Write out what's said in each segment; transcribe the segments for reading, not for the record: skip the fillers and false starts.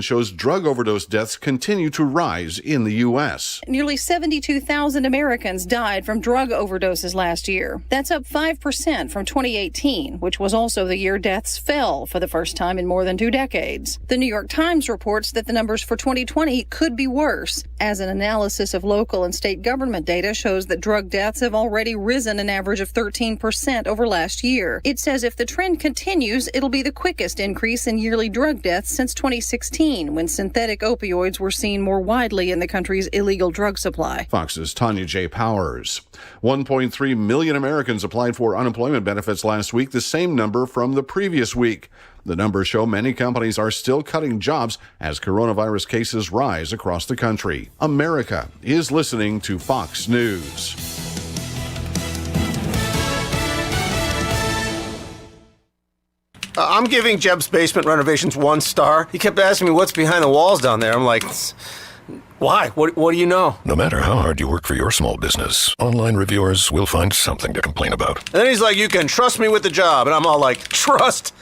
shows drug overdose deaths continue to rise in the U.S. Nearly 72,000 Americans died from drug overdoses last year. That's up 5% from 2018, which was also the year deaths fell for the first time in more than 2 decades. The New York Times reports that the numbers for 2020 could be worse, as an analysis of local and state government data shows that drug deaths have already risen an average of 13% over last year. It says if the trend continues, it'll be the quickest increase in yearly drug deaths since 2016. When synthetic opioids were seen more widely in the country's illegal drug supply. Fox's Tanya J. Powers. 1.3 million Americans applied for unemployment benefits last week, the same number from the previous week. The numbers show many companies are still cutting jobs as coronavirus cases rise across the country. America is listening to Fox News. I'm giving Jeb's basement renovations 1 star. He kept asking me what's behind the walls down there. I'm like, why? What do you know? No matter how hard you work for your small business, online reviewers will find something to complain about. And then he's like, you can trust me with the job. And I'm all like, trust?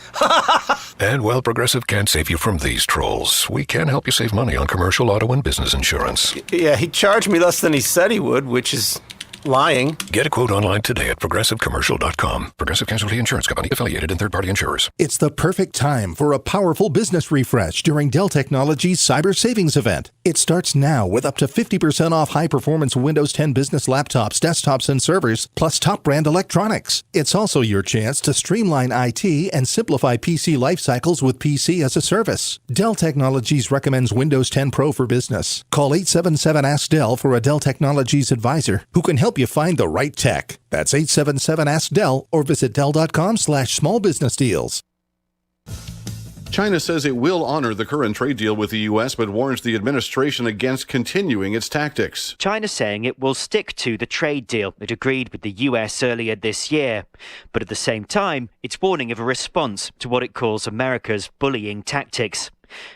And while Progressive can't save you from these trolls, we can help you save money on commercial, auto, and business insurance. Yeah, he charged me less than he said he would, which is lying. Get a quote online today at progressivecommercial.com. Progressive Casualty Insurance Company, affiliated and third-party insurers. It's the perfect time for a powerful business refresh during Dell Technologies Cyber Savings Event. It starts now with up to 50% off high-performance Windows 10 business laptops, desktops, and servers, plus top-brand electronics. It's also your chance to streamline IT and simplify PC life cycles with PC as a service. Dell Technologies recommends Windows 10 Pro for business. Call 877-ASK-DELL for a Dell Technologies advisor who can help you find the right tech. That's 877-ASK-DELL or visit Dell.com/smallbusinessdeals. China says it will honor the current trade deal with the U.S., but warns the administration against continuing its tactics. China saying it will stick to the trade deal it agreed with the U.S. earlier this year. But at the same time, it's warning of a response to what it calls America's bullying tactics.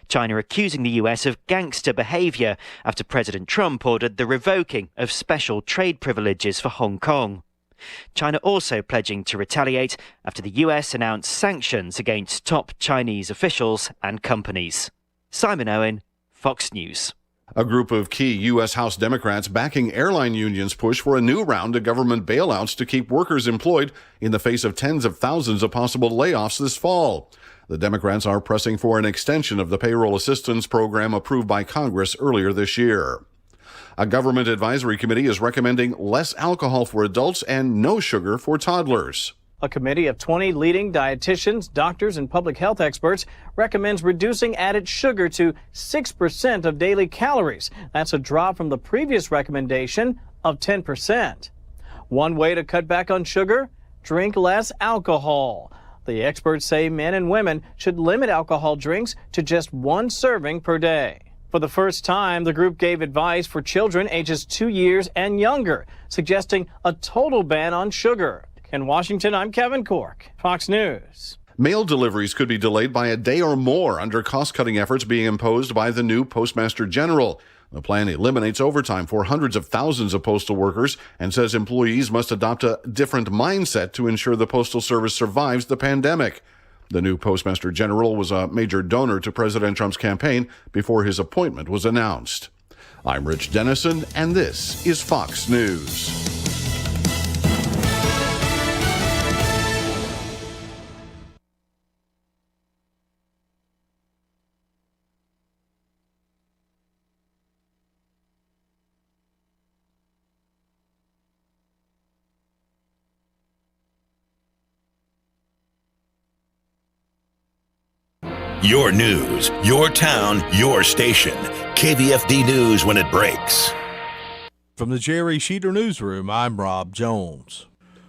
China accusing the US of gangster behaviour after President Trump ordered the revoking of special trade privileges for Hong Kong. China also pledging to retaliate after the US announced sanctions against top Chinese officials and companies. Simon Owen, Fox News. A group of key U.S. House Democrats backing airline unions push for a new round of government bailouts to keep workers employed in the face of tens of thousands of possible layoffs this fall. The Democrats are pressing for an extension of the payroll assistance program approved by Congress earlier this year. A government advisory committee is recommending less alcohol for adults and no sugar for toddlers. A committee of 20 leading dietitians, doctors, and public health experts recommends reducing added sugar to 6% of daily calories. That's a drop from the previous recommendation of 10%. One way to cut back on sugar? Drink less alcohol. The experts say men and women should limit alcohol drinks to just 1 serving per day. For the first time, the group gave advice for children ages 2 years and younger, suggesting a total ban on sugar. In Washington, I'm Kevin Cork, Fox News. Mail deliveries could be delayed by a day or more under cost-cutting efforts being imposed by the new Postmaster General. The plan eliminates overtime for hundreds of thousands of postal workers and says employees must adopt a different mindset to ensure the Postal Service survives the pandemic. The new Postmaster General was a major donor to President Trump's campaign before his appointment was announced. I'm Rich Dennison, and this is Fox News. Your news, your town, your station. KVFD News when it breaks. From the Jerry Sheeter Newsroom, I'm Rob Jones.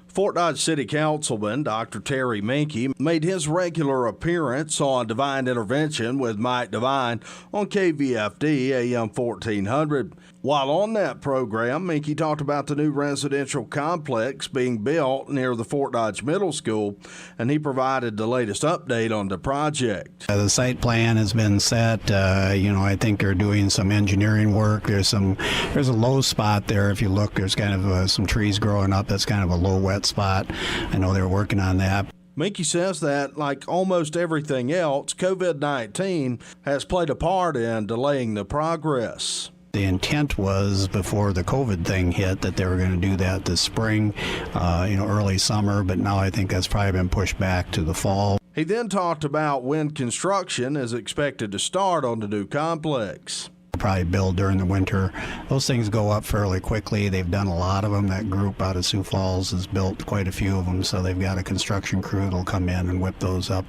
Fort Dodge City Councilman Dr. Terry Minke made his regular appearance on Divine Intervention with Mike Devine on KVFD-AM 1400. While on that program, Minke talked about the new residential complex being built near the Fort Dodge Middle School, and he provided the latest update on the project. The site plan has been set. I think they're doing some engineering work. There's a low spot there. If you look, there's kind of some trees growing up. That's kind of a low wet spot. I know they're working on that. Minky says that, like almost everything else, COVID-19 has played a part in delaying the progress. The intent was before the COVID thing hit that they were going to do that this spring, early summer, but now I think that's probably been pushed back to the fall. He then talked about when construction is expected to start on the new complex. Probably build during the winter. Those things go up fairly quickly. They've done a lot of them. That group out of Sioux Falls has built quite a few of them, so they've got a construction crew that'll come in and whip those up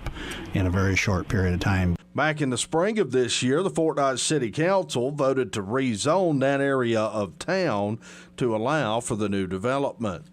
in a very short period of time. Back in the spring of this year, the Fort Dodge City Council voted to rezone that area of town to allow for the new development.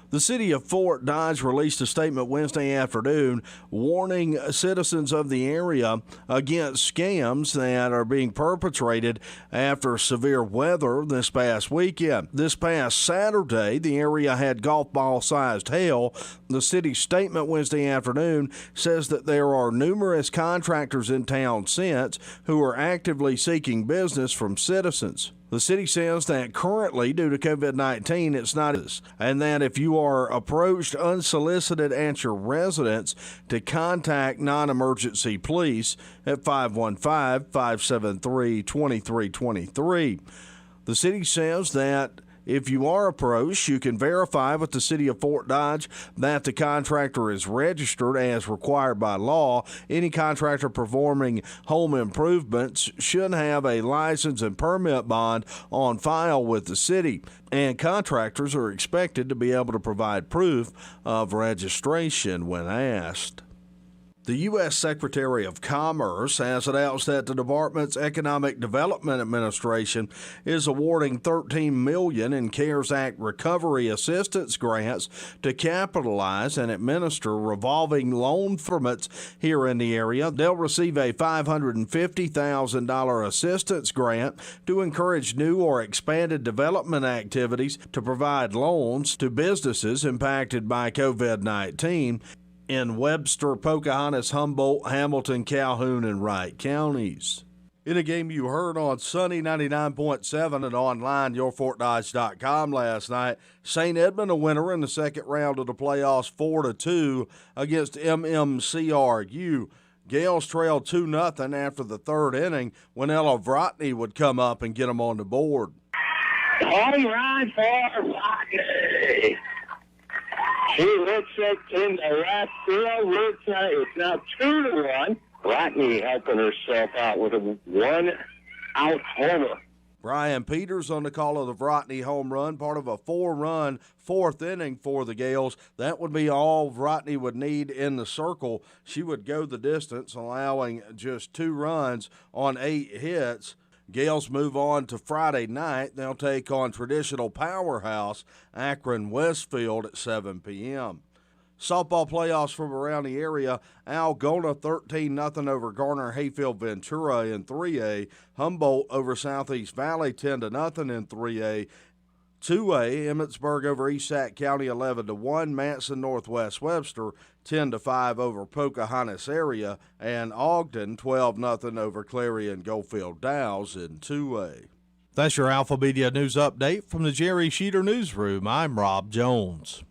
The city of Fort Dodge released a statement Wednesday afternoon warning citizens of the area against scams that are being perpetrated after severe weather this past weekend. This past Saturday, the area had golf ball-sized hail. The city's statement Wednesday afternoon says that there are numerous contractors in town since who are actively seeking business from citizens. The city says that currently, due to COVID-19, it's not, and that if you are approached unsolicited at your residence, to contact non-emergency police at 515-573-2323. The city says that if you are approached, you can verify with the city of Fort Dodge that the contractor is registered as required by law. Any contractor performing home improvements should have a license and permit bond on file with the city, and contractors are expected to be able to provide proof of registration when asked. The U.S. Secretary of Commerce has announced that the department's Economic Development Administration is awarding $13 million in CARES Act recovery assistance grants to capitalize and administer revolving loan permits here in the area. They'll receive a $550,000 assistance grant to encourage new or expanded development activities to provide loans to businesses impacted by COVID-19. In Webster, Pocahontas, Humboldt, Hamilton, Calhoun, and Wright counties. In a game you heard on Sunny 99.7 and online, yourfortdodge.com last night, St. Edmund a winner in the second round of the playoffs 4-2 against MMCRU. Gales trailed 2-0 after the third inning when Ella Vrotny would come up and get them on the board. Home run for Vrotny. He hits it in the left field. It's now 2-1. Rodney helping herself out with a one-out homer. Brian Peters on the call of the Vrotny home run, part of a 4-run fourth inning for the Gales. That would be all Vrotny would need in the circle. She would go the distance, allowing just 2 runs on 8 hits. Gales move on to Friday night. They'll take on traditional powerhouse Akron Westfield at 7 p.m. Softball playoffs from around the area. Algona 13-0 over Garner Hayfield Ventura in 3A. Humboldt over Southeast Valley 10-0 in 3A. 2A, Emmetsburg over East Sac County 11-1, Manson Northwest Webster 10-5 over Pocahontas area, and Ogden 12-0 over Clarion Goldfield Downs in 2A. That's your Alpha Media News Update from the Jerry Sheeter Newsroom. I'm Rob Jones.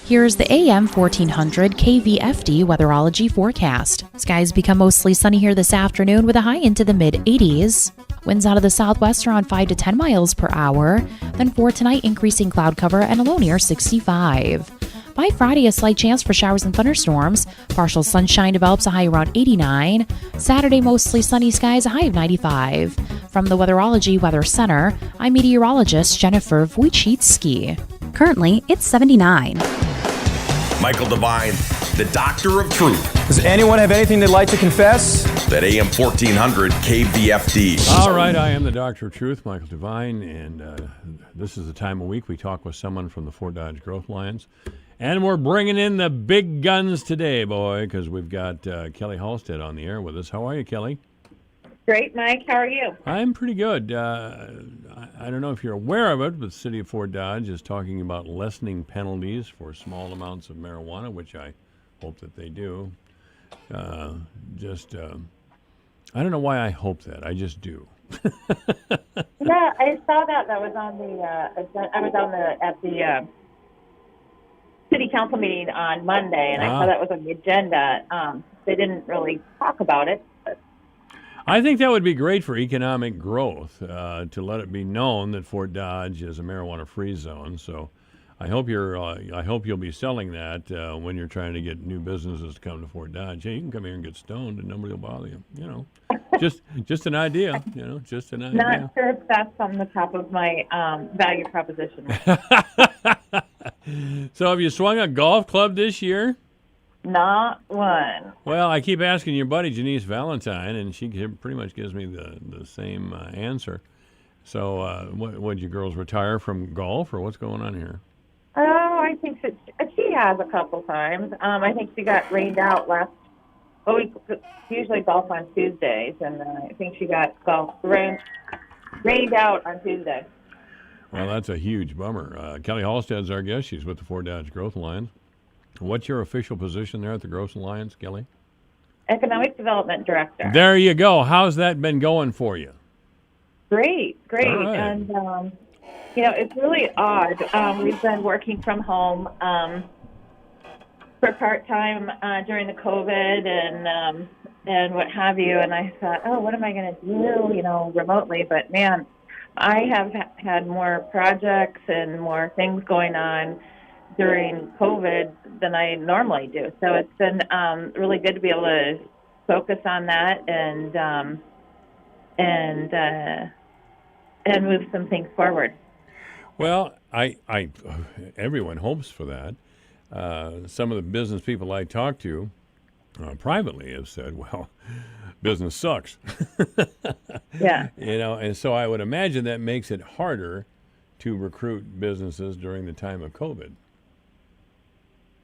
Here's the AM 1400 KVFD weatherology forecast. Skies become mostly sunny here this afternoon with a high into the mid-80s. Winds out of the southwest around 5 to 10 miles per hour. Then for tonight, increasing cloud cover and a low near 65. By Friday, a slight chance for showers and thunderstorms. Partial sunshine develops a high around 89. Saturday, mostly sunny skies, a high of 95. From the Weatherology Weather Center, I'm meteorologist Jennifer Wojcicki. Currently, it's 79. Michael Devine, the Doctor of Truth. Does anyone have anything they'd like to confess? That AM 1400 KVFD. All right, I am the Doctor of Truth, Michael Devine, and this is the time of week we talk with someone from the Fort Dodge Growth Lions. And we're bringing in the big guns today, boy, because we've got Kelly Halstead on the air with us. How are you, Kelly? Great, Mike. How are you? I'm pretty good. I don't know if you're aware of it, but the city of Fort Dodge is talking about lessening penalties for small amounts of marijuana, which I hope that they do. I don't know why I hope that. I just do. Yeah, I saw that. That was on the. I was on the city council meeting on Monday, and I saw that was on the agenda. They didn't really talk about it. But. I think that would be great for economic growth, to let it be known that Fort Dodge is a marijuana-free zone. So I hope you'll be selling that when you're trying to get new businesses to come to Fort Dodge. Hey, you can come here and get stoned, and nobody will bother you. You know, just an idea. You know, just an idea. Not sure if that's on the top of my value proposition. So have you swung a golf club this year? Not one. Well, I keep asking your buddy Janice Valentine, and she pretty much gives me the same answer. So what you girls retire from golf, or what's going on here? Oh, I think that she has a couple times. I think she got rained out last. Oh, we usually golf on Tuesdays, and I think she got rained out on Tuesday. Well, that's a huge bummer. Kelly Halstead's our guest. She's with the Fort Dodge Growth Alliance. What's your official position there at the Growth Alliance, Kelly? Economic Development Director. There you go. How's that been going for you? Great. All right. And, it's really odd. We've been working from home for part-time during the COVID and what have you. And I thought, what am I going to do, remotely? But, man, I have had more projects and more things going on during COVID than I normally do. So it's been really good to be able to focus on that and move some things forward. Well, I everyone hopes for that. Some of the business people I talk to privately have said, well, business sucks. Yeah. And so I would imagine that makes it harder to recruit businesses during the time of COVID.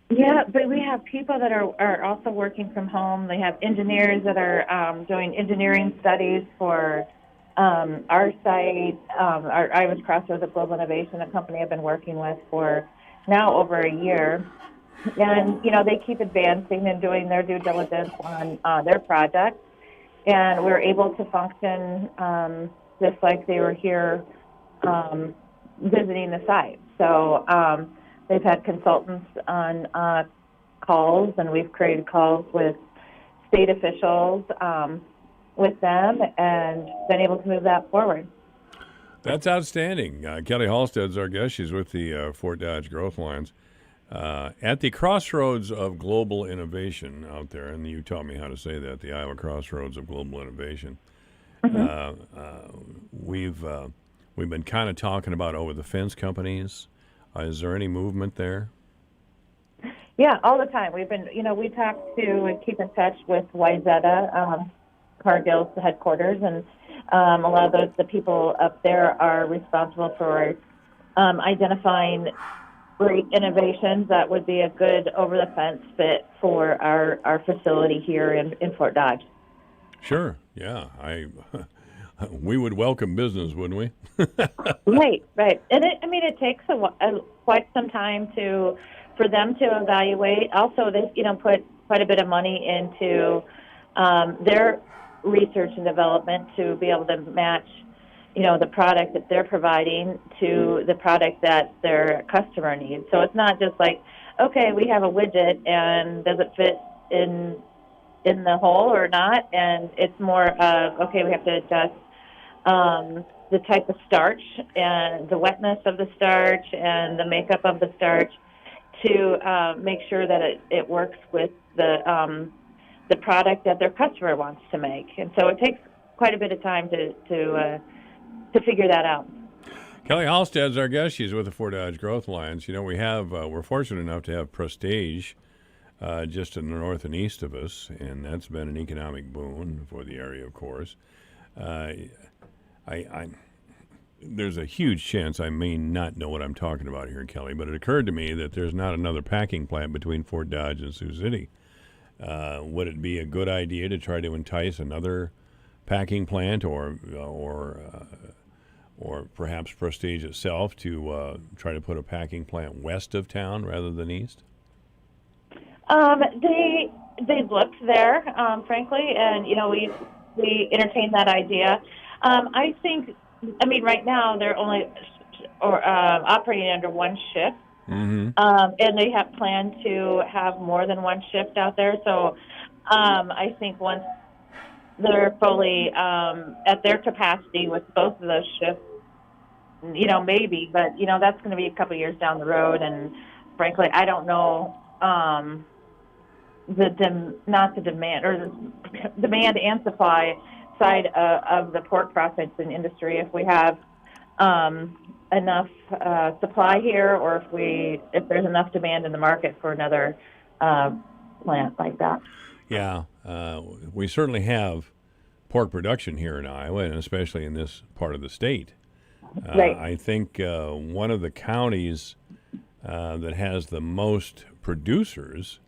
Yeah, but we have people that are also working from home. They have engineers that are doing engineering studies for our site. Iowa's Crossroads of Global Innovation, a company I've been working with for now over a year. And, they keep advancing and doing their due diligence on their projects. And we're able to function just like they were here visiting the site. So they've had consultants on calls, and we've created calls with state officials with them and been able to move that forward. That's outstanding. Kelly Halstead's our guest. She's with the Fort Dodge Growth Alliance. At the crossroads of global innovation out there, and you taught me how to say that, the Iowa Crossroads of Global Innovation, we've been kind of talking about over-the-fence companies. Is there any movement there? Yeah, all the time. We've been, we talk to and keep in touch with Wayzata, Cargill's headquarters, and a lot of the people up there are responsible for identifying great innovations that would be a good over-the-fence fit for our facility here in Fort Dodge. Sure, yeah. We would welcome business, wouldn't we? Right. And it takes quite some time for them to evaluate. Also, they put quite a bit of money into their research and development to be able to match, the product that they're providing to the product that their customer needs. So it's not just like, okay, we have a widget and does it fit in the hole or not? And it's more of, okay, we have to adjust the type of starch and the wetness of the starch and the makeup of the starch to make sure that it works with the product that their customer wants to make. And so it takes quite a bit of time to figure that out. Kelly Halstead's our guest. She's with the Fort Dodge Growth Alliance. We're fortunate enough to have Prestige just to the north and east of us, and that's been an economic boon for the area, of course. There's a huge chance I may not know what I'm talking about here, Kelly, but it occurred to me that there's not another packing plant between Fort Dodge and Sioux City. Would it be a good idea to try to entice another packing plant or perhaps Prestige itself to try to put a packing plant west of town rather than east? They looked there, frankly, and we entertained that idea. I think, right now they're only operating under one shift, And they have planned to have more than one shift out there. So I think once they're fully at their capacity with both of those shifts, maybe, but, that's going to be a couple years down the road. And frankly, I don't know not the demand or the demand and supply side of the pork processing industry. If we have enough supply here, or if there's enough demand in the market for another plant like that. Yeah, we certainly have pork production here in Iowa, and especially in this part of the state. Right. I think one of the counties that has the most producers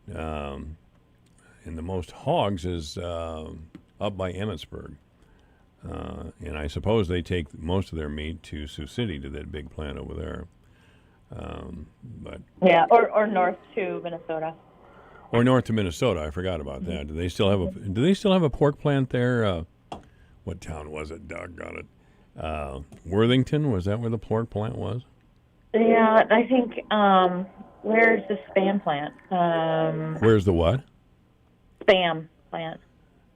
and the most hogs is up by Emmitsburg. And I suppose they take most of their meat to Sioux City, to that big plant over there. But yeah, or north to Minnesota. Or north to Minnesota. I forgot about that. Do they still have a pork plant there? What town was it? Doggone it. Worthington, was that where the pork plant was? Yeah, I think, where's the Spam plant? Where's the what? Spam plant.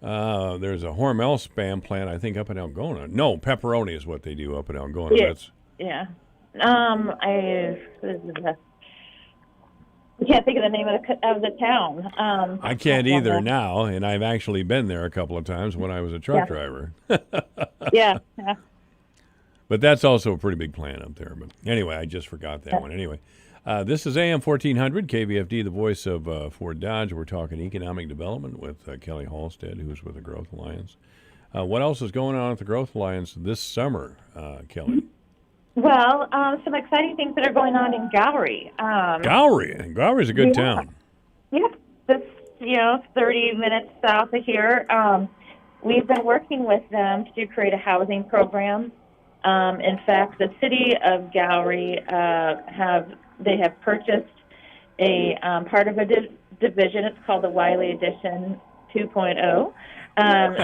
There's a Hormel Spam plant, I think, up in Algona. No, pepperoni is what they do up in Algona. Yeah. I can't think of the name of the town. I can't either now, and I've actually been there a couple of times when I was a truck driver. Yeah. But that's also a pretty big plant up there. But anyway, I just forgot that one. Anyway, this is AM 1400, KVFD, the voice of Ford Dodge. We're talking economic development with Kelly Halstead, who's with the Growth Alliance. What else is going on at the Growth Alliance this summer, Kelly? Well, some exciting things that are going on in Gowrie. Gowrie's a good town. Yeah, just 30 minutes south of here. We've been working with them to create a housing program. In fact, the city of Gowrie have purchased a part of a division. It's called the Wiley Edition 2.0.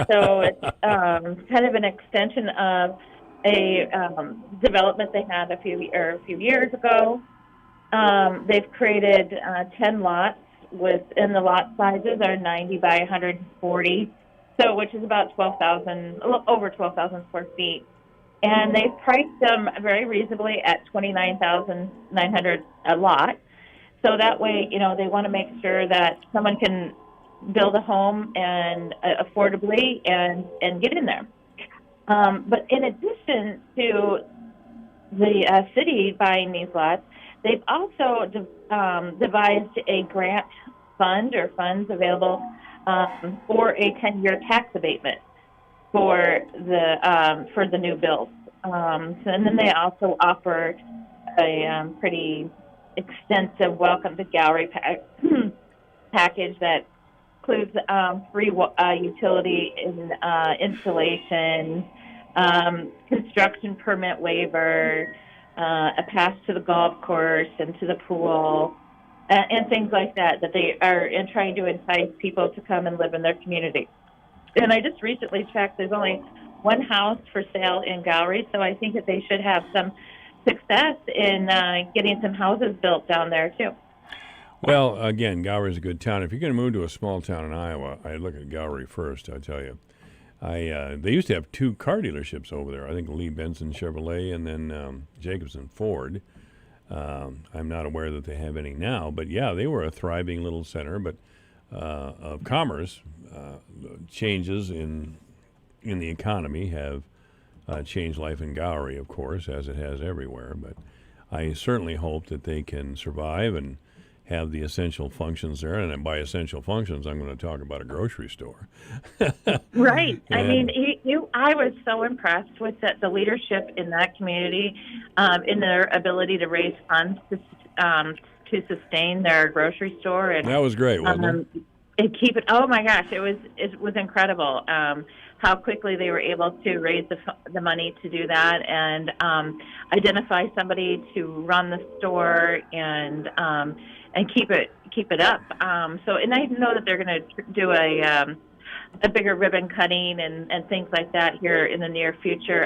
So it's kind of an extension of a development they had a few years ago. They've created 10 lots within the lot sizes are 90 by 140, so which is about 12,000, a little over 12,000 square feet. And they've priced them very reasonably at $29,900 a lot. So that way, they want to make sure that someone can build a home and affordably and get in there. But in addition to the city buying these lots, they've also devised a grant fund or funds available for a 10-year tax abatement for the new build. And then they also offer a pretty extensive Welcome to Gowrie package that includes free utility installation, construction permit waiver, a pass to the golf course and to the pool, and things like that they are trying to entice people to come and live in their community. And I just recently checked, there's only one house for sale in Gowrie, so I think that they should have some success in getting some houses built down there, too. Well, again, Gowrie's a good town. If you're going to move to a small town in Iowa, I look at Gowrie first, I tell you. They used to have 2 car dealerships over there. I think Lee Benson Chevrolet and then Jacobson Ford. I'm not aware that they have any now, but yeah, they were a thriving little center, but of commerce. Changes in the economy have changed life in Gowrie, of course, as it has everywhere. But I certainly hope that they can survive and have the essential functions there. And by essential functions, I'm going to talk about a grocery store. Right. I mean, I was so impressed with the leadership in that community, in their ability to raise funds to sustain their grocery store. And that was great, wasn't it? And keep it. Oh my gosh, it was incredible how quickly they were able to raise the money to do that and identify somebody to run the store and keep it up. So, and I know that they're going to do a bigger ribbon cutting and things like that here in the near future.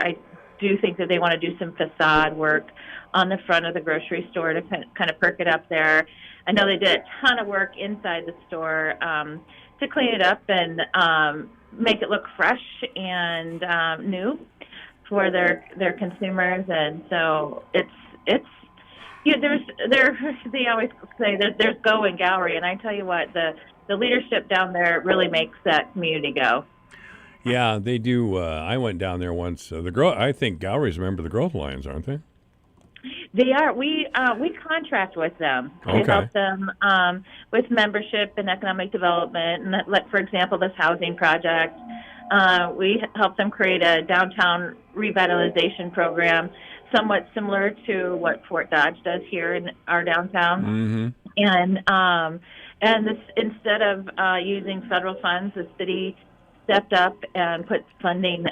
do think that they want to do some facade work on the front of the grocery store to kind of perk it up there. I know they did a ton of work inside the store to clean it up and make it look fresh and new for their consumers. And so it's they always say there's go in Gallery, and I tell you what, the leadership down there really makes that community go. Yeah, they do. I went down there once. I think Gallery's a member of the Growth Alliance, aren't they? They are. We contract with them to help them with membership and economic development. And like, for example, this housing project, we help them create a downtown revitalization program, somewhat similar to what Fort Dodge does here in our downtown. Mm-hmm. And this, instead of using federal funds, the city stepped up and put funding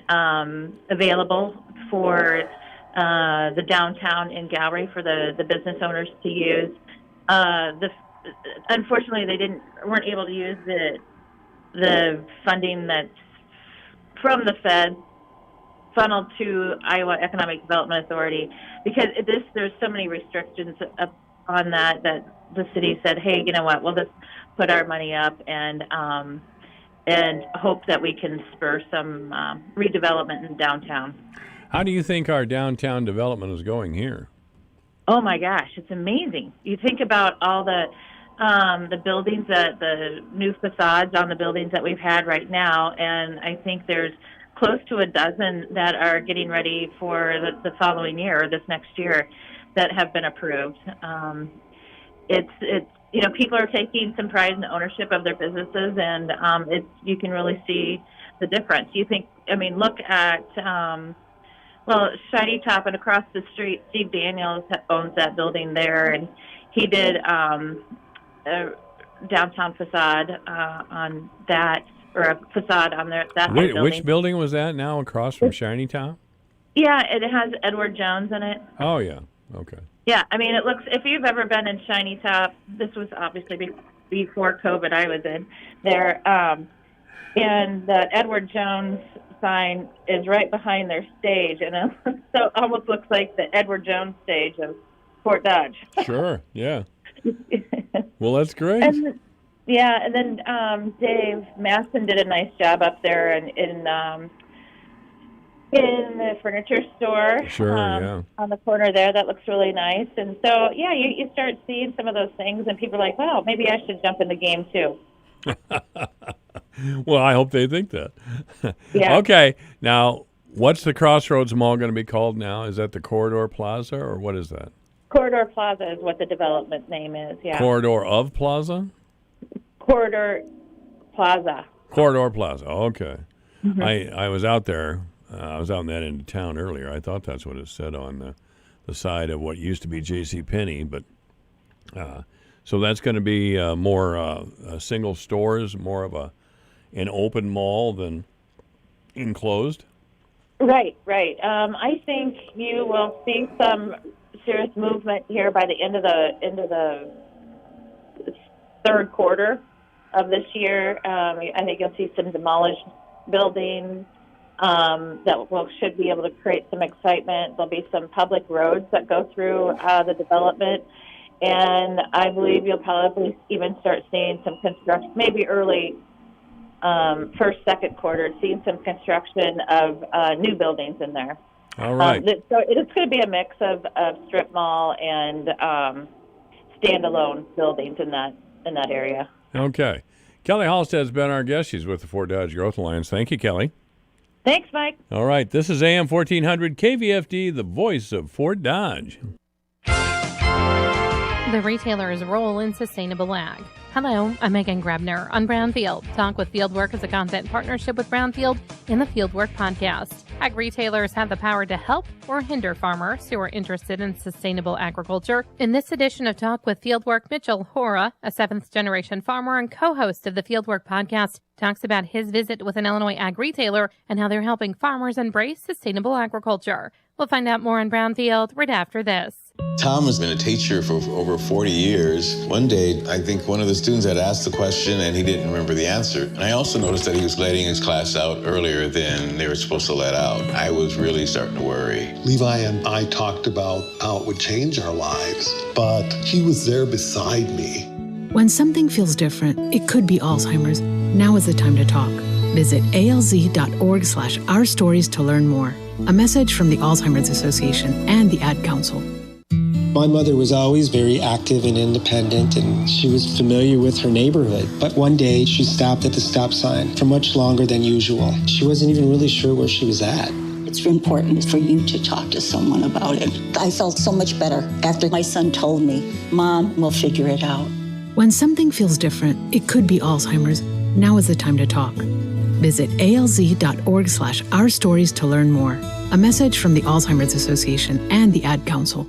available for the downtown in Gallery for the business owners to use. Unfortunately, they weren't able to use the funding that's from the Fed funneled to Iowa Economic Development Authority, because there's so many restrictions on that the city said, hey, you know what, we'll just put our money up and hope that we can spur some redevelopment in downtown. How do you think our downtown development is going here? Oh my gosh, it's amazing. You think about all the buildings, the new facades on the buildings that we've had right now, and I think there's close to a dozen that are getting ready for the following year, or this next year, that have been approved. It's people are taking some pride in the ownership of their businesses, and you can really see the difference. Look at Shiny Top, and across the street, Steve Daniels owns that building there, and he did a downtown facade on that, or a facade on that building. Which building was that now across from Shiny Top? Yeah, it has Edward Jones in it. Oh, yeah. Okay. Yeah, it looks, if you've ever been in Shiny Top, this was obviously before COVID, I was in there, and the Edward Jones sign is right behind their stage, and it almost looks like the Edward Jones stage of Fort Dodge. Sure, yeah. Well, that's great. And then Dave Masson did a nice job up there in the furniture store. Sure, yeah. On the corner there, that looks really nice. And so, yeah, you start seeing some of those things, and people are like, wow, maybe I should jump in the game too. Well, I hope they think that. Yeah. Okay, now, what's the Crossroads Mall going to be called now? Is that the Corridor Plaza, or what is that? Corridor Plaza is what the development name is, yeah. Corridor of Plaza? Corridor Plaza. Corridor Plaza, okay. Mm-hmm. I was out there. I was out in that end of town earlier. I thought that's what it said on the side of what used to be JCPenney, but so that's going to be more single stores, more of an open mall than enclosed? Right. I think you will see some serious movement here by the end of the third quarter of this year. I think you'll see some demolished buildings that should be able to create some excitement. There'll be some public roads that go through the development, and I believe you'll probably even start seeing some construction, maybe early first, second quarter, seeing some construction of new buildings in there. All right. So it's going to be a mix of strip mall and standalone buildings in that area. Okay. Kelly Halstead's been our guest. She's with the Fort Dodge Growth Alliance. Thank you, Kelly. Thanks, Mike. All right. This is AM 1400 KVFD, the voice of Fort Dodge. The retailer's role in sustainable ag. Hello, I'm Megan Grebner on Brownfield. Talk with Fieldwork is a content partnership with Brownfield in the Fieldwork podcast. Ag retailers have the power to help or hinder farmers who are interested in sustainable agriculture. In this edition of Talk with Fieldwork, Mitchell Hora, a seventh-generation farmer and co-host of the Fieldwork podcast, talks about his visit with an Illinois ag retailer and how they're helping farmers embrace sustainable agriculture. We'll find out more on Brownfield right after this. Tom has been a teacher for over 40 years. One day, I think one of the students had asked the question and he didn't remember the answer. And I also noticed that he was letting his class out earlier than they were supposed to let out. I was really starting to worry. Levi and I talked about how it would change our lives, but he was there beside me. When something feels different, it could be Alzheimer's. Now is the time to talk. Visit alz.org/ourstories to learn more. A message from the Alzheimer's Association and the Ad Council. My mother was always very active and independent, and she was familiar with her neighborhood. But one day, she stopped at the stop sign for much longer than usual. She wasn't even really sure where she was at. It's important for you to talk to someone about it. I felt so much better after my son told me, Mom, we'll figure it out. When something feels different, it could be Alzheimer's. Now is the time to talk. Visit alz.org/ourstories to learn more. A message from the Alzheimer's Association and the Ad Council.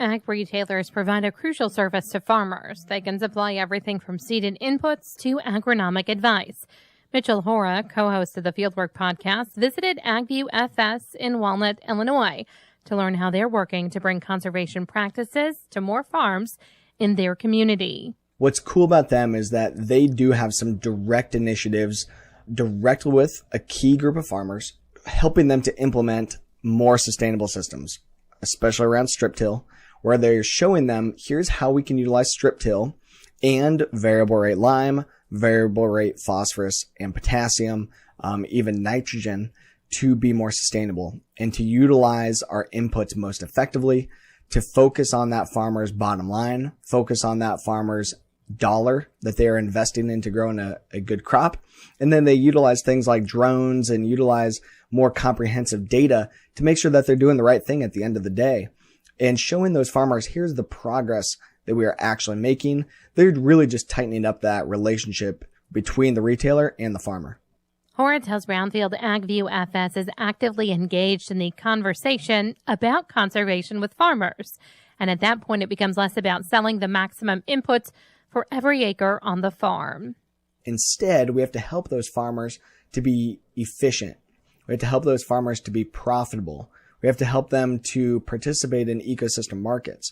Ag retailers provide a crucial service to farmers. They can supply everything from seeded inputs to agronomic advice. Mitchell Hora, co-host of the Fieldwork podcast, visited AgView FS in Walnut, Illinois, to learn how they're working to bring conservation practices to more farms in their community. What's cool about them is that they do have some direct initiatives directly with a key group of farmers, helping them to implement more sustainable systems, especially around strip till, where they're showing them, here's how we can utilize strip till and variable rate lime, variable rate phosphorus and potassium, even nitrogen, to be more sustainable and to utilize our inputs most effectively, to focus on that farmer's bottom line, focus on that farmer's dollar that they are investing into growing a good crop. And then they utilize things like drones and utilize more comprehensive data to make sure that they're doing the right thing at the end of the day. And showing those farmers, here's the progress that we are actually making. They're really just tightening up that relationship between the retailer and the farmer. Hora tells Brownfield AgView FS is actively engaged in the conversation about conservation with farmers. And at that point, it becomes less about selling the maximum inputs for every acre on the farm. Instead, we have to help those farmers to be efficient. We have to help those farmers to be profitable. We have to help them to participate in ecosystem markets.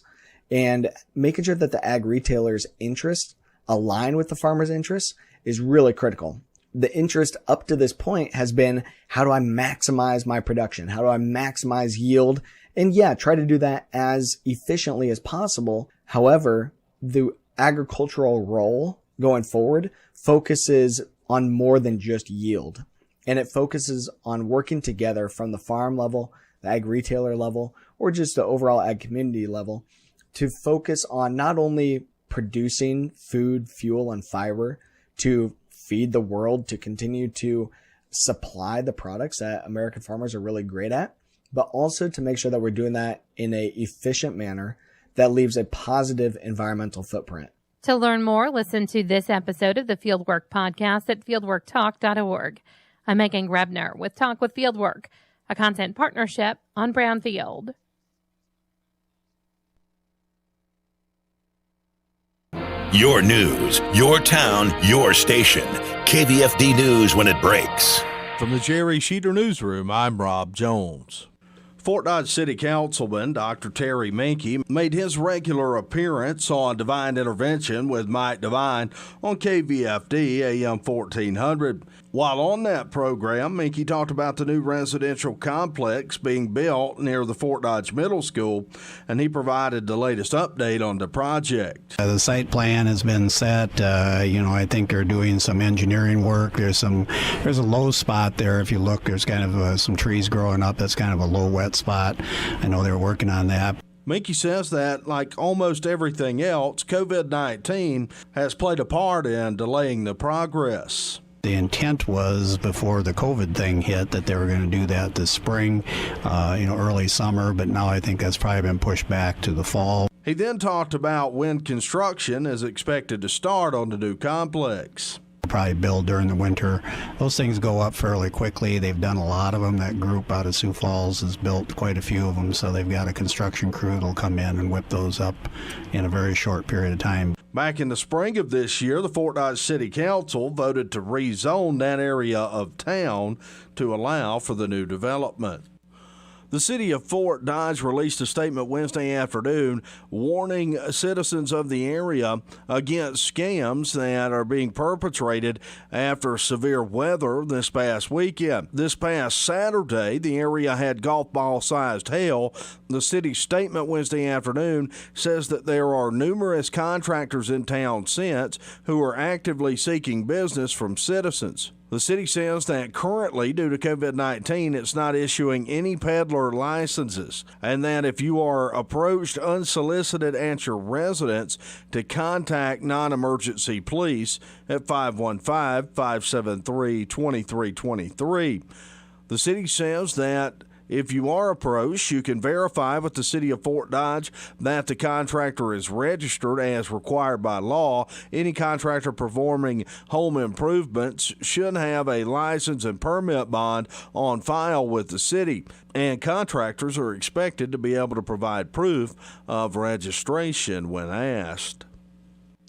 And making sure that the ag retailer's interests align with the farmer's interests is really critical. The interest up to this point has been, how do I maximize my production? How do I maximize yield? And yeah, try to do that as efficiently as possible. However, the agricultural role going forward focuses on more than just yield. And it focuses on working together from the farm level, the ag retailer level, or just the overall ag community level to focus on not only producing food, fuel, and fiber to feed the world, to continue to supply the products that American farmers are really great at, but also to make sure that we're doing that in an efficient manner that leaves a positive environmental footprint. To learn more, listen to this episode of the Fieldwork podcast at fieldworktalk.org. I'm Megan Grebner with Talk with Fieldwork, a content partnership on Brownfield. Your news, your town, your station. KVFD News when it breaks. From the Jerry Sheeter Newsroom, I'm Rob Jones. Fort Dodge City Councilman Dr. Terry Mankey made his regular appearance on Divine Intervention with Mike Devine on KVFD-AM 1400. While on that program, Mankey talked about the new residential complex being built near the Fort Dodge Middle School, and he provided the latest update on the project. The site plan has been set. I think they're doing some engineering work. There's a low spot there. If you look, there's kind of some trees growing up. That's kind of a low wet spot. I know they're working on that. Mankey says that, like almost everything else, COVID-19 has played a part in delaying the progress. The intent was, before the COVID thing hit, that they were going to do that this spring, early summer, but now I think that's probably been pushed back to the fall. He then talked about when construction is expected to start on the new complex. Probably build during the winter. Those things go up fairly quickly. They've done a lot of them. That group out of Sioux Falls has built quite a few of them, so they've got a construction crew that'll come in and whip those up in a very short period of time. Back in the spring of this year, the Fort Dodge City Council voted to rezone that area of town to allow for the new development. The city of Fort Dodge released a statement Wednesday afternoon warning citizens of the area against scams that are being perpetrated after severe weather this past weekend. This past Saturday, the area had golf ball-sized hail. The city's statement Wednesday afternoon says that there are numerous contractors in town since who are actively seeking business from citizens. The city says that currently, due to COVID-19, it's not issuing any peddler licenses, and that if you are approached unsolicited at your residence, to contact non-emergency police at 515-573-2323. The city says that if you are approached, you can verify with the city of Fort Dodge that the contractor is registered as required by law. Any contractor performing home improvements should have a license and permit bond on file with the city, and contractors are expected to be able to provide proof of registration when asked.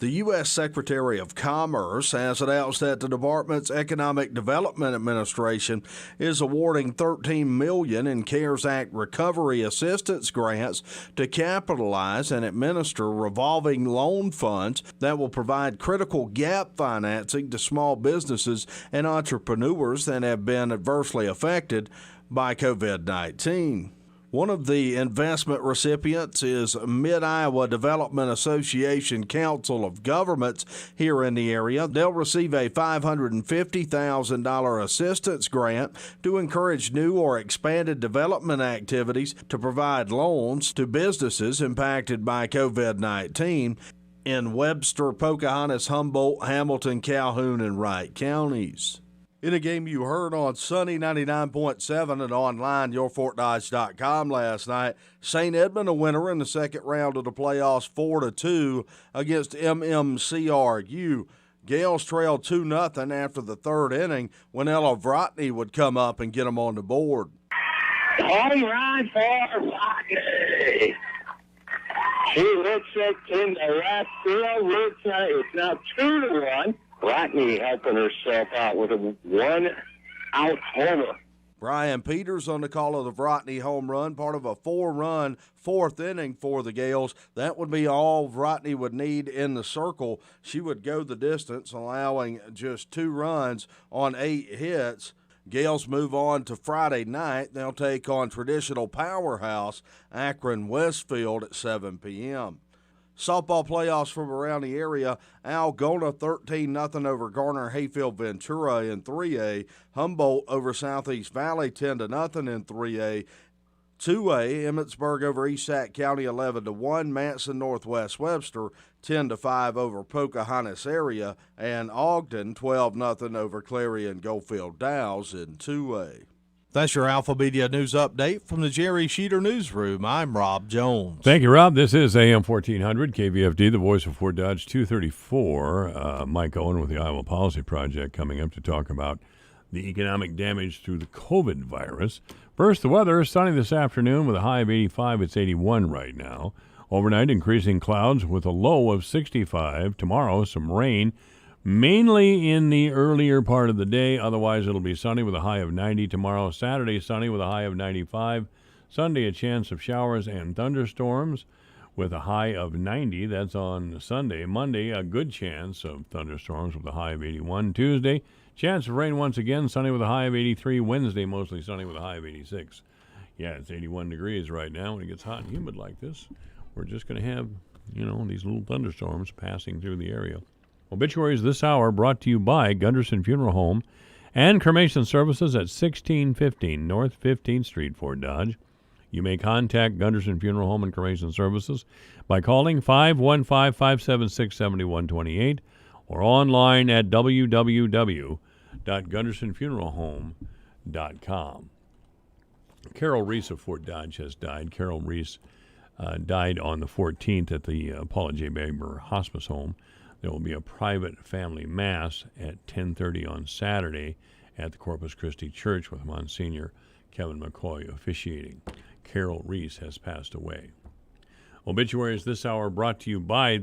The U.S. Secretary of Commerce has announced that the department's Economic Development Administration is awarding $13 million in CARES Act recovery assistance grants to capitalize and administer revolving loan funds that will provide critical gap financing to small businesses and entrepreneurs that have been adversely affected by COVID-19. One of the investment recipients is Mid-Iowa Development Association Council of Governments here in the area. They'll receive a $550,000 assistance grant to encourage new or expanded development activities to provide loans to businesses impacted by COVID-19 in Webster, Pocahontas, Humboldt, Hamilton, Calhoun, and Wright counties. In a game you heard on Sunny 99.7 and online, yourfortdodge.com last night, St. Edmund a winner in the second round of the playoffs 4-2 against MMCRU. Gales trailed 2-0 after the third inning when Ella Vrotny would come up and get them on the board. Home run for Vrotny. She hits it in the left field. It's now 2-1. Vrotny helping herself out with a one-out homer. Brian Peters on the call of the Vrotny home run, part of a 4-run fourth inning for the Gales. That would be all Vrotny would need in the circle. She would go the distance, allowing just 2 runs on 8 hits. Gales move on to Friday night. They'll take on traditional powerhouse Akron Westfield at 7 p.m. Softball playoffs from around the area. Algona 13-0 over Garner Hayfield Ventura in 3A. Humboldt over Southeast Valley 10-0 in 3A. 2A, Emmetsburg over East Sac County 11-1. Manson Northwest Webster 10-5 over Pocahontas area. And Ogden 12-0 over Clarion Goldfield Dow's in 2A. That's your Alpha Media News Update from the Jerry Sheeter Newsroom. I'm Rob Jones. Thank you, Rob. This is AM 1400, KVFD, the voice of Fort Dodge 234. Mike Owen with the Iowa Policy Project coming up to talk about the economic damage through the COVID virus. First, the weather. Sunny this afternoon with a high of 85. It's 81 right now. Overnight, increasing clouds with a low of 65. Tomorrow, some rain, mainly in the earlier part of the day. Otherwise, it'll be sunny with a high of 90 tomorrow. Saturday, sunny with a high of 95. Sunday, a chance of showers and thunderstorms with a high of 90. That's on Sunday. Monday, a good chance of thunderstorms with a high of 81. Tuesday, chance of rain once again, sunny with a high of 83. Wednesday, mostly sunny with a high of 86. Yeah, it's 81 degrees right now. When it gets hot and humid like this, we're just going to have, these little thunderstorms passing through the area. Obituaries this hour brought to you by Gunderson Funeral Home and Cremation Services at 1615 North 15th Street, Fort Dodge. You may contact Gunderson Funeral Home and Cremation Services by calling 515-576-7128 or online at www.gundersonfuneralhome.com. Carol Reese of Fort Dodge has died. Carol Reese died on the 14th at the Paula J. Baber Hospice Home. There will be a private family mass at 10:30 on Saturday at the Corpus Christi Church with Monsignor Kevin McCoy officiating. Carol Reese has passed away. Obituaries this hour brought to you by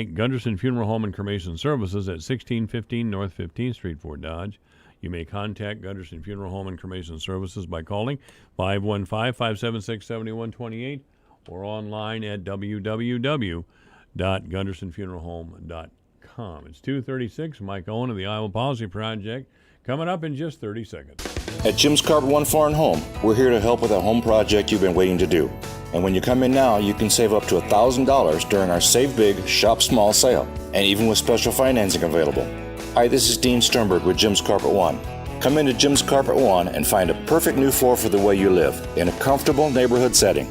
Gunderson Funeral Home and Cremation Services at 1615 North 15th Street, Fort Dodge. You may contact Gunderson Funeral Home and Cremation Services by calling 515-576-7128 or online at www.gundersonfuneralhome.com. It's 2:36. Mike Owen of the Iowa Policy Project coming up in just 30 seconds. At Jim's Carpet One Foreign Home, we're here to help with a home project you've been waiting to do. And when you come in now, you can save up to $1,000 during our Save Big, Shop Small sale, and even with special financing available. Hi, this is Dean Sternberg with Jim's Carpet One. Come into Jim's Carpet One and find a perfect new floor for the way you live in a comfortable neighborhood setting.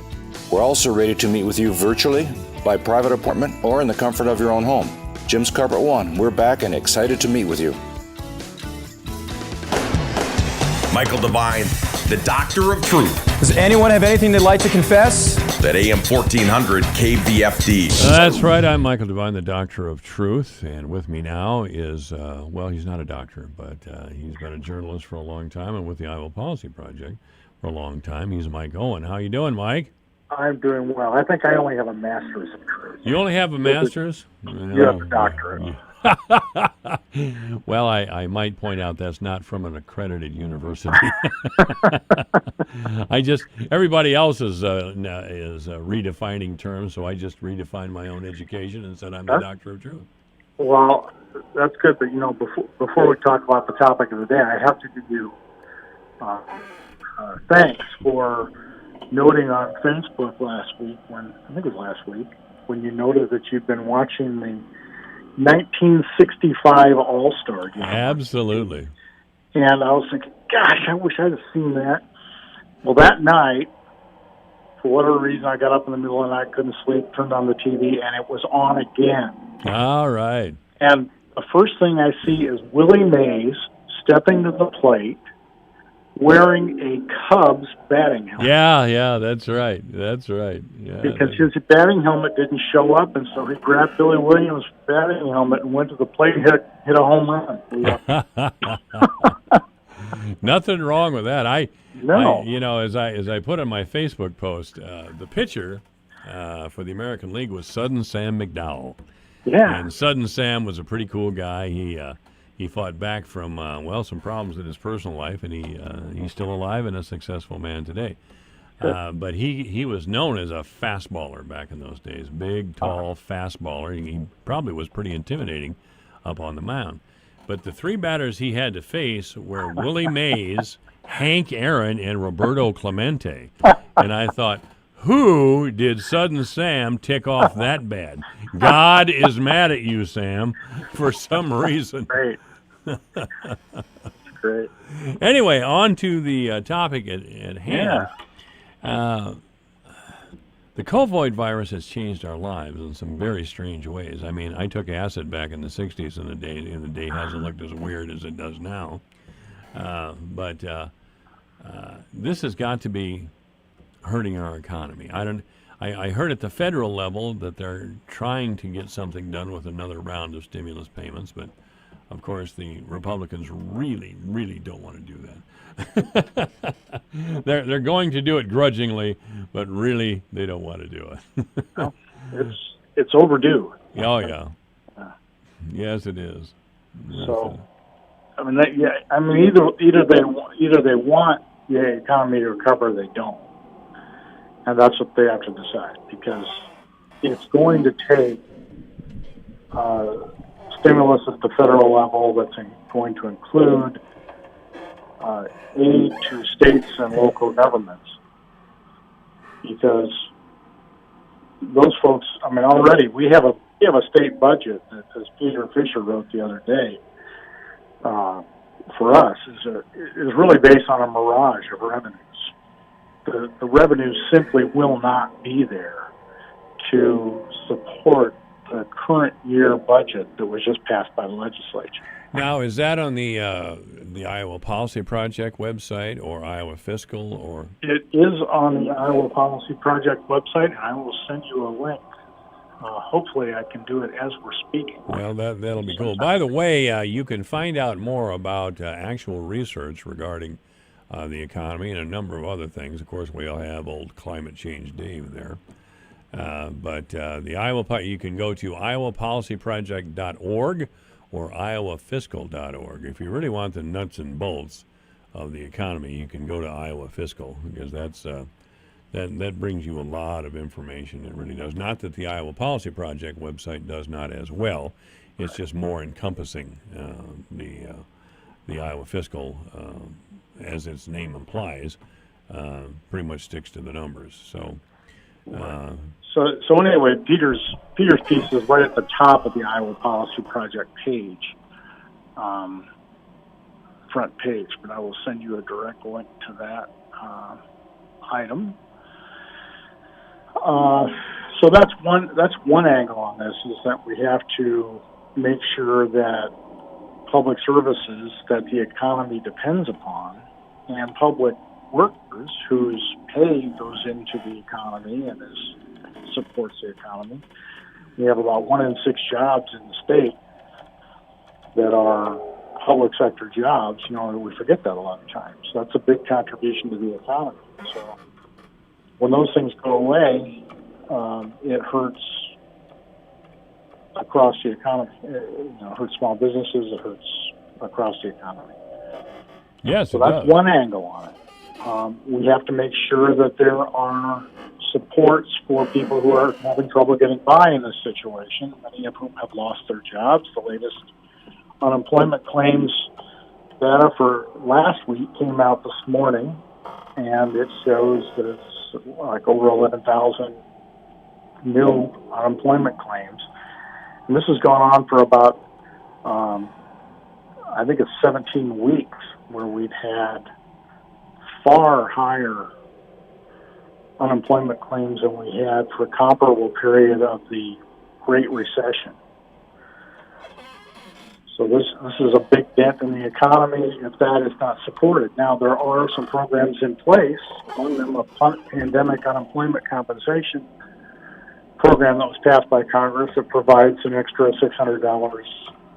We're also ready to meet with you virtually, by private appointment, or in the comfort of your own home. Jim's Carpet One, we're back and excited to meet with you. Michael Devine, the Doctor of Truth. Does anyone have anything they'd like to confess? At AM 1400 KVFD. That's right. I'm Michael Devine, the Doctor of Truth. And with me now is, well, he's not a doctor, but he's been a journalist for a long time and with the Iowa Policy Project for a long time. He's Mike Owen. How you doing, Mike? I'm doing well. I think I only have a master's of truth. You only have a master's? You have a doctorate. Well, I might point out that's not from an accredited university. Everybody else is redefining terms, so I just redefined my own education and said I'm the Doctor of Truth. Well, that's good, but before we talk about the topic of the day, I have to give you thanks for noting on Facebook last week, when you noted that you've been watching the 1965 All-Star game. Absolutely. And I was thinking, gosh, I wish I'd have seen that. Well, that night, for whatever reason, I got up in the middle of the night, couldn't sleep, turned on the TV, and it was on again. All right. And the first thing I see is Willie Mays stepping to the plate, wearing a Cubs batting helmet. Yeah, that's right. Yeah, because his batting helmet didn't show up, and so he grabbed Billy Williams' batting helmet and went to the plate and hit a home run. Nothing wrong with that. No. As I put on my Facebook post, the pitcher for the American League was Sudden Sam McDowell. Yeah. And Sudden Sam was a pretty cool guy. He fought back from some problems in his personal life, and he's still alive and a successful man today. But he was known as a fastballer back in those days, big, tall fastballer. He probably was pretty intimidating up on the mound. But the three batters he had to face were Willie Mays, Hank Aaron, and Roberto Clemente. And I thought, who did Sudden Sam tick off that bad? God is mad at you, Sam, for some reason. Great. Great. Anyway, on to the topic at hand. Yeah. The COVID virus has changed our lives in some very strange ways. I mean, I took acid back in the 60s, and the day hasn't looked as weird as it does now. But this has got to be hurting our economy. I heard at the federal level that they're trying to get something done with another round of stimulus payments, but of course the Republicans really, really don't want to do that. They're going to do it grudgingly, but really they don't want to do it. Well, it's overdue. Oh yeah. Yes, it is. So, I mean, either they want the economy to recover, or they don't. And that's what they have to decide, because it's going to take stimulus at the federal level that's going to include aid to states and local governments, because those folks, I mean, already we have a state budget that, as Peter Fisher wrote the other day, for us is really based on a mirage of revenues. The revenues simply will not be there to support the current year budget that was just passed by the legislature. Now, is that on the Iowa Policy Project website or Iowa Fiscal, or? It is on the Iowa Policy Project website, and I will send you a link. Hopefully I can do it as we're speaking. Well, that'll be cool. By the way, you can find out more about actual research regarding the economy and a number of other things. Of course, we all have old climate change Dave there. But the Iowa, you can go to iowapolicyproject.org or iowafiscal.org. If you really want the nuts and bolts of the economy, you can go to Iowa Fiscal, because that brings you a lot of information. It really does. Not that the Iowa Policy Project website does not as well. It's just more encompassing. The Iowa Fiscal, as its name implies, pretty much sticks to the numbers. So anyway, Peter's piece is right at the top of the Iowa Policy Project page, front page. But I will send you a direct link to that item. So that's one angle on this, is that we have to make sure that public services that the economy depends upon, and public workers whose pay goes into the economy and supports the economy. We have about 1 in 6 jobs in the state that are public sector jobs. We forget that a lot of times. That's a big contribution to the economy. So when those things go away, it hurts across the economy. It hurts small businesses. It hurts across the economy. Yes, so that's one angle on it. We have to make sure that there are supports for people who are having trouble getting by in this situation, many of whom have lost their jobs. The latest unemployment claims data for last week came out this morning, and it shows that it's like over 11,000 new unemployment claims. And this has gone on for about, I think it's 17 weeks, where we've had far higher unemployment claims than we had for a comparable period of the Great Recession. So this is a big dent in the economy if that is not supported. Now, there are some programs in place, among them a pandemic unemployment compensation program that was passed by Congress that provides an extra $600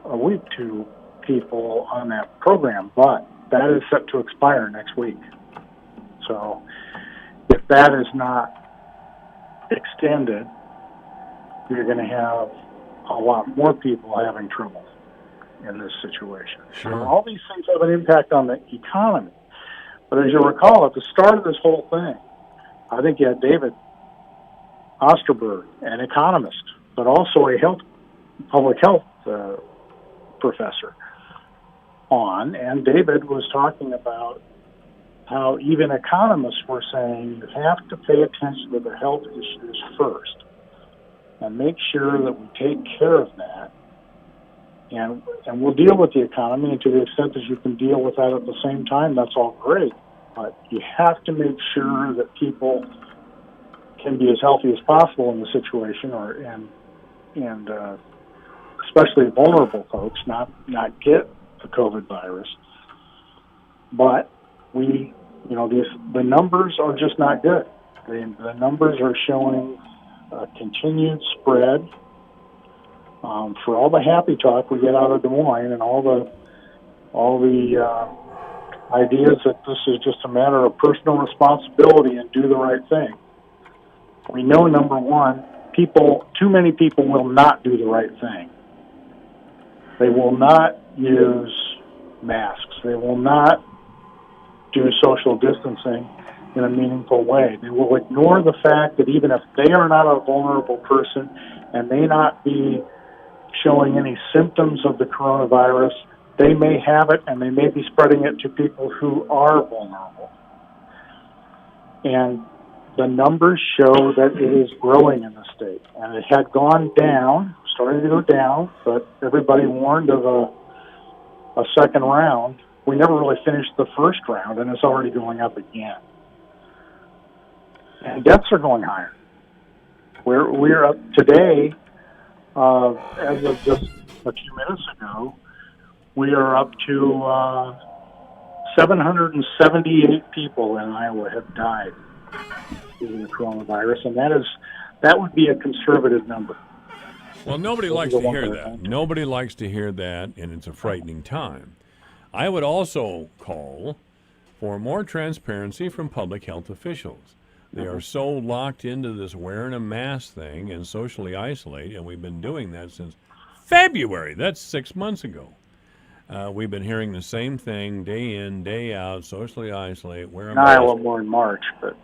a week to people on that program, but that is set to expire next week. So if that is not extended, you're going to have a lot more people having trouble in this situation. Sure. So all these things have an impact on the economy. But as you recall, at the start of this whole thing, I think you had David Osterberg, an economist, but also a public health professor, on, and David was talking about how even economists were saying you have to pay attention to the health issues first and make sure that we take care of that, and we'll deal with the economy, and to the extent that you can deal with that at the same time, that's all great, but you have to make sure that people can be as healthy as possible in the situation, and especially vulnerable folks, not get the COVID virus. But the numbers are just not good. The numbers are showing a continued spread. For all the happy talk we get out of Des Moines and all the ideas that this is just a matter of personal responsibility and do the right thing, we know, number one, too many people will not do the right thing. They will not use masks. They will not do social distancing in a meaningful way. They will ignore the fact that even if they are not a vulnerable person and may not be showing any symptoms of the coronavirus, they may have it and they may be spreading it to people who are vulnerable. And the numbers show that it is growing in the state. And it had gone down, starting to go down, but everybody warned of a second round. We never really finished the first round, and it's already going up again. And deaths are going higher. We're up today, as of just a few minutes ago, we are up to 778 people in Iowa have died due to the coronavirus, and that would be a conservative number. Well, nobody likes to hear that. Nobody likes to hear that, and it's a frightening time. I would also call for more transparency from public health officials. They are so locked into this wearing a mask thing and socially isolate, and we've been doing that since February. That's 6 months ago. We've been hearing the same thing day in, day out, socially isolate, wear a In mask. Iowa more in March, but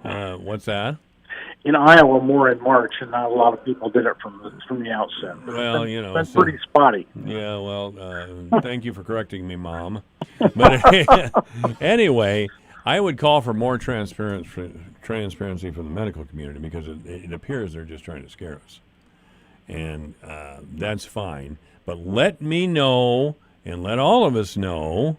What's that? in Iowa more in March, and not a lot of people did it from the outset. But Well, it's been pretty spotty. Yeah, well, thank you for correcting me, Mom. But anyway, I would call for more transparency from the medical community because it appears they're just trying to scare us. And that's fine. But let me know, and let all of us know,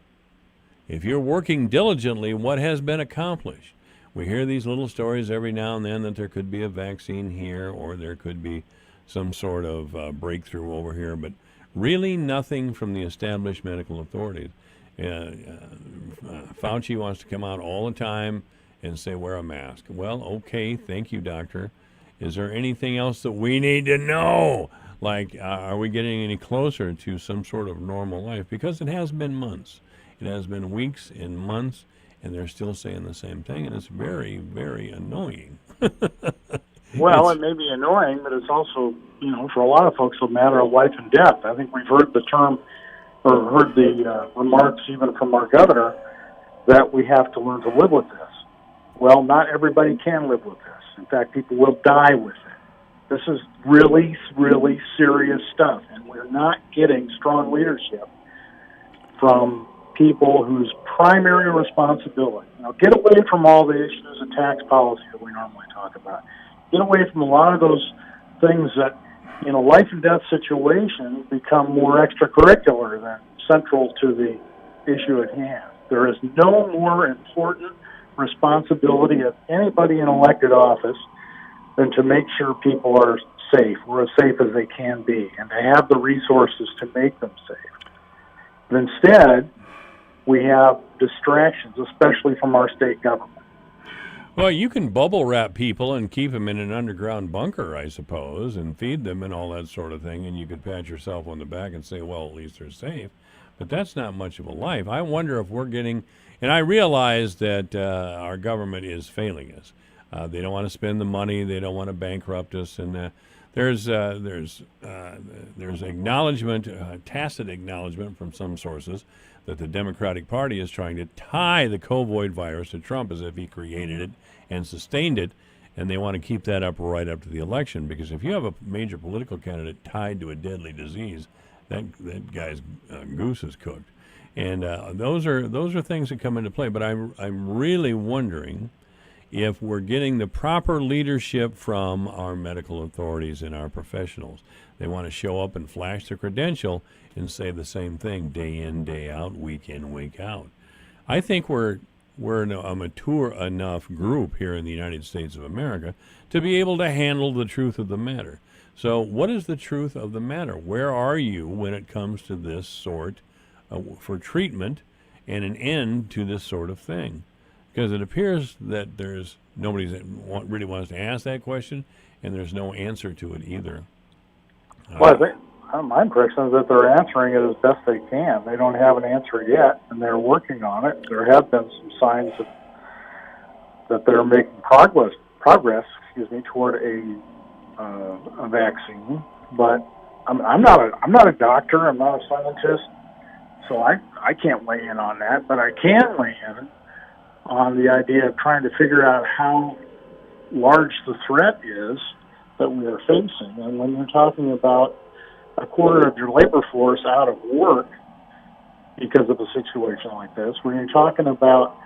if you're working diligently, what has been accomplished. We hear these little stories every now and then that there could be a vaccine here or there could be some sort of breakthrough over here, but really nothing from the established medical authorities. Fauci wants to come out all the time and say, wear a mask. Well, okay, thank you, doctor. Is there anything else that we need to know? Like, are we getting any closer to some sort of normal life? Because it has been months. It has been weeks and months, and they're still saying the same thing, and it's very, very annoying. Well, it may be annoying, but it's also, for a lot of folks, a matter of life and death. I think we've heard the term, or heard the remarks even from our governor, that we have to learn to live with this. Well, not everybody can live with this. In fact, people will die with it. This is really, really serious stuff, and we're not getting strong leadership from people whose primary responsibility, get away from all the issues of tax policy that we normally talk about. Get away from a lot of those things that, in a life and death situation, become more extracurricular than central to the issue at hand. There is no more important responsibility of anybody in elected office than to make sure people are safe, or as safe as they can be, and to have the resources to make them safe. But instead, we have distractions, especially from our state government. Well, you can bubble wrap people and keep them in an underground bunker, I suppose, and feed them and all that sort of thing, and you could pat yourself on the back and say, well, at least they're safe. But that's not much of a life. I wonder if we're getting, and I realize that our government is failing us. They don't want to spend the money. They don't want to bankrupt us. And there's acknowledgement, tacit acknowledgement from some sources that the Democratic Party is trying to tie the COVID virus to Trump as if he created it and sustained it, and they want to keep that up right up to the election, because if you have a major political candidate tied to a deadly disease, that guy's goose is cooked. And those are things that come into play. But I'm really wondering if we're getting the proper leadership from our medical authorities and our professionals. They want to show up and flash their credential and say the same thing day in, day out, week in, week out. I think we're a mature enough group here in the United States of America to be able to handle the truth of the matter. So what is the truth of the matter? Where are you when it comes to this sort for treatment and an end to this sort of thing? Because it appears that there's nobody that really wants to ask that question, and there's no answer to it either. Well, I think my impression is that they're answering it as best they can. They don't have an answer yet, and they're working on it. There have been some signs that they're making progress. Toward a vaccine. But I'm not a doctor. I'm not a scientist, so I can't weigh in on that. But I can weigh in on the idea of trying to figure out how large the threat is that we are facing. And when you're talking about a quarter of your labor force out of work because of a situation like this, when you're talking about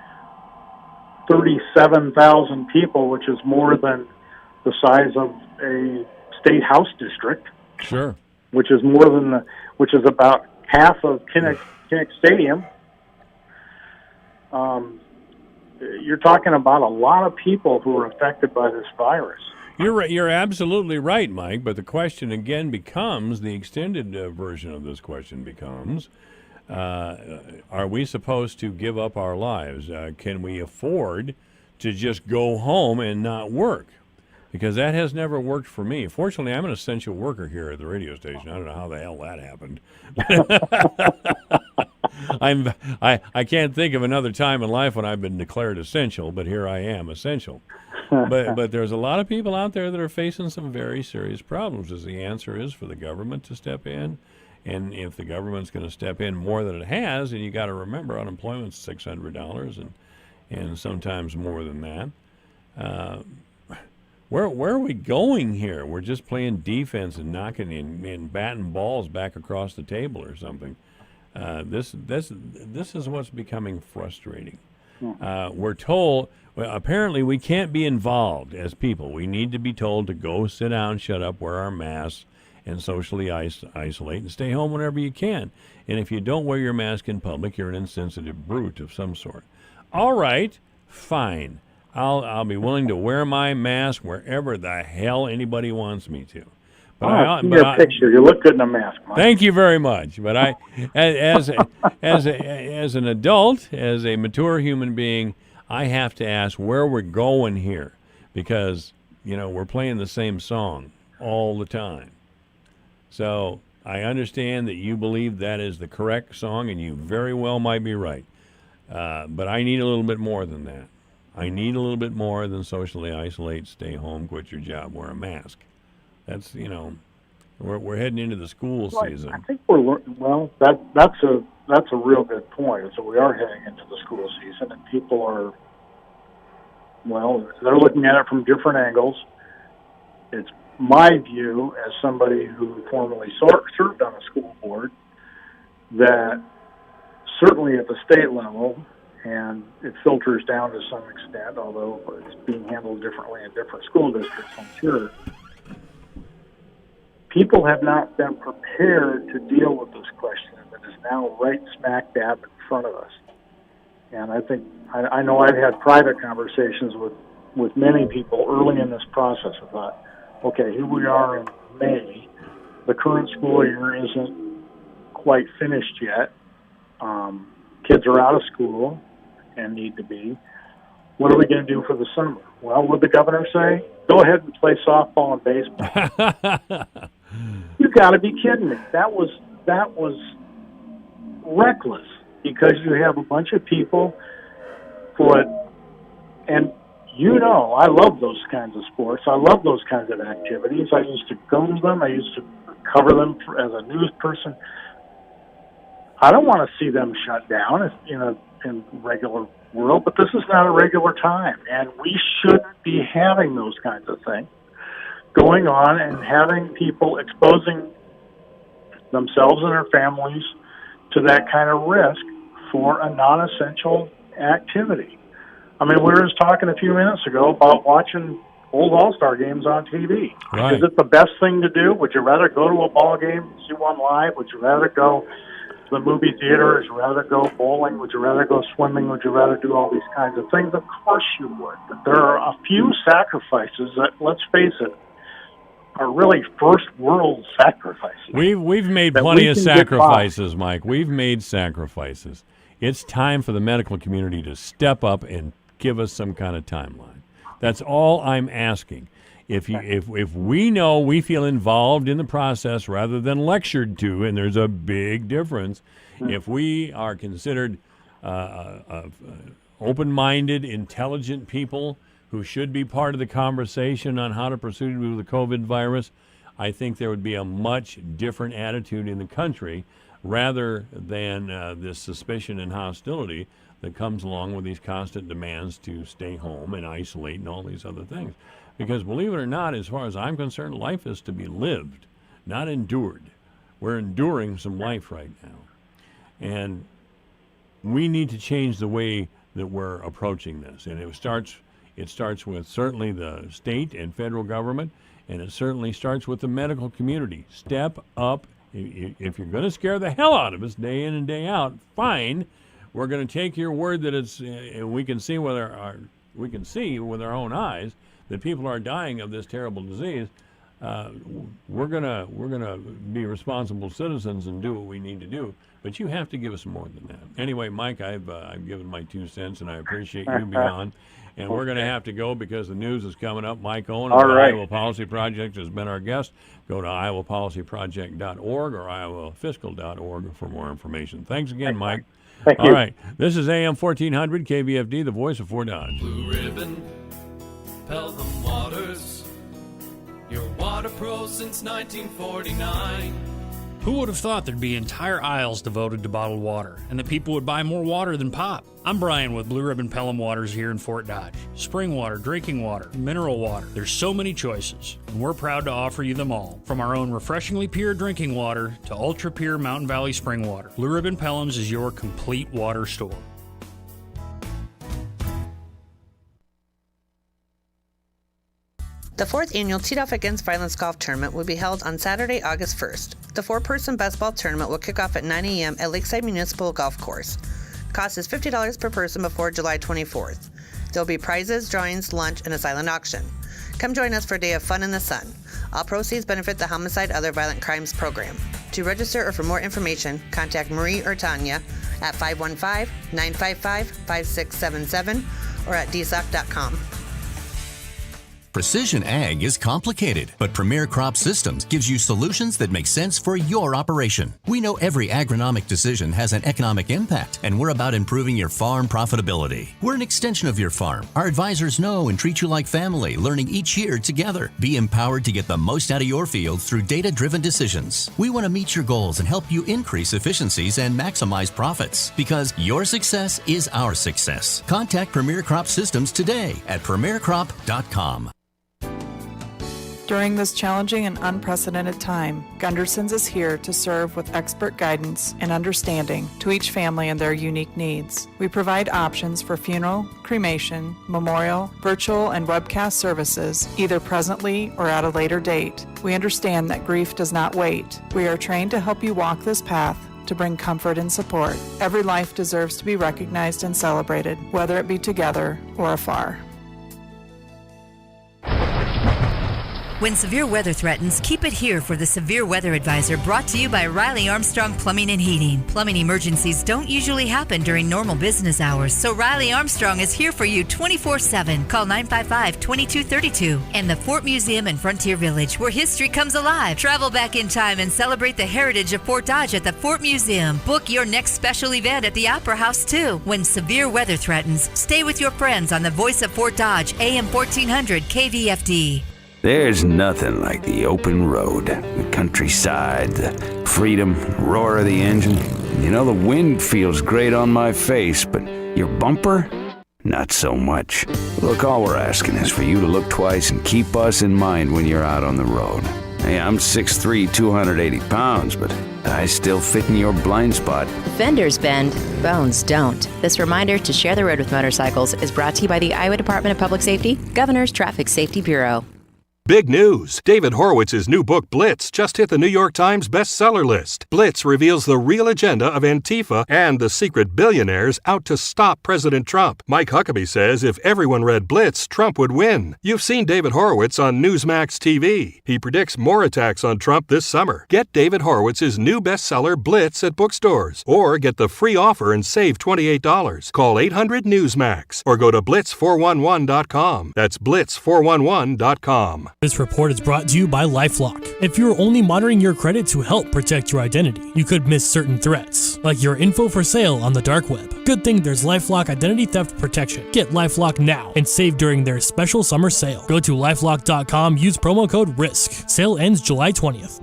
37,000 people, which is more than the size of a state house district, sure, which is about half of Kinnick Stadium. You're talking about a lot of people who are affected by this virus. You're right. You're absolutely right, Mike. But the question again becomes, the extended version of this question becomes, are we supposed to give up our lives? Can we afford to just go home and not work? Because that has never worked for me. Fortunately, I'm an essential worker here at the radio station. I don't know how the hell that happened. I can't think of another time in life when I've been declared essential, but here I am, essential. But there's a lot of people out there that are facing some very serious problems. As the answer is for the government to step in And if the government's going to step in more than it has, and you got to remember unemployment's $600 and sometimes more than that. Where are we going here? We're just playing defense and knocking and batting balls back across the table or something. This is what's becoming frustrating. We're told, well, apparently we can't be involved as people. We need to be told to go sit down, shut up, wear our masks, and socially isolate and stay home whenever you can. And if you don't wear your mask in public, you're an insensitive brute of some sort. All right, fine. I'll be willing to wear my mask wherever the hell anybody wants me to. But your picture, you look good in a mask, Mike. Thank you very much. But I, as an adult, as a mature human being, I have to ask where we're going here, because we're playing the same song all the time. So I understand that you believe that is the correct song, and you very well might be right. But I need a little bit more than that. I need a little bit more than socially isolate, stay home, quit your job, wear a mask. That's we're heading into the school season. I think that's a real good point. So we are heading into the school season, and people are they're looking at it from different angles. It's my view, as somebody who formerly served on a school board, that certainly at the state level, and it filters down to some extent, although it's being handled differently in different school districts, I'm sure, people have not been prepared to deal with this question that is now right smack dab in front of us. And I think, I know I've had private conversations with many people early in this process about, okay, here we are in May. The current school year isn't quite finished yet. Kids are out of school and need to be. What are we going to do for the summer? Well, what did the governor say? Go ahead and play softball and baseball. You got to be kidding me. That was reckless, because you have a bunch of people and I love those kinds of sports. I love those kinds of activities. I used to go to them. I used to cover them as a news person. I don't want to see them shut down in regular world, but this is not a regular time, and we shouldn't be having those kinds of things going on and having people exposing themselves and their families to that kind of risk for a non-essential activity. I mean, we were just talking a few minutes ago about watching old All-Star games on TV. Right. Is it the best thing to do? Would you rather go to a ball game and see one live? Would you rather go to the movie theater? Would you rather go bowling? Would you rather go swimming? Would you rather do all these kinds of things? Of course you would. But there are a few sacrifices that, let's face it, are really first world sacrifices. We've made plenty of sacrifices, Mike. We've made sacrifices. It's time for the medical community to step up and give us some kind of timeline. That's all I'm asking. If we know, we feel involved in the process rather than lectured to, and there's a big difference. If we are considered open-minded, intelligent people who should be part of the conversation on how to proceed with the COVID virus, I think there would be a much different attitude in the country rather than this suspicion and hostility that comes along with these constant demands to stay home and isolate and all these other things. Because believe it or not, as far as I'm concerned, life is to be lived, not endured. We're enduring some life right now. And we need to change the way that we're approaching this. And it starts with certainly the state and federal government, and it certainly starts with the medical community. Step up. If you're going to scare the hell out of us day in and day out, fine. We're going to take your word that it's. We can see with our own eyes that people are dying of this terrible disease. We're gonna be responsible citizens and do what we need to do. But you have to give us more than that. Anyway, Mike, I've given my 2 cents, and I appreciate you being on. And we're going to have to go because the news is coming up. Mike Owen of the Iowa Policy Project has been our guest. Go to iowapolicyproject.org or iowafiscal.org for more information. Thanks again, Mike. Thank you. All right. This is AM 1400 KVFD, the voice of Fort Dodge. Blue Ribbon, Pelham Waters, your water pro since 1949. Who would have thought there'd be entire aisles devoted to bottled water, and that people would buy more water than pop? I'm Brian with Blue Ribbon Pelham Waters here in Fort Dodge. Spring water, drinking water, mineral water. There's so many choices, and we're proud to offer you them all. From our own refreshingly pure drinking water to ultra-pure Mountain Valley spring water, Blue Ribbon Pelham's is your complete water store. The 4th annual Teed Off Against Violence Golf Tournament will be held on Saturday, August 1st. The 4-person best ball tournament will kick off at 9 a.m. at Lakeside Municipal Golf Course. Cost is $50 per person before July 24th. There will be prizes, drawings, lunch, and a silent auction. Come join us for a day of fun in the sun. All proceeds benefit the Homicide Other Violent Crimes program. To register or for more information, contact Marie or Tanya at 515-955-5677 or at dsoc.com. Precision ag is complicated, but Premier Crop Systems gives you solutions that make sense for your operation. We know every agronomic decision has an economic impact, and we're about improving your farm profitability. We're an extension of your farm. Our advisors know and treat you like family, learning each year together. Be empowered to get the most out of your field through data-driven decisions. We want to meet your goals and help you increase efficiencies and maximize profits, because your success is our success. Contact Premier Crop Systems today at premiercrop.com. During this challenging and unprecedented time, Gunderson's is here to serve with expert guidance and understanding to each family and their unique needs. We provide options for funeral, cremation, memorial, virtual, and webcast services, either presently or at a later date. We understand that grief does not wait. We are trained to help you walk this path to bring comfort and support. Every life deserves to be recognized and celebrated, whether it be together or afar. When severe weather threatens, keep it here for the Severe Weather Advisor, brought to you by Riley Armstrong Plumbing and Heating. Plumbing emergencies don't usually happen during normal business hours, so Riley Armstrong is here for you 24/7. Call 955-2232. And the Fort Museum in Frontier Village, where history comes alive. Travel back in time and celebrate the heritage of Fort Dodge at the Fort Museum. Book your next special event at the Opera House, too. When severe weather threatens, stay with your friends on the Voice of Fort Dodge, AM 1400 KVFD. There's nothing like the open road, the countryside, the freedom, roar of the engine. You know, the wind feels great on my face, but your bumper? Not so much. Look, all we're asking is for you to look twice and keep us in mind when you're out on the road. Hey, I'm 6'3", 280 pounds, but I still fit in your blind spot. Fenders bend, bones don't. This reminder to share the road with motorcycles is brought to you by the Iowa Department of Public Safety, Governor's Traffic Safety Bureau. Big news! David Horowitz's new book, Blitz, just hit the New York Times bestseller list. Blitz reveals the real agenda of Antifa and the secret billionaires out to stop President Trump. Mike Huckabee says if everyone read Blitz, Trump would win. You've seen David Horowitz on Newsmax TV. He predicts more attacks on Trump this summer. Get David Horowitz's new bestseller, Blitz, at bookstores. Or get the free offer and save $28. Call 800-NEWSMAX or go to blitz411.com. That's blitz411.com. This report is brought to you by LifeLock. If you're only monitoring your credit to help protect your identity, you could miss certain threats, like your info for sale on the dark web. Good thing there's LifeLock Identity Theft Protection. Get LifeLock now and save during their special summer sale. Go to LifeLock.com, use promo code RISK. Sale ends July 20th.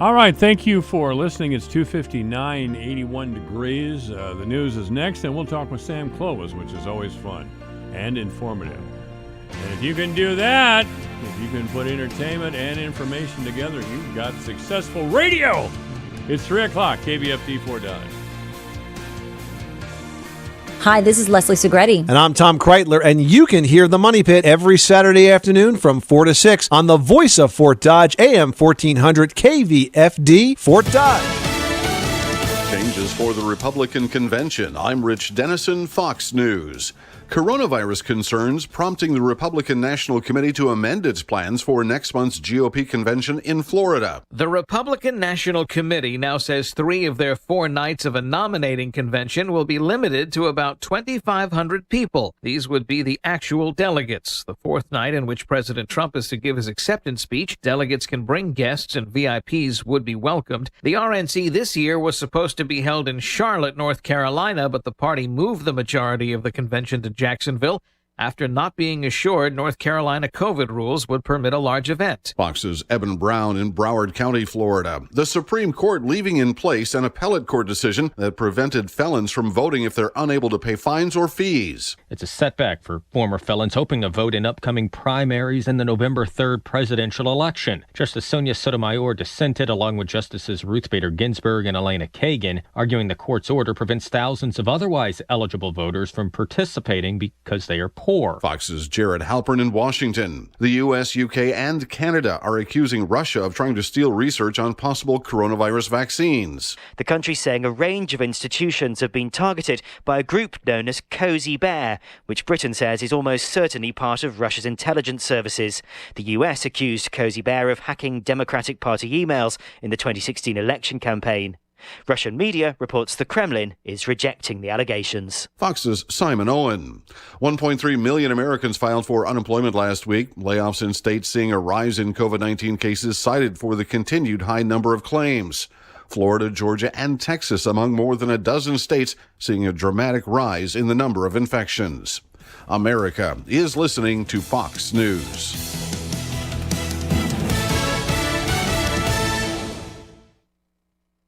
All right, thank you for listening. It's 2:59, 81 degrees. The news is next, and we'll talk with Sam Clovis, which is always fun and informative. And if you can do that, if you can put entertainment and information together, you've got successful radio. It's 3 o'clock, KVFD Fort Dodge. Hi, this is Leslie Segretti. And I'm Tom Kreitler, and you can hear the Money Pit every Saturday afternoon from 4 to 6 on the Voice of Fort Dodge, AM 1400 KVFD Fort Dodge. Changes for the Republican convention. I'm Rich Dennison, Fox News. Coronavirus concerns prompting the Republican National Committee to amend its plans for next month's GOP convention in Florida. The Republican National Committee now says 3 of their 4 nights of a nominating convention will be limited to about 2,500 people. These would be the actual delegates. The 4th night, in which President Trump is to give his acceptance speech, delegates can bring guests and VIPs would be welcomed. The RNC this year was supposed to be held in Charlotte, North Carolina, but the party moved the majority of the convention to Jacksonville. after not being assured North Carolina COVID rules would permit a large event. Fox's Eben Brown in Broward County, Florida. The Supreme Court leaving in place an appellate court decision that prevented felons from voting if they're unable to pay fines or fees. It's a setback for former felons hoping to vote in upcoming primaries in the November 3rd presidential election. Justice Sonia Sotomayor dissented along with Justices Ruth Bader Ginsburg and Elena Kagan, arguing the court's order prevents thousands of otherwise eligible voters from participating because they are poor. Fox's Jared Halpern in Washington. The U.S., U.K., and Canada are accusing Russia of trying to steal research on possible coronavirus vaccines. The country's saying a range of institutions have been targeted by a group known as Cozy Bear, which Britain says is almost certainly part of Russia's intelligence services. The U.S. accused Cozy Bear of hacking Democratic Party emails in the 2016 election campaign. Russian media reports the Kremlin is rejecting the allegations. Fox's Simon Owen. 1.3 million Americans filed for unemployment last week. Layoffs in states seeing a rise in COVID-19 cases cited for the continued high number of claims. Florida, Georgia, and Texas among more than a dozen states seeing a dramatic rise in the number of infections. America is listening to Fox News.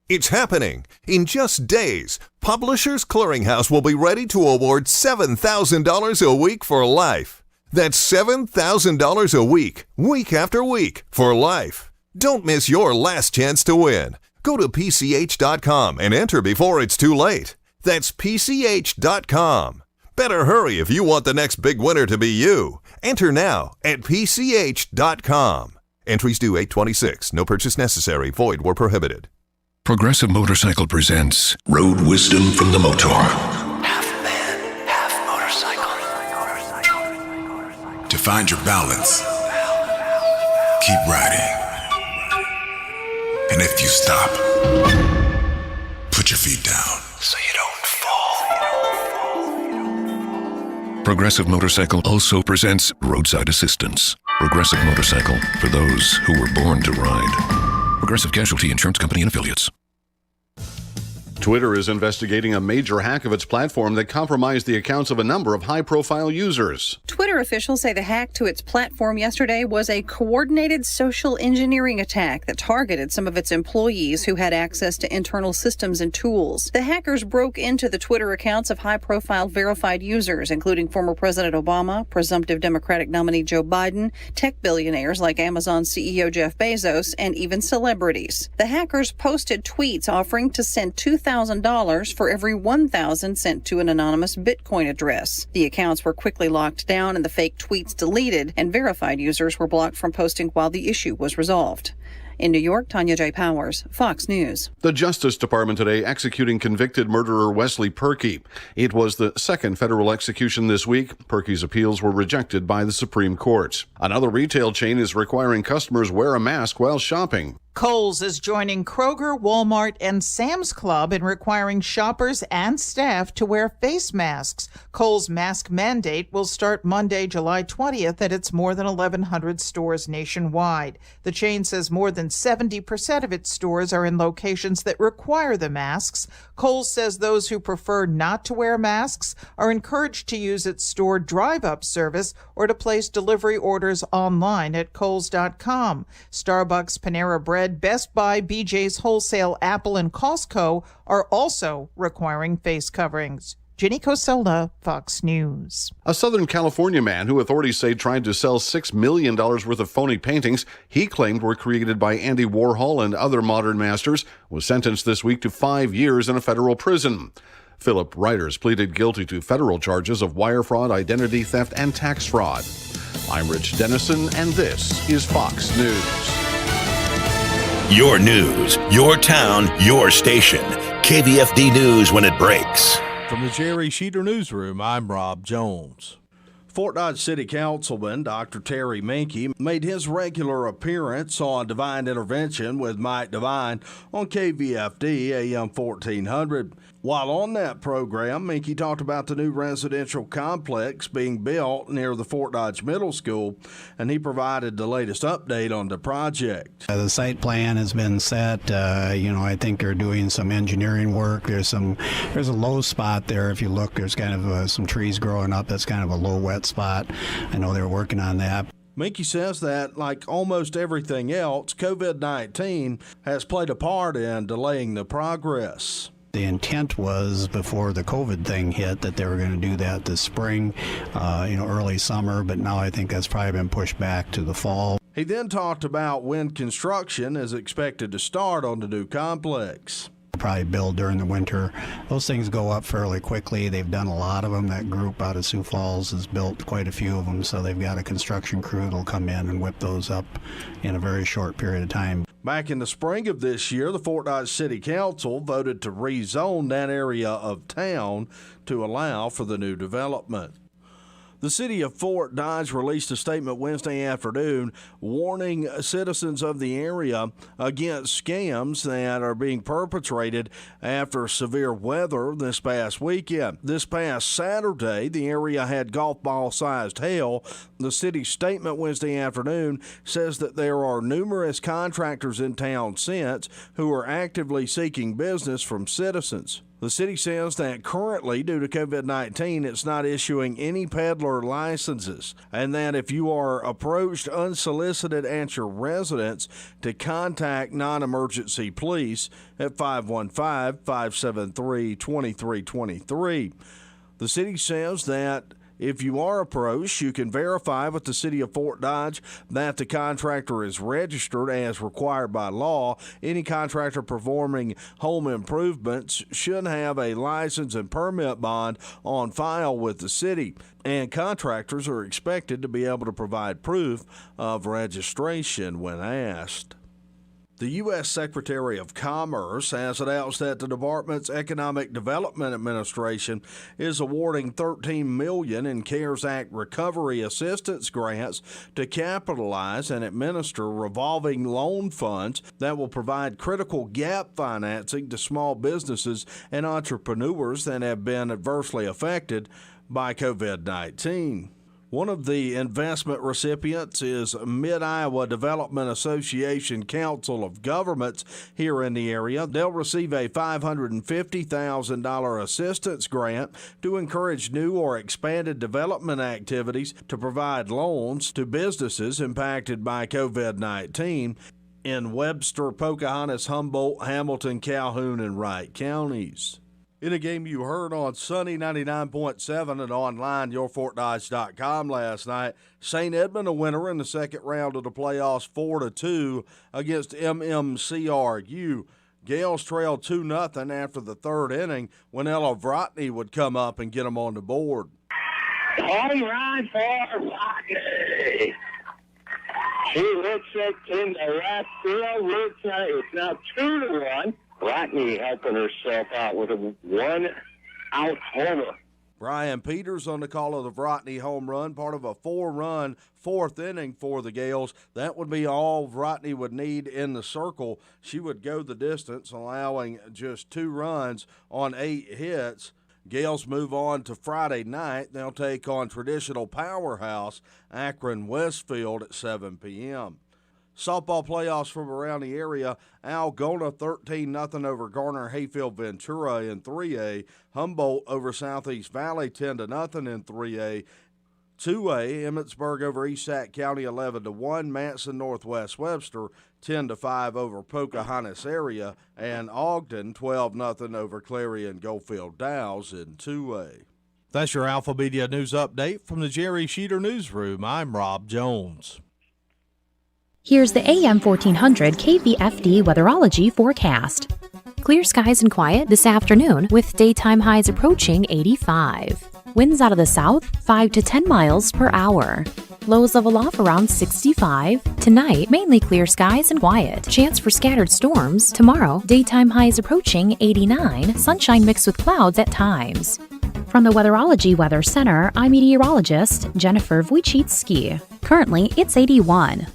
It's happening. In just days, Publishers Clearinghouse will be ready to award $7,000 a week for life. That's $7,000 a week, week after week, for life. Don't miss your last chance to win. Go to PCH.com and enter before it's too late. That's PCH.com. Better hurry if you want the next big winner to be you. Enter now at PCH.com. Entries due 8/26. No purchase necessary. Void where prohibited. Progressive Motorcycle presents Road Wisdom from the Motor. Half man, half motorcycle. To find your balance, keep riding. And if you stop, put your feet down. So you don't fall. Progressive Motorcycle also presents Roadside Assistance. Progressive Motorcycle, for those who were born to ride. Progressive Casualty Insurance Company and Affiliates. Twitter is investigating a major hack of its platform that compromised the accounts of a number of high-profile users. Twitter officials say the hack to its platform yesterday was a coordinated social engineering attack that targeted some of its employees who had access to internal systems and tools. The hackers broke into the Twitter accounts of high-profile verified users, including former President Obama, presumptive Democratic nominee Joe Biden, tech billionaires like Amazon CEO Jeff Bezos, and even celebrities. The hackers posted tweets offering to send $2,000 for every 1,000 sent to an anonymous Bitcoin address. The accounts were quickly locked down and the fake tweets deleted, and verified users were blocked from posting while the issue was resolved. In New York, Tanya J. Powers, Fox News. The Justice Department today executing convicted murderer Wesley Perkey. It was the second federal execution this week. Perkey's appeals were rejected by the Supreme Court. Another retail chain is requiring customers wear a mask while shopping. Kohl's is joining Kroger, Walmart, and Sam's Club in requiring shoppers and staff to wear face masks. Kohl's mask mandate will start Monday, July 20th at its more than 1,100 stores nationwide. The chain says more than 70% of its stores are in locations that require the masks. Kohl's says those who prefer not to wear masks are encouraged to use its store drive-up service or to place delivery orders online at Kohls.com. Starbucks, Panera Bread, Best Buy, BJ's Wholesale, Apple, and Costco are also requiring face coverings. Jenny Cosola, Fox News. A Southern California man who authorities say tried to sell $6 million worth of phony paintings he claimed were created by Andy Warhol and other modern masters was sentenced this week to 5 years in a federal prison. Philip Reiters pleaded guilty to federal charges of wire fraud, identity theft, and tax fraud. I'm Rich Dennison, and this is Fox News. Your news, your town, your station. KVFD News when it breaks. From the Jerry Sheeter Newsroom, I'm Rob Jones. Fort Dodge City Councilman Dr. Terry Mankey made his regular appearance on Divine Intervention with Mike Devine on KVFD-AM 1400. While on that program, Minky talked about the new residential complex being built near the Fort Dodge Middle School, and he provided the latest update on the project. The site plan has been set. I think they're doing some engineering work. There's a low spot there. If you look, there's kind of some trees growing up. That's kind of a low wet spot. I know they're working on that. Minky says that, like almost everything else, COVID-19 has played a part in delaying the progress. The intent was before the COVID thing hit that they were going to do that this spring, early summer, but now I think that's probably been pushed back to the fall. He then talked about when construction is expected to start on the new complex. Probably build during the winter. Those things go up fairly quickly. They've done a lot of them. That group out of Sioux Falls has built quite a few of them, so they've got a construction crew that'll come in and whip those up in a very short period of time. Back in the spring of this year, the Fort Dodge City Council voted to rezone that area of town to allow for the new development. The city of Fort Dodge released a statement Wednesday afternoon warning citizens of the area against scams that are being perpetrated after severe weather this past weekend. This past Saturday, the area had golf ball-sized hail. The city's statement Wednesday afternoon says that there are numerous contractors in town since who are actively seeking business from citizens. The city says that currently, due to COVID-19, it's not issuing any peddler licenses, and that if you are approached unsolicited at your residence, to contact non-emergency police at 515-573-2323. The city says that if you are approached, you can verify with the city of Fort Dodge that the contractor is registered as required by law. Any contractor performing home improvements should have a license and permit bond on file with the city, and contractors are expected to be able to provide proof of registration when asked. The U.S. Secretary of Commerce has announced that the department's Economic Development Administration is awarding $13 million in CARES Act recovery assistance grants to capitalize and administer revolving loan funds that will provide critical gap financing to small businesses and entrepreneurs that have been adversely affected by COVID-19. One of the investment recipients is Mid-Iowa Development Association Council of Governments here in the area. They'll receive a $550,000 assistance grant to encourage new or expanded development activities to provide loans to businesses impacted by COVID-19 in Webster, Pocahontas, Humboldt, Hamilton, Calhoun, and Wright counties. In a game you heard on Sunny 99.7 and online, yourfortdodge.com last night, St. Edmund a winner in the second round of the playoffs 4-2 against MMCRU. Gales trailed 2-0 after the third inning when Ella Vrotny would come up and get them on the board. Home run for Vrotny. She hits it in the left field. It's now 2-1. Vrotny helping herself out with a one-out homer. Brian Peters on the call of the Vrotny home run, part of a 4-run fourth inning for the Gales. That would be all Vrotny would need in the circle. She would go the distance, allowing just 2 runs on 8 hits. Gales move on to Friday night. They'll take on traditional powerhouse Akron Westfield at 7 p.m. Softball playoffs from around the area. Algona 13-0 over Garner Hayfield Ventura in 3A. Humboldt over Southeast Valley 10-0 in 3A. 2A, Emmetsburg over East Sac County 11-1. Manson Northwest Webster 10-5 over Pocahontas area. And Ogden 12-0 over Clarion Goldfield Dow's in 2A. That's your Alpha Media News Update from the Jerry Sheeter Newsroom. I'm Rob Jones. Here's the AM 1400 KVFD weatherology forecast. Clear skies and quiet this afternoon with daytime highs approaching 85. Winds out of the south 5 to 10 miles per hour. Lows level off around 65. Tonight, mainly clear skies and quiet. Chance for scattered storms. Tomorrow, daytime highs approaching 89. Sunshine mixed with clouds at times. From the Weatherology Weather Center, I'm meteorologist Jennifer Wojcicki. Currently, it's 81.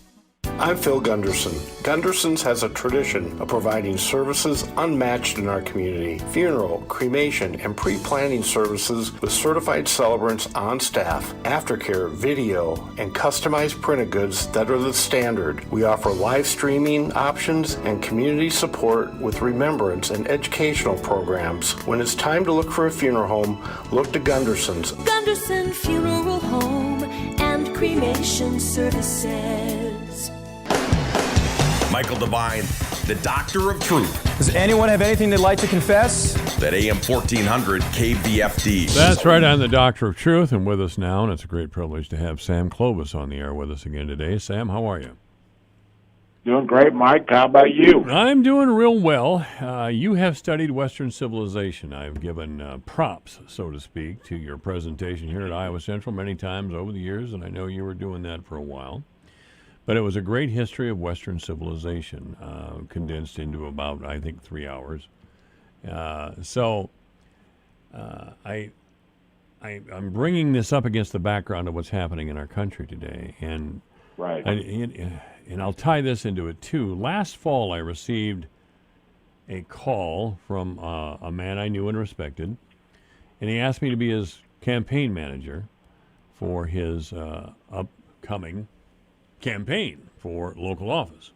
I'm Phil Gunderson. Gunderson's has a tradition of providing services unmatched in our community. Funeral, cremation, and pre-planning services with certified celebrants on staff, aftercare, video, and customized printed goods that are the standard. We offer live streaming options and community support with remembrance and educational programs. When it's time to look for a funeral home, look to Gunderson's. Gunderson Funeral Home and Cremation Services. Michael Devine, the Doctor of Truth. Does anyone have anything they'd like to confess? That AM 1400 KVFD. That's right, I'm the Doctor of Truth, and with us now, and it's a great privilege to have Sam Clovis on the air with us again today. Sam, how are you? Doing great, Mike. How about you? I'm doing real well. You have studied Western civilization. I've given props, so to speak, to your presentation here at Iowa Central many times over the years, and I know you were doing that for a while. But it was a great history of Western civilization, condensed into about, I think, 3 hours. I'm bringing this up against the background of what's happening in our country today, and right. And I'll tie this into it too. Last fall, I received a call from a man I knew and respected, and he asked me to be his campaign manager for his upcoming campaign for local office.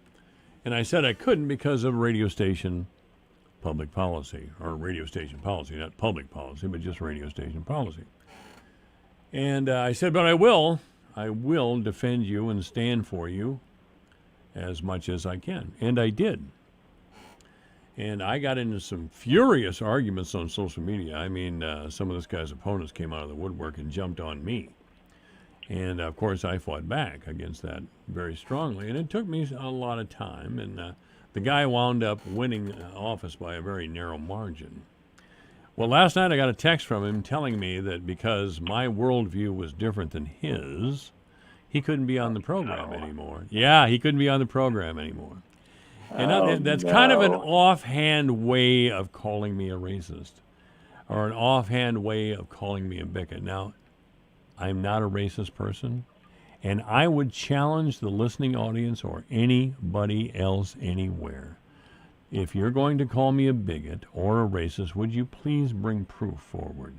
And I said I couldn't because of radio station public policy, or radio station policy, not public policy, but just radio station policy. And I said, but I will defend you and stand for you as much as I can. And I did. And I got into some furious arguments on social media. I mean, some of this guy's opponents came out of the woodwork and jumped on me. And, of course, I fought back against that very strongly. And it took me a lot of time. And the guy wound up winning office by a very narrow margin. Well, last night I got a text from him telling me that because my worldview was different than his, he couldn't be on the program anymore. Yeah, he couldn't be on the program anymore. And that's kind of an offhand way of calling me a racist, or an offhand way of calling me a bigot. Now, I'm not a racist person, and I would challenge the listening audience or anybody else anywhere. If you're going to call me a bigot or a racist, would you please bring proof forward?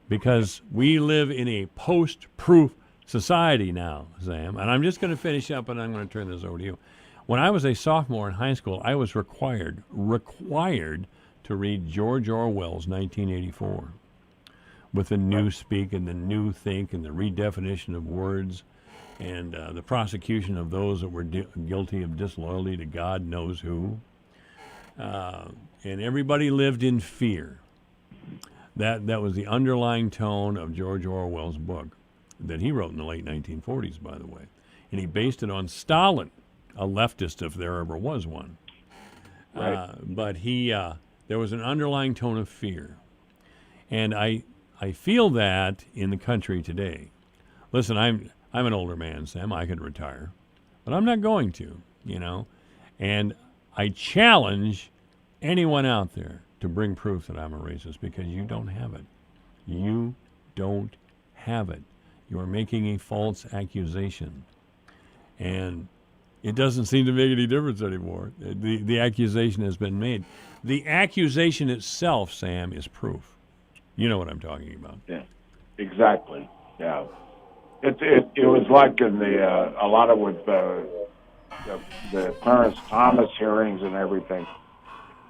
Because we live in a post-proof society now, Sam. And I'm just going to finish up, and I'm going to turn this over to you. When I was a sophomore in high school, I was required to read George Orwell's 1984. With the new speak and the new think and the redefinition of words and the prosecution of those that were guilty of disloyalty to God knows who. And everybody lived in fear. That was the underlying tone of George Orwell's book that he wrote in the late 1940s, by the way. And he based it on Stalin, a leftist if there ever was one. Right. But there was an underlying tone of fear. And I feel that in the country today. Listen, I'm an older man, Sam. I could retire, but I'm not going to, And I challenge anyone out there to bring proof that I'm a racist, because you don't have it. You don't have it. You are making a false accusation, and it doesn't seem to make any difference anymore. The accusation has been made. The accusation itself, Sam, is proof. You know what I'm talking about. Yeah, exactly. Yeah, it was like in a lot of with the Clarence Thomas hearings and everything,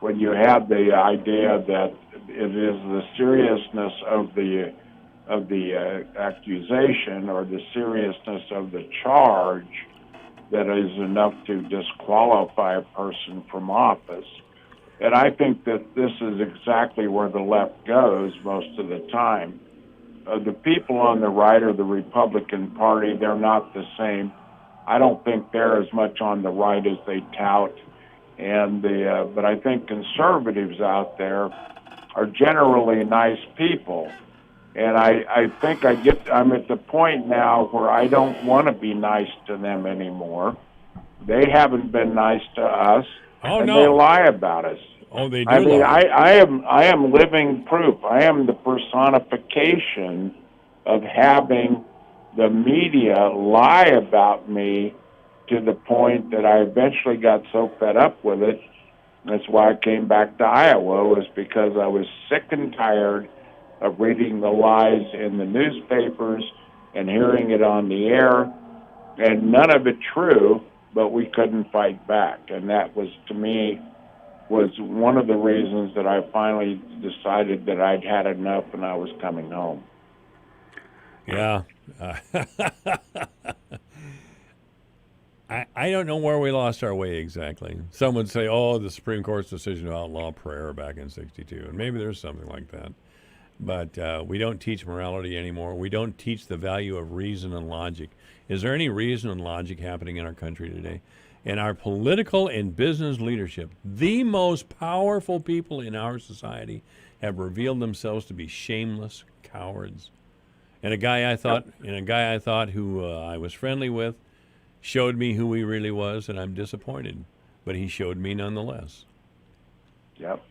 when you had the idea that it is the seriousness of the accusation or the seriousness of the charge that is enough to disqualify a person from office. And I think that this is exactly where the left goes most of the time. The people on the right or the Republican Party, they're not the same. I don't think they're as much on the right as they tout. But I think conservatives out there are generally nice people. And I think I'm at the point now where I don't want to be nice to them anymore. They haven't been nice to us. Oh, and no. They lie about us. Oh, they do. I mean, lie. I am living proof. I am the personification of having the media lie about me to the point that I eventually got so fed up with it. That's why I came back to Iowa, was because I was sick and tired of reading the lies in the newspapers and hearing it on the air, and none of it true, but we couldn't fight back. And that was, to me, was one of the reasons that I finally decided that I'd had enough and I was coming home. Yeah. I don't know where we lost our way exactly. Some would say, oh, the Supreme Court's decision to outlaw prayer back in '62. And maybe there's something like that. But we don't teach morality anymore. We don't teach the value of reason and logic. Is there any reason and logic happening in our country today? In our political and business leadership, the most powerful people in our society have revealed themselves to be shameless cowards. And a guy I thought who I was friendly with showed me who he really was, and I'm disappointed. But he showed me nonetheless. Yep.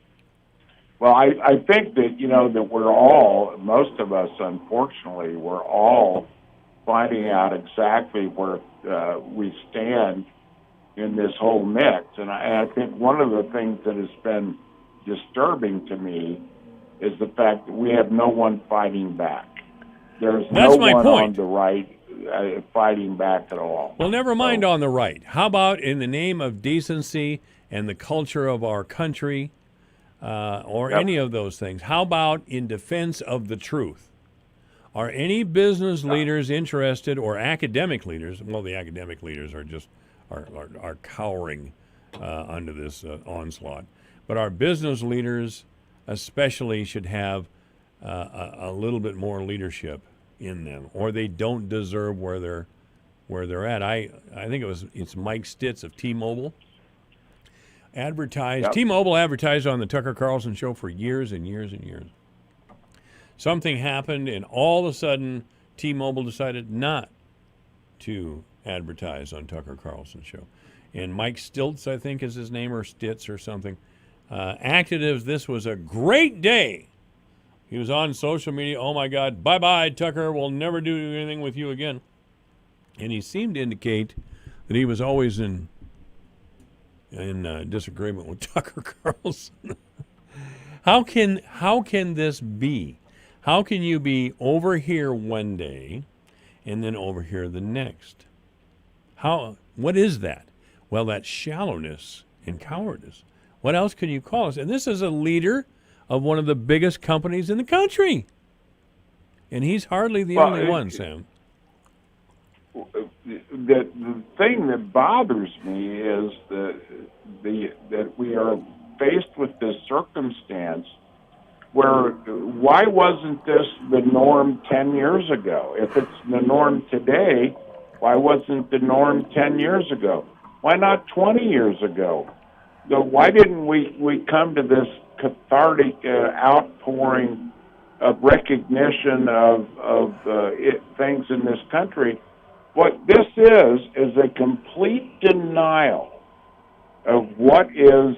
Well, I think that, that we're all, most of us, unfortunately, we're all finding out exactly where we stand in this whole mix. And I think one of the things that has been disturbing to me is the fact that we have no one fighting back. There's no one on the right fighting back at all. Well, never mind on the right. How about in the name of decency and the culture of our country, or any of those things? How about in defense of the truth? Are any business leaders interested, or academic leaders? Well, the academic leaders are just are cowering under this onslaught. But our business leaders especially should have a little bit more leadership in them, or they don't deserve where they're at. I think it's Mike Stitz of T-Mobile advertised. Yep. T-Mobile advertised on the Tucker Carlson show for years and years and years. Something happened, and all of a sudden, T-Mobile decided not to advertise on Tucker Carlson show. And Mike Stiltz, I think is his name, or Stitz or something, acted as this was a great day. He was on social media, oh my God, bye-bye, Tucker, we'll never do anything with you again. And he seemed to indicate that he was always in disagreement with Tucker Carlson. How can this be? How can you be over here one day and then over here the next? What is that? Well, that's shallowness and cowardice. What else can you call us? And this is a leader of one of the biggest companies in the country. And he's hardly the only one, Sam. The thing that bothers me is that we are faced with this circumstance where, why wasn't this the norm 10 years ago? If it's the norm today, why wasn't the norm 10 years ago? Why not 20 years ago? Why didn't we come to this cathartic outpouring of recognition of things in this country? What this is a complete denial of what it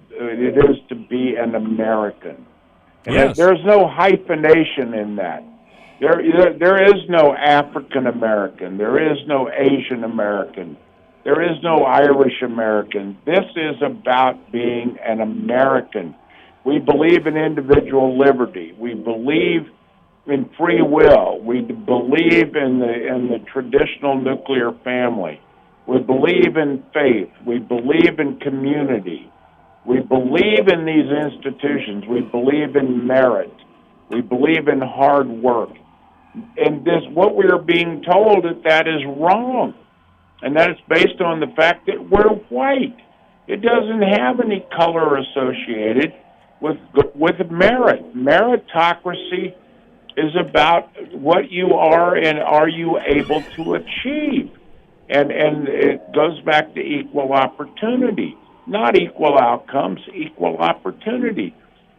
is to be an American. And yes. There's no hyphenation in that. There is no African American. There is no Asian American. There is no Irish American. This is about being an American. We believe in individual liberty. We believe in free will. We believe in the traditional nuclear family. We believe in faith. We believe in community. We believe in these institutions. We believe in merit. We believe in hard work. And what we are being told that is wrong. And that is based on the fact that we're white. It doesn't have any color associated with merit. Meritocracy is about what you are and are you able to achieve. And it goes back to equal opportunity. Not equal outcomes, equal opportunity.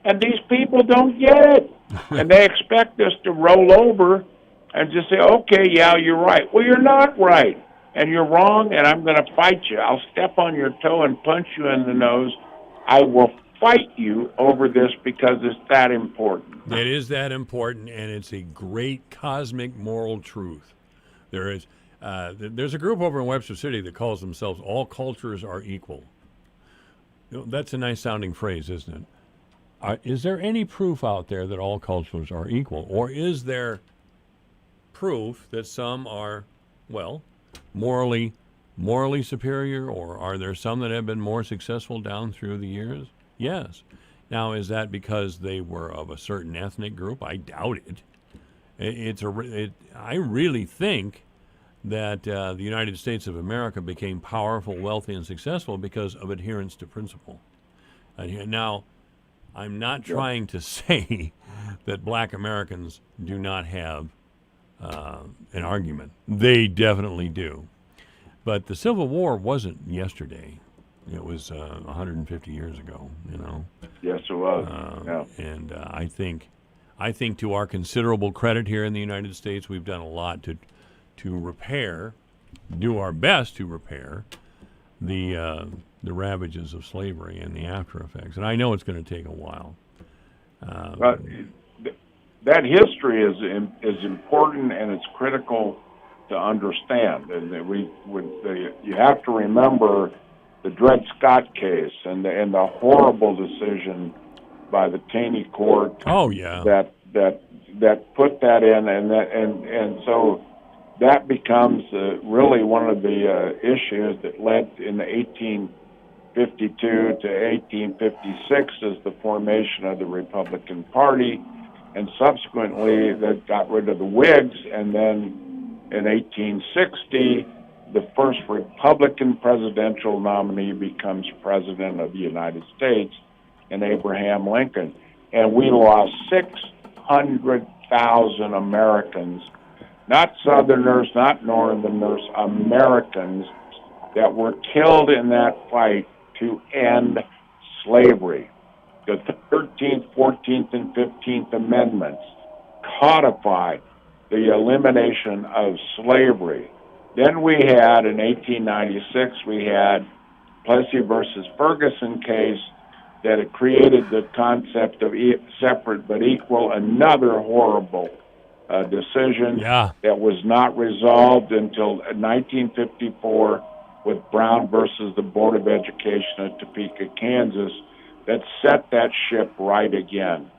And these people don't get it. And they expect us to roll over and just say, okay, yeah, you're right. Well, you're not right. And you're wrong, and I'm going to fight you. I'll step on your toe and punch you in the nose. I will fight you over this because it's that important. It is that important, and it's a great cosmic moral truth. There is, There's a group over in Webster City that calls themselves All Cultures Are Equal. That's a nice sounding phrase, isn't it? Is there any proof out there that all cultures are equal? Or is there proof that some are, well, morally superior? Or are there some that have been more successful down through the years? Yes. Now, is that because they were of a certain ethnic group? I doubt it. I really think that the United States of America became powerful, wealthy, and successful because of adherence to principle. Now, I'm not trying to say that black Americans do not have an argument. They definitely do. But the Civil War wasn't yesterday. It was 150 years ago, you know. Yes, it was. And I think to our considerable credit here in the United States, we've done a lot to repair, do our best to repair the ravages of slavery and the after effects. And I know it's going to take a while. But that history is important and it's critical to understand. And you have to remember the Dred Scott case and the horrible decision by the Taney Court. Oh yeah. That put that in, and so that becomes really one of the issues that led in the 1852 to 1856 is the formation of the Republican Party, and subsequently that got rid of the Whigs, and then in 1860 the first Republican presidential nominee becomes president of the United States, and Abraham Lincoln, and we lost 600,000 Americans. Not Southerners, not Northerners, Americans that were killed in that fight to end slavery. The 13th, 14th, and 15th Amendments codified the elimination of slavery. Then we had, in 1896, we had Plessy versus Ferguson case that had created the concept of separate but equal, another horrible decision that was not resolved until 1954 with Brown versus the Board of Education of Topeka, Kansas, that set that ship right again.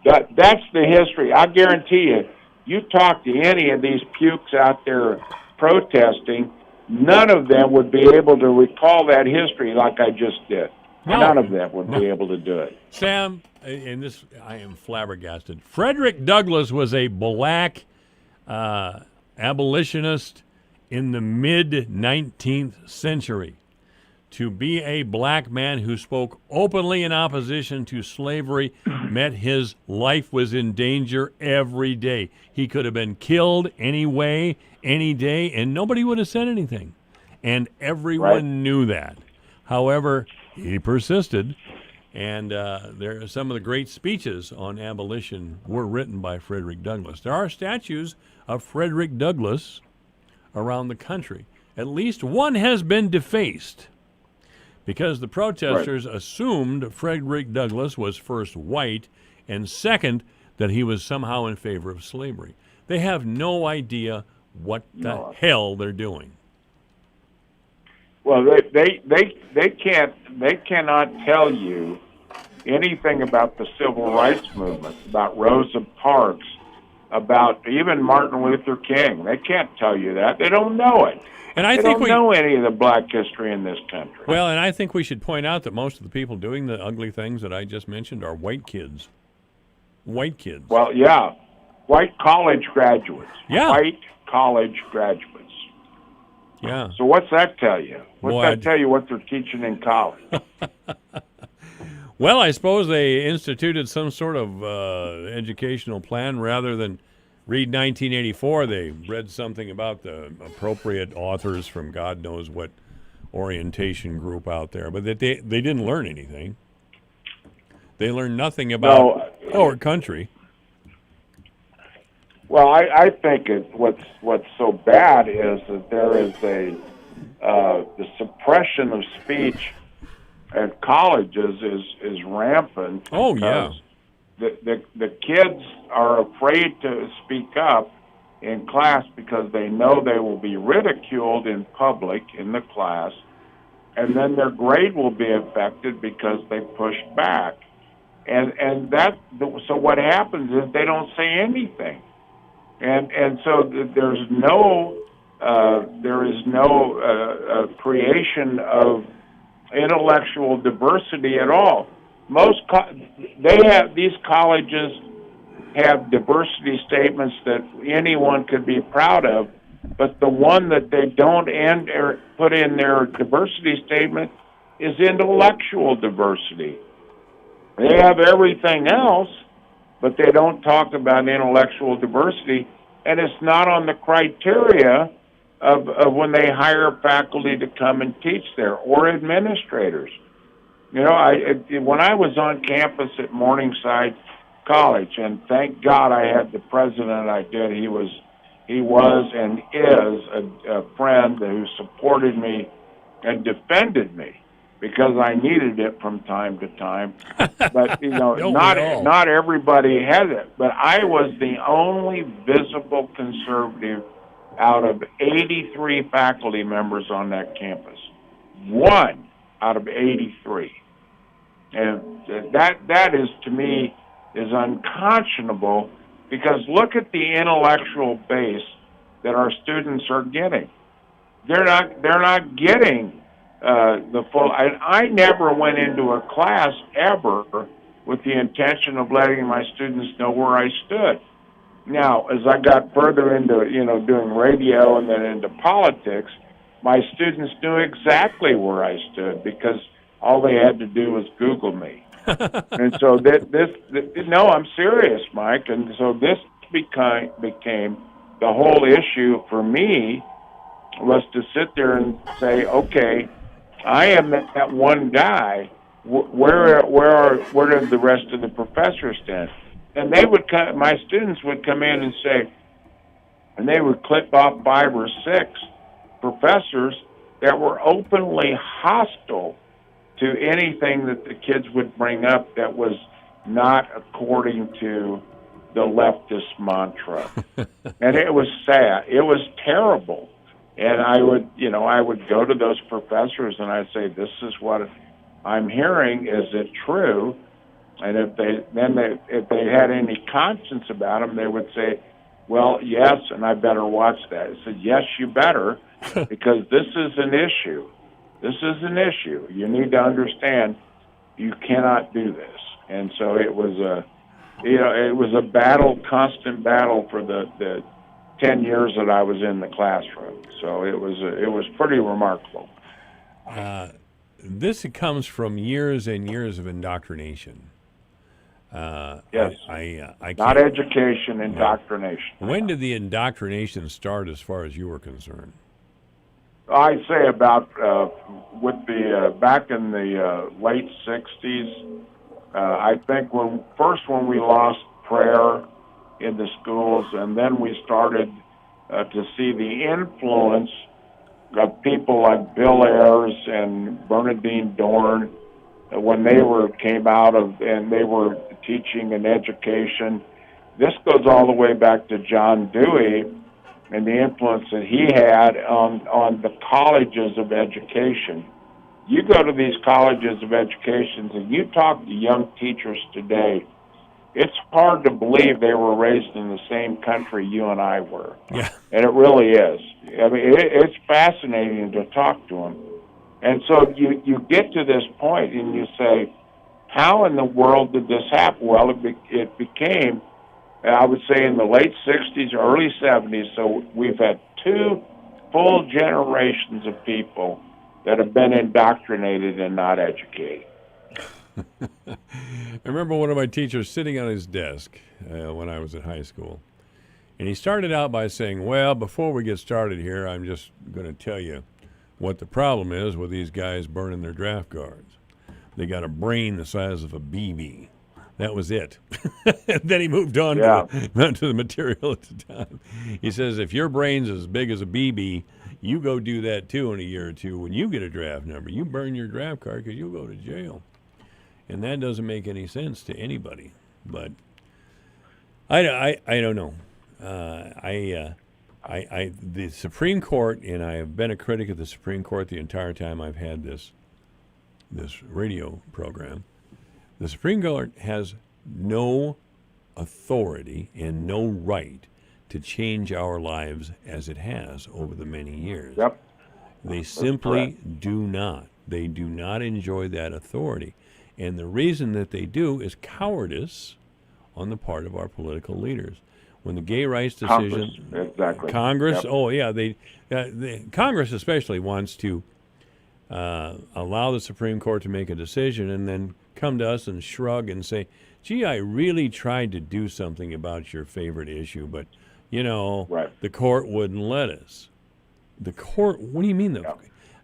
That's the history. I guarantee you, you talk to any of these pukes out there protesting, none of them would be able to recall that history like I just did. No. None of them would be able to do it. Sam, and this, I am flabbergasted. Frederick Douglass was a black abolitionist in the mid-19th century. To be a black man who spoke openly in opposition to slavery meant his life was in danger every day. He could have been killed any way, any day, and nobody would have said anything. And everyone knew that. However, he persisted, and there are some of the great speeches on abolition were written by Frederick Douglass. There are statues of Frederick Douglass around the country. At least one has been defaced because the protesters assumed Frederick Douglass was first white and second that he was somehow in favor of slavery. They have no idea what the hell they're doing. Well, they cannot tell you anything about the civil rights movement, about Rosa Parks, about even Martin Luther King. They can't tell you that. They don't know it. And I they think don't know any of the black history in this country. Well, and I think we should point out that most of the people doing the ugly things that I just mentioned are white kids. White kids. Well, yeah. White college graduates. Yeah. White college graduates. Yeah. So what's that tell you? What's that tell you what they're teaching in college? Well, I suppose they instituted some sort of educational plan rather than read 1984. They read something about the appropriate authors from God knows what orientation group out there, but that they didn't learn anything. They learned nothing about our country. Well, I think what's so bad is that there is the suppression of speech at colleges is rampant. Oh yeah. The kids are afraid to speak up in class because they know they will be ridiculed in public in the class, and then their grade will be affected because they pushed back. And so what happens is they don't say anything. And so there is no creation of intellectual diversity at all. These colleges have diversity statements that anyone could be proud of, but the one that they don't put in their diversity statement is intellectual diversity. They have everything else, but they don't talk about intellectual diversity, and it's not on the criteria of when they hire faculty to come and teach there or administrators. You know, when I was on campus at Morningside College, and thank God I had the president I did. He was and is a friend who supported me and defended me because I needed it from time to time. But, you know, not everybody has it. But I was the only visible conservative out of 83 faculty members on that campus. One out of 83. And that is, to me, is unconscionable, because look at the intellectual base that our students are getting. They're not getting the full. I never went into a class ever with the intention of letting my students know where I stood. Now, as I got further into doing radio and then into politics, my students knew exactly where I stood because all they had to do was Google me. And so no, I'm serious, Mike. And so this became the whole issue for me, was to sit there and say, okay, I am that one guy. Where did the rest of the professors stand? And my students would come in and say, and they would clip off 5 or 6 professors that were openly hostile to anything that the kids would bring up that was not according to the leftist mantra. And it was sad. It was terrible. And I would go to those professors and I'd say, this is what I'm hearing. Is it true? And if they had any conscience about them, they would say, well, yes, and I better watch that. I said, yes, you better, because this is an issue. This is an issue. You need to understand you cannot do this. And so it was a battle, constant battle for the 10 years that I was in the classroom. So it was pretty remarkable. This comes from years and years of indoctrination. Yes. I not education, indoctrination. When did the indoctrination start, as far as you were concerned? I'd say about back in the late 60s. I think when we lost prayer in the schools, and then we started to see the influence of people like Bill Ayers and Bernadine Dorn when they came out of and they were teaching and education. This goes all the way back to John Dewey and the influence that he had on the colleges of education. You go to these colleges of education and you talk to young teachers today, it's hard to believe they were raised in the same country you and I were. Yeah. And it really is. I mean, it's fascinating to talk to them. And so you get to this point and you say, how in the world did this happen? Well, it became, I would say, in the late 60s, early 70s. So we've had 2 full generations of people that have been indoctrinated and not educated. I remember one of my teachers sitting on his desk when I was at high school. And he started out by saying, well, before we get started here, I'm just going to tell you what the problem is with these guys burning their draft cards. They got a brain the size of a BB. That was it. Then he moved on to the material at the time. He says, if your brain's as big as a BB, you go do that too in a year or two. When you get a draft number, you burn your draft card because you'll go to jail. And that doesn't make any sense to anybody. But I don't know. The Supreme Court, and I have been a critic of the Supreme Court the entire time I've had this radio program. The Supreme Court has no authority and no right to change our lives as it has over the many years. Yep. They simply do not. They do not enjoy that authority. And the reason that they do is cowardice on the part of our political leaders. When the gay rights decision, Congress, Congress especially wants to allow the Supreme Court to make a decision and then come to us and shrug and say, gee, I really tried to do something about your favorite issue, but, the court wouldn't let us. The court, what do you mean?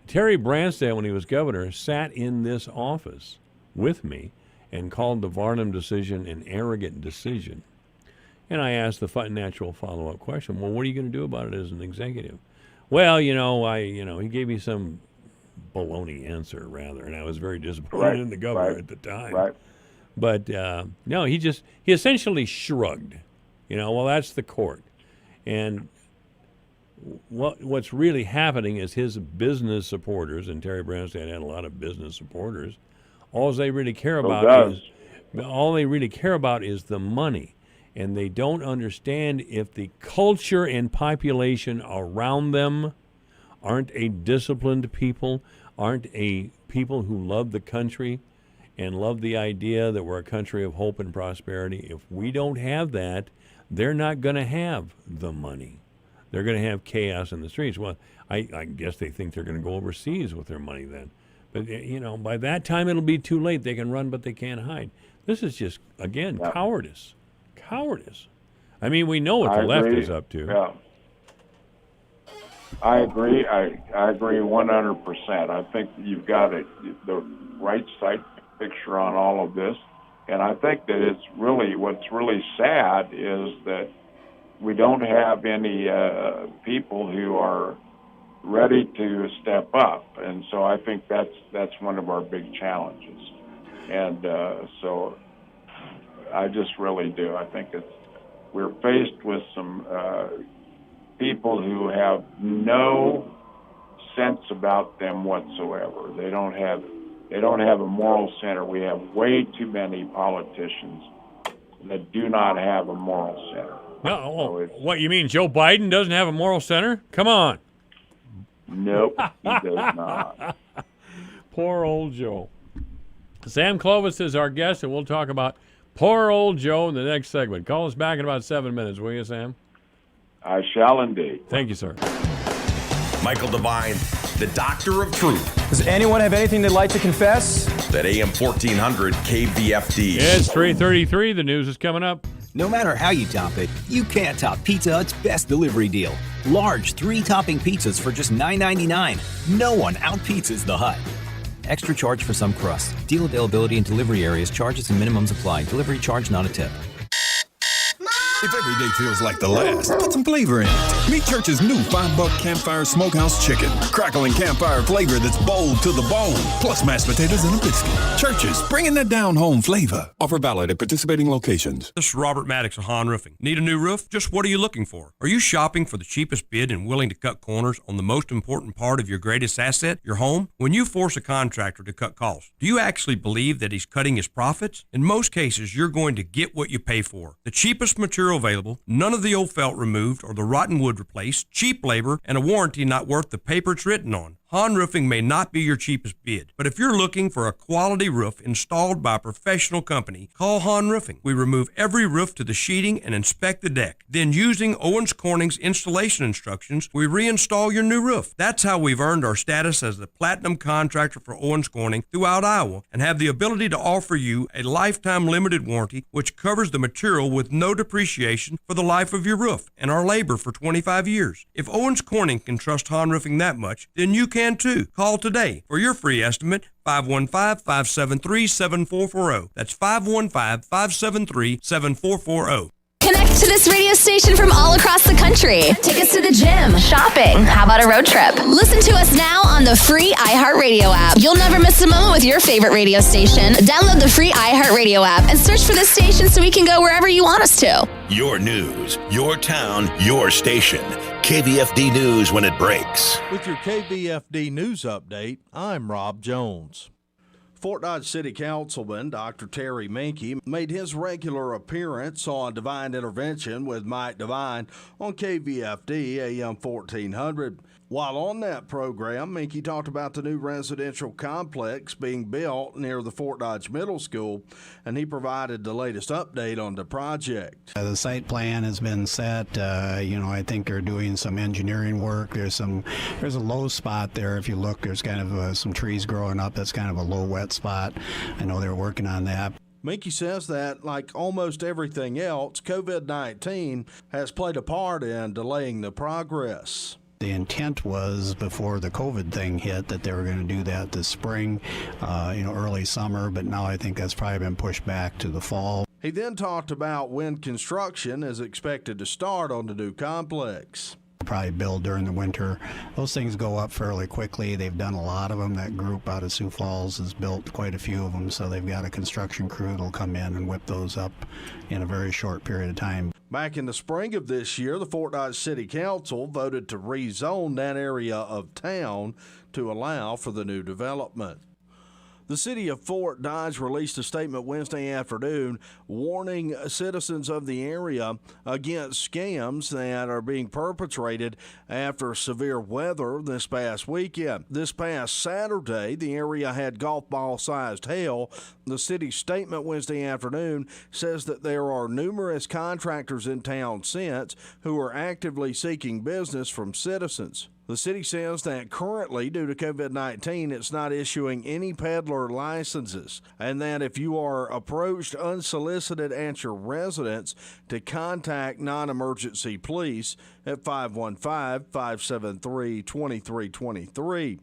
Terry Branstad, when he was governor, sat in this office with me and called the Varnum decision an arrogant decision. And I asked the natural follow-up question, well, what are you going to do about it as an executive? Well, he gave me some baloney answer, rather, and I was very disappointed in the governor at the time. Right. But, no, he essentially shrugged. Well, that's the court. And what's really happening is his business supporters, and Terry Branstad had a lot of business supporters, all they really care about is the money. And they don't understand if the culture and population around them aren't a disciplined people, aren't a people who love the country and love the idea that we're a country of hope and prosperity. If we don't have that, they're not going to have the money. They're going to have chaos in the streets. Well, I guess they think they're going to go overseas with their money then. But, by that time it'll be too late. They can run, but they can't hide. This is just, again, cowardice. Cowardice. I mean, we know what the left is up to. Yeah. I agree. I agree 100%. I think you've got the right side picture on all of this. And I think that what's really sad is that we don't have any people who are ready to step up. And so I think that's one of our big challenges. And so I just really do. I think we're faced with some people who have no sense about them whatsoever. They don't have a moral center. We have way too many politicians that do not have a moral center. No, what you mean? Joe Biden doesn't have a moral center? Come on. Nope, he does not. Poor old Joe. Sam Clovis is our guest, and we'll talk about poor old Joe in the next segment. Call us back in about 7 minutes, will you, Sam? I shall indeed. Thank you, sir. Michael Devine, the Doctor of Truth. Does anyone have anything they'd like to confess? That AM 1400 KVFD. It's 3:33. The news is coming up. No matter how you top it, you can't top Pizza Hut's best delivery deal. Large 3-topping pizzas for just $9.99. No one out-pizzas the Hut. Extra charge for some crust. Deal availability in delivery areas. Charges and minimums apply. Delivery charge not a tip. If every day feels like the last, put some flavor in it. Meet Church's new $5 Campfire Smokehouse Chicken. Crackling campfire flavor that's bold to the bone. Plus mashed potatoes and a biscuit. Church's, bringing that down-home flavor. Offer valid at participating locations. This is Robert Maddox of Hahn Roofing. Need a new roof? Just what are you looking for? Are you shopping for the cheapest bid and willing to cut corners on the most important part of your greatest asset, your home? When you force a contractor to cut costs, do you actually believe that he's cutting his profits? In most cases, you're going to get what you pay for. The cheapest material available, none of the old felt removed or the rotten wood replaced, cheap labor, and a warranty not worth the paper it's written on. Hahn Roofing may not be your cheapest bid, but if you're looking for a quality roof installed by a professional company, call Hahn Roofing. We remove every roof to the sheeting and inspect the deck. Then using Owens Corning's installation instructions, we reinstall your new roof. That's how we've earned our status as the platinum contractor for Owens Corning throughout Iowa and have the ability to offer you a lifetime limited warranty which covers the material with no depreciation for the life of your roof and our labor for 25 years. If Owens Corning can trust Hahn Roofing that much, then you can too. Call today for your free estimate, 515-573-7440. That's 515-573-7440. Connect to this radio station from all across the country. Take us to the gym, shopping. How about a road trip? Listen to us now on the free iHeartRadio app. You'll never miss a moment with your favorite radio station. Download the free iHeartRadio app and search for this station so we can go wherever you want us to. Your news, your town, your station. KVFD News when it breaks. With your KVFD News update, I'm Rob Jones. Fort Dodge City Councilman Dr. Terry Mankey made his regular appearance on Divine Intervention with Mike Devine on KVFD-AM 1400. While on that program, Mankey talked about the new residential complex being built near the Fort Dodge Middle School, and he provided the latest update on the project. The site plan has been set. I think they're doing some engineering work. There's a low spot there. If you look, there's kind of some trees growing up. That's kind of a low wet spot. I know they're working on that. Mankey says that, like almost everything else, COVID-19 has played a part in delaying the progress. The intent was before the COVID thing hit that they were going to do that this spring, early summer, but now I think that's probably been pushed back to the fall. He then talked about when construction is expected to start on the new complex. Probably build during the winter. Those things go up fairly quickly. They've done a lot of them. That group out of Sioux Falls has built quite a few of them, so they've got a construction crew that'll come in and whip those up in a very short period of time. Back in the spring of this year, the Fort Dodge City Council voted to rezone that area of town to allow for the new development. The city of Fort Dodge released a statement Wednesday afternoon warning citizens of the area against scams that are being perpetrated after severe weather this past weekend. This past Saturday, the area had golf ball-sized hail. The city's statement Wednesday afternoon says that there are numerous contractors in town since who are actively seeking business from citizens. The city says that currently, due to COVID-19, it's not issuing any peddler licenses, and that if you are approached unsolicited at your residence, to contact non-emergency police at 515-573-2323.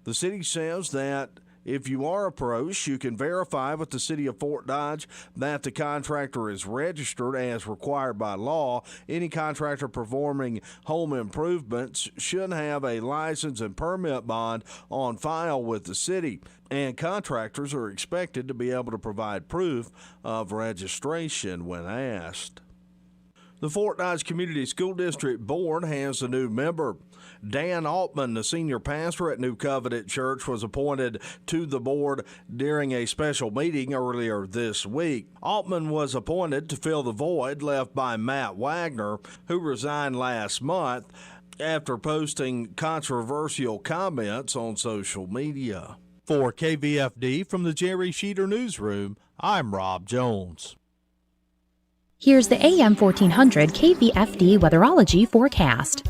The city says that if you are approached, you can verify with the city of Fort Dodge that the contractor is registered as required by law. Any contractor performing home improvements should have a license and permit bond on file with the city, and contractors are expected to be able to provide proof of registration when asked. The Fort Dodge Community School District Board has a new member. Dan Altman, the senior pastor at New Covenant Church, was appointed to the board during a special meeting earlier this week. Altman was appointed to fill the void left by Matt Wagner, who resigned last month after posting controversial comments on social media. For KVFD from the Jerry Sheeter Newsroom, I'm Rob Jones. Here's the AM 1400 KVFD weatherology forecast.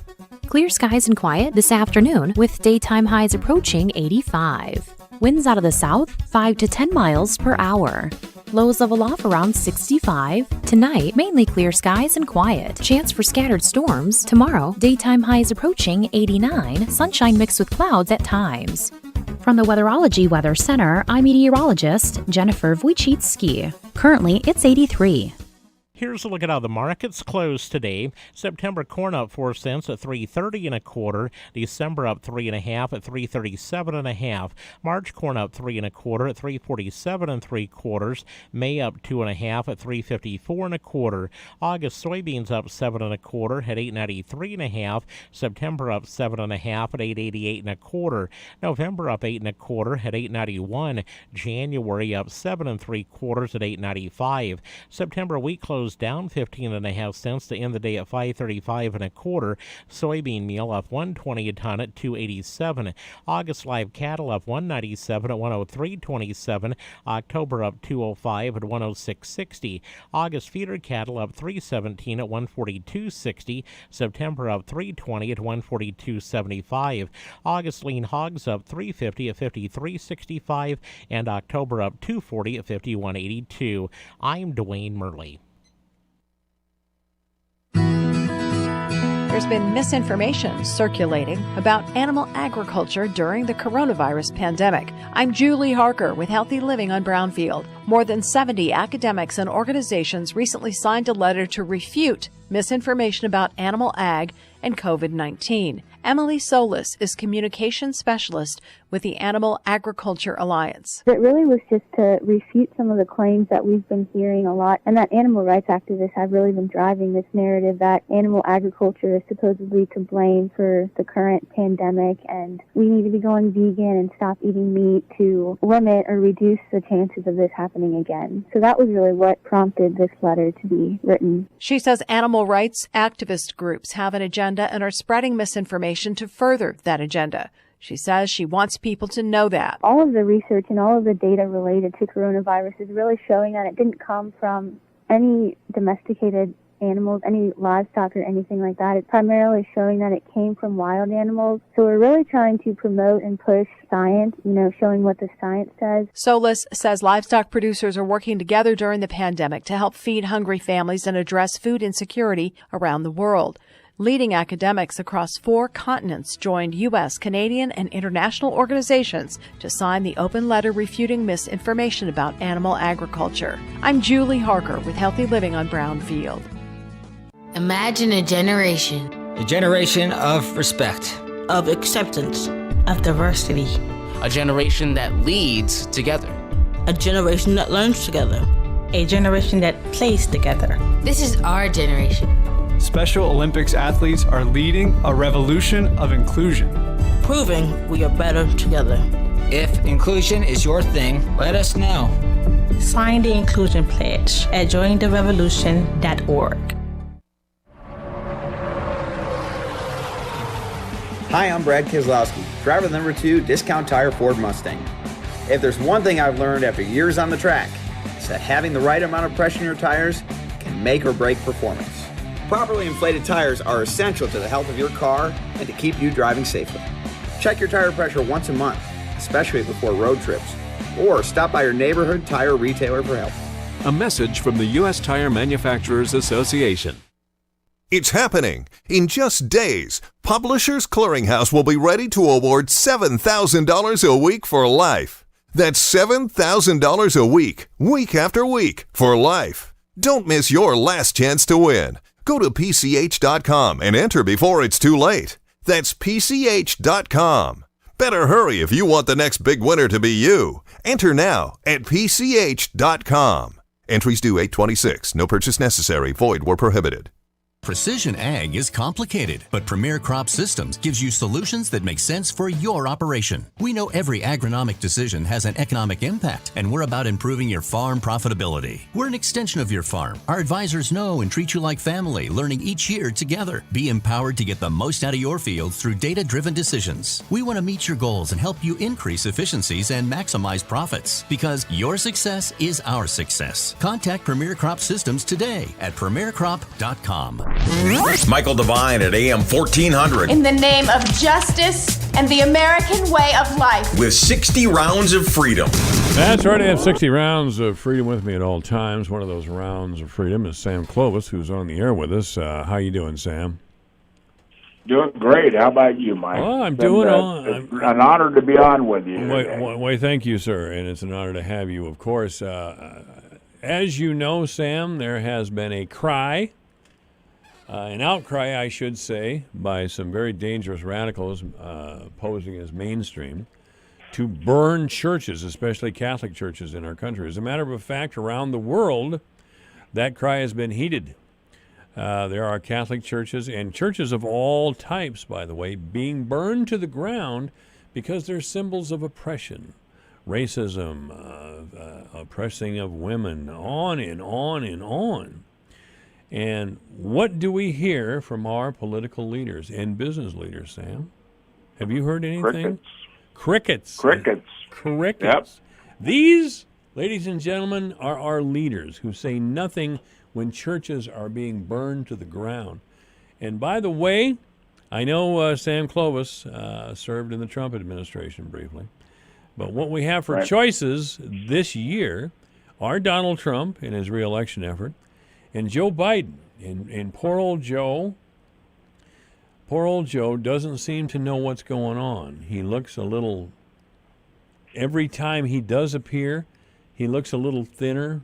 Clear skies and quiet this afternoon with daytime highs approaching 85. Winds out of the south 5 to 10 miles per hour. Lows level off around 65. Tonight, mainly clear skies and quiet. Chance for scattered storms. Tomorrow, daytime highs approaching 89. Sunshine mixed with clouds at times. From the Weatherology Weather Center, I'm meteorologist Jennifer Wojcicki. Currently, it's 83. Here's a look at how the markets closed today. September corn up 4 cents at $3.30 1/4. December up 3 1/2 at $3.37 1/2. March corn up 3 1/4 at $3.47 3/4. May up 2 1/2 at $3.54 1/4. August soybeans up 7 1/4 at $8.93 1/2. September up 7 1/2 at $8.88 1/4. November up 8 1/4 at $8.91. January up 7 3/4 at $8.95. September wheat closed down 15 1/2 cents to end the day at $5.35 1/4. Soybean meal up $1.20 a ton at $2.87. August live cattle up $1.97 at $103.27. October up $2.05 at $106.60. August feeder cattle up $3.17 at $142.60. September up $3.20 at $142.75. August lean hogs up $3.50 at $53.65, and October up $2.40 at $51.82. I'm Dwayne Murley. There's been misinformation circulating about animal agriculture during the coronavirus pandemic. I'm Julie Harker with Healthy Living on Brownfield. More than 70 academics and organizations recently signed a letter to refute misinformation about animal ag and COVID-19. Emily Solis is communications specialist with the Animal Agriculture Alliance. It really was just to refute some of the claims that we've been hearing a lot, and that animal rights activists have really been driving this narrative that animal agriculture is supposedly to blame for the current pandemic, and we need to be going vegan and stop eating meat to limit or reduce the chances of this happening again. So that was really what prompted this letter to be written. She says animal rights activist groups have an agenda and are spreading misinformation to further that agenda. She says she wants people to know that. All of the research and all of the data related to coronavirus is really showing that it didn't come from any domesticated animals, any livestock or anything like that. It's primarily showing that it came from wild animals. So we're really trying to promote and push science, showing what the science says. Solis says livestock producers are working together during the pandemic to help feed hungry families and address food insecurity around the world. Leading academics across 4 continents joined U.S., Canadian, and international organizations to sign the open letter refuting misinformation about animal agriculture. I'm Julie Harker with Healthy Living on Brownfield. Imagine a generation. A generation of respect. Of acceptance. Of diversity. A generation that leads together. A generation that learns together. A generation that plays together. This is our generation. Special Olympics athletes are leading a revolution of inclusion. Proving we are better together. If inclusion is your thing, let us know. Sign the Inclusion Pledge at jointherevolution.org. Hi, I'm Brad Keselowski, driver number 2, Discount Tire Ford Mustang. If there's one thing I've learned after years on the track, it's that having the right amount of pressure in your tires can make or break performance. Properly inflated tires are essential to the health of your car and to keep you driving safely. Check your tire pressure once a month, especially before road trips, or stop by your neighborhood tire retailer for help. A message from the U.S. Tire Manufacturers Association. It's happening. In just days, Publishers Clearinghouse will be ready to award $7,000 a week for life. That's $7,000 a week, week after week, for life. Don't miss your last chance to win. Go to PCH.com and enter before it's too late. That's PCH.com. Better hurry if you want the next big winner to be you. Enter now at PCH.com. Entries due 8/26. No purchase necessary. Void where prohibited. Precision ag is complicated, but Premier Crop Systems gives you solutions that make sense for your operation. We know every agronomic decision has an economic impact, and we're about improving your farm profitability. We're an extension of your farm. Our advisors know and treat you like family, learning each year together. Be empowered to get the most out of your field through data-driven decisions. We want to meet your goals and help you increase efficiencies and maximize profits, because your success is our success. Contact Premier Crop Systems today at premiercrop.com. Michael Devine at AM 1400. In the name of justice and the American way of life. With 60 rounds of freedom. That's right. I have 60 rounds of freedom with me at all times. One of those rounds of freedom is Sam Clovis, who's on the air with us. How you doing, Sam? Doing great. How about you, Mike? Oh, I'm doing all. It's an honor to be on with you. Why, thank you, sir. And it's an honor to have you, of course. As you know, Sam, there has been a cry. An outcry, I should say, by some very dangerous radicals posing as mainstream to burn churches, especially Catholic churches in our country. As a matter of fact, around the world, that cry has been heeded. There are Catholic churches and churches of all types, by the way, being burned to the ground because they're symbols of oppression, racism, oppressing of women, on and on and on. And what do we hear from our political leaders and business leaders, Sam? Have you heard anything? Crickets. Yep. These, ladies and gentlemen, are our leaders who say nothing when churches are being burned to the ground. And by the way, I know Sam Clovis served in the Trump administration briefly. But what we have for choices this year are Donald Trump in his reelection effort and Joe Biden. And poor old Joe poor old Joe doesn't seem to know what's going on. He looks a little, every time he does appear, he looks a little thinner,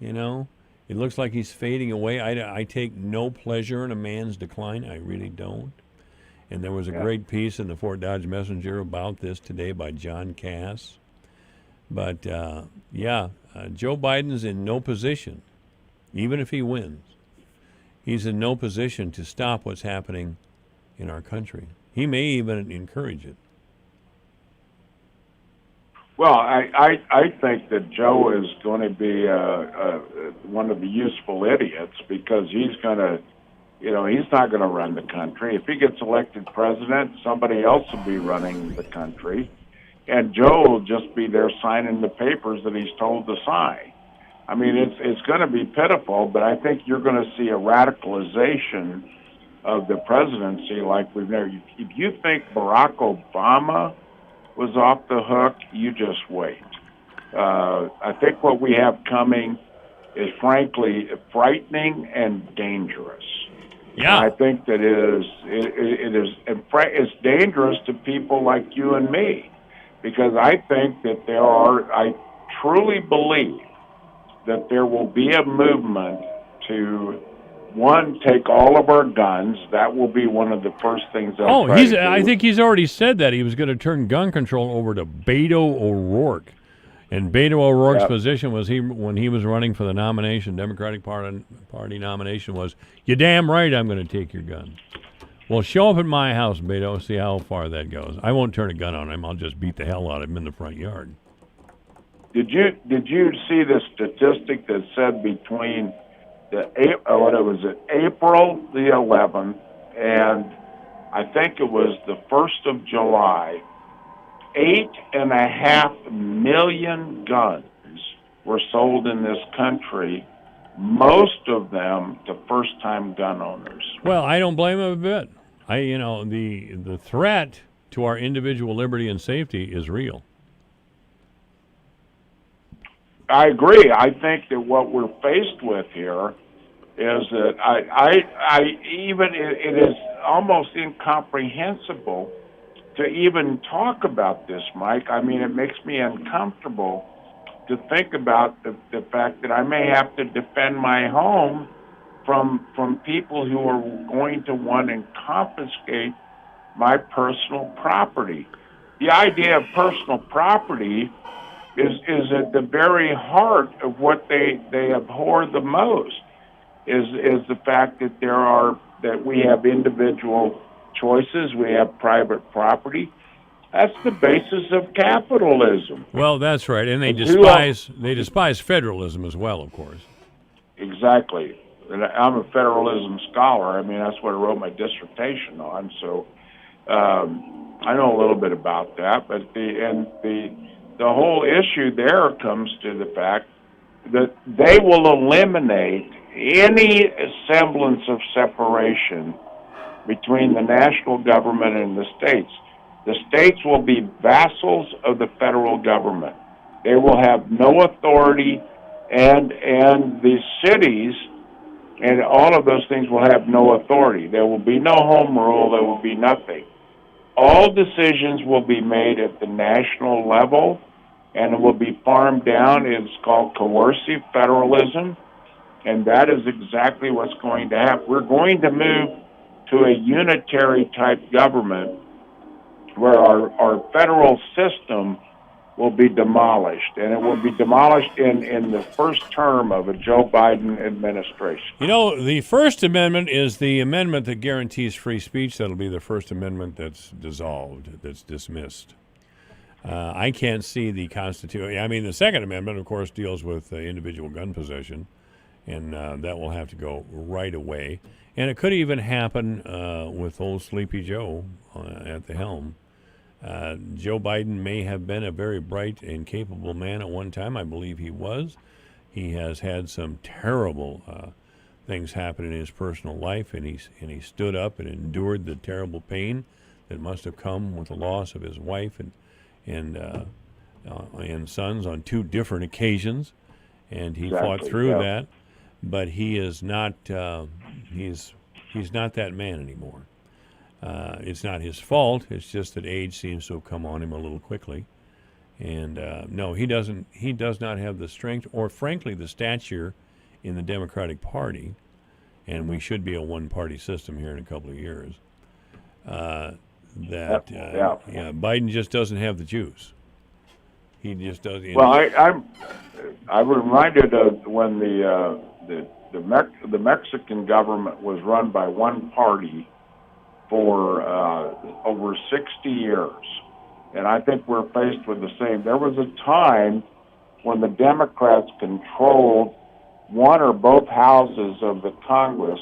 you know. It looks like he's fading away. I take no pleasure in a man's decline. I really don't. And there was a great piece in the Fort Dodge Messenger about this today by John Cass. But, Joe Biden's in no position, even if he wins, he's in no position to stop what's happening in our country. He may even encourage it. Well, I think that Joe is going to be one of the useful idiots because he's going to, he's not going to run the country. If he gets elected president, somebody else will be running the country. And Joe will just be there signing the papers that he's told to sign. I mean, it's going to be pitiful, but I think you're going to see a radicalization of the presidency like we've never. If you think Barack Obama was off the hook, you just wait. I think what we have coming is frankly frightening and dangerous. Yeah, and I think that it's dangerous to people like you and me, because I think that I truly believe that there will be a movement to, one, take all of our guns. That will be one of the first things they'll try to do. I think he's already said that he was going to turn gun control over to Beto O'Rourke. And Beto O'Rourke's position was when he was running for the nomination, Democratic Party nomination, was, "You damn right I'm going to take your gun." Well, show up at my house, Beto, see how far that goes. I won't turn a gun on him. I'll just beat the hell out of him in the front yard. Did you see the statistic that said between April the 11th and I think it was the 1st of July, 8.5 million guns were sold in this country, most of them to first-time gun owners. Well, I don't blame him a bit. The threat to our individual liberty and safety is real. I agree. I think that what we're faced with here is that it is almost incomprehensible to even talk about this, Mike. I mean, it makes me uncomfortable to think about the fact that I may have to defend my home from people who are going to want to confiscate my personal property. The idea of personal property is at the very heart of what they abhor the most, is the fact that we have individual choices, we have private property. That's the basis of capitalism. Well, that's right, and they despise federalism as well, of course. Exactly. And I'm a federalism scholar. I mean, that's what I wrote my dissertation on. So I know a little bit about that. But the whole issue there comes to the fact that they will eliminate any semblance of separation between the national government and the states. The states will be vassals of the federal government. They will have no authority, and the cities and all of those things will have no authority. There will be no home rule. There will be nothing. All decisions will be made at the national level, and it will be farmed down. It's called coercive federalism, and that is exactly what's going to happen. We're going to move to a unitary type government where our federal system will be demolished, and it will be demolished in the first term of a Joe Biden administration. You know, the First Amendment is the amendment that guarantees free speech. That'll be the First Amendment that's dissolved, that's dismissed. I can't see the Constitution. I mean, the Second Amendment, of course, deals with individual gun possession, and that will have to go right away. And it could even happen with old Sleepy Joe at the helm. Joe Biden may have been a very bright and capable man at one time. I believe he was. He has had some terrible things happen in his personal life, and he stood up and endured the terrible pain that must have come with the loss of his wife and sons on two different occasions, and he fought through that. But he is not. He's not that man anymore. It's not his fault. It's just that age seems to have come on him a little quickly. And no, he doesn't. He does not have the strength, or frankly, the stature in the Democratic Party. And we should be a one-party system here in a couple of years. Biden just doesn't have the juice. He just doesn't. Well, I'm reminded of when the Mexican government was run by one party for over 60 years, and I think we're faced with the same. There was a time when the Democrats controlled one or both houses of the Congress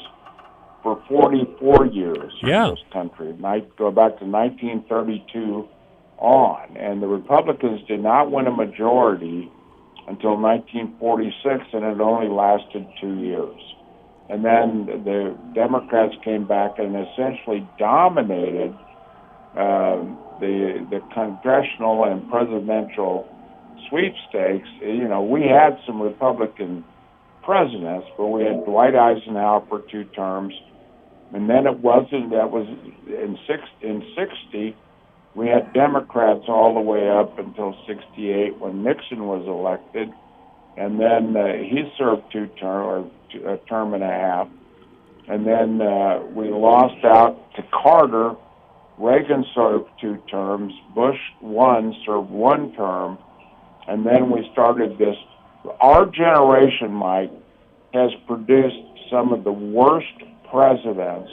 for 44 years in this country. Might go back to 1932 on, and the Republicans did not win a majority until 1946, and it only lasted 2 years. And then the Democrats came back and essentially dominated the congressional and presidential sweepstakes. You know, we had some Republican presidents, but we had Dwight Eisenhower for 2 terms, and then that was in 60. We had Democrats all the way up until 68 when Nixon was elected, and then he served 2 terms, or a term and a half, and then we lost out to Carter. Reagan served 2 terms. Bush served 1 term, and then we started this. Our generation, Mike, has produced some of the worst presidents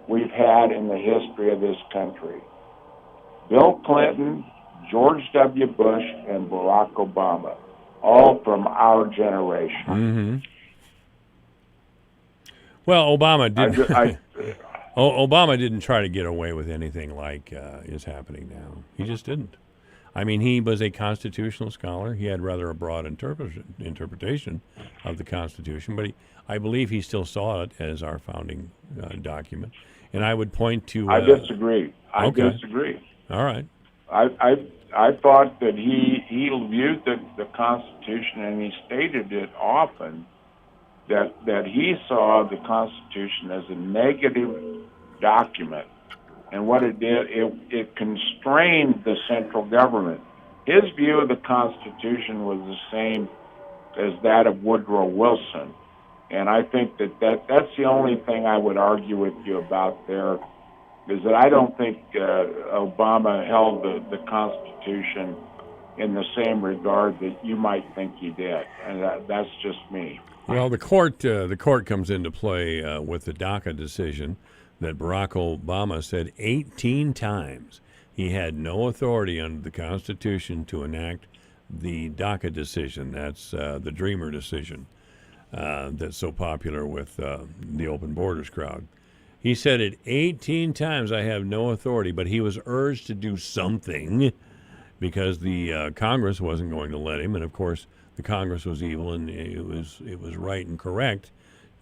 we've had in the history of this country. Bill Clinton, George W. Bush, and Barack Obama, all from our generation. Mm-hmm. Well, Obama didn't. Obama didn't try to get away with anything like is happening now. He just didn't. I mean, he was a constitutional scholar. He had rather a broad interpretation of the Constitution, but I believe he still saw it as our founding document. And I would point to. I disagree. I disagree. All right. I thought that he viewed the Constitution, and he stated it often, that he saw the Constitution as a negative document. And what it did, it constrained the central government. His view of the Constitution was the same as that of Woodrow Wilson. And I think that's the only thing I would argue with you about there, is that I don't think Obama held the Constitution in the same regard that you might think he did. And that's just me. Well, the court comes into play with the DACA decision that Barack Obama said 18 times he had no authority under the Constitution to enact the DACA decision. That's the Dreamer decision that's so popular with the open borders crowd. He said it 18 times, I have no authority, but he was urged to do something because the Congress wasn't going to let him, and of course the Congress was evil, and it was right and correct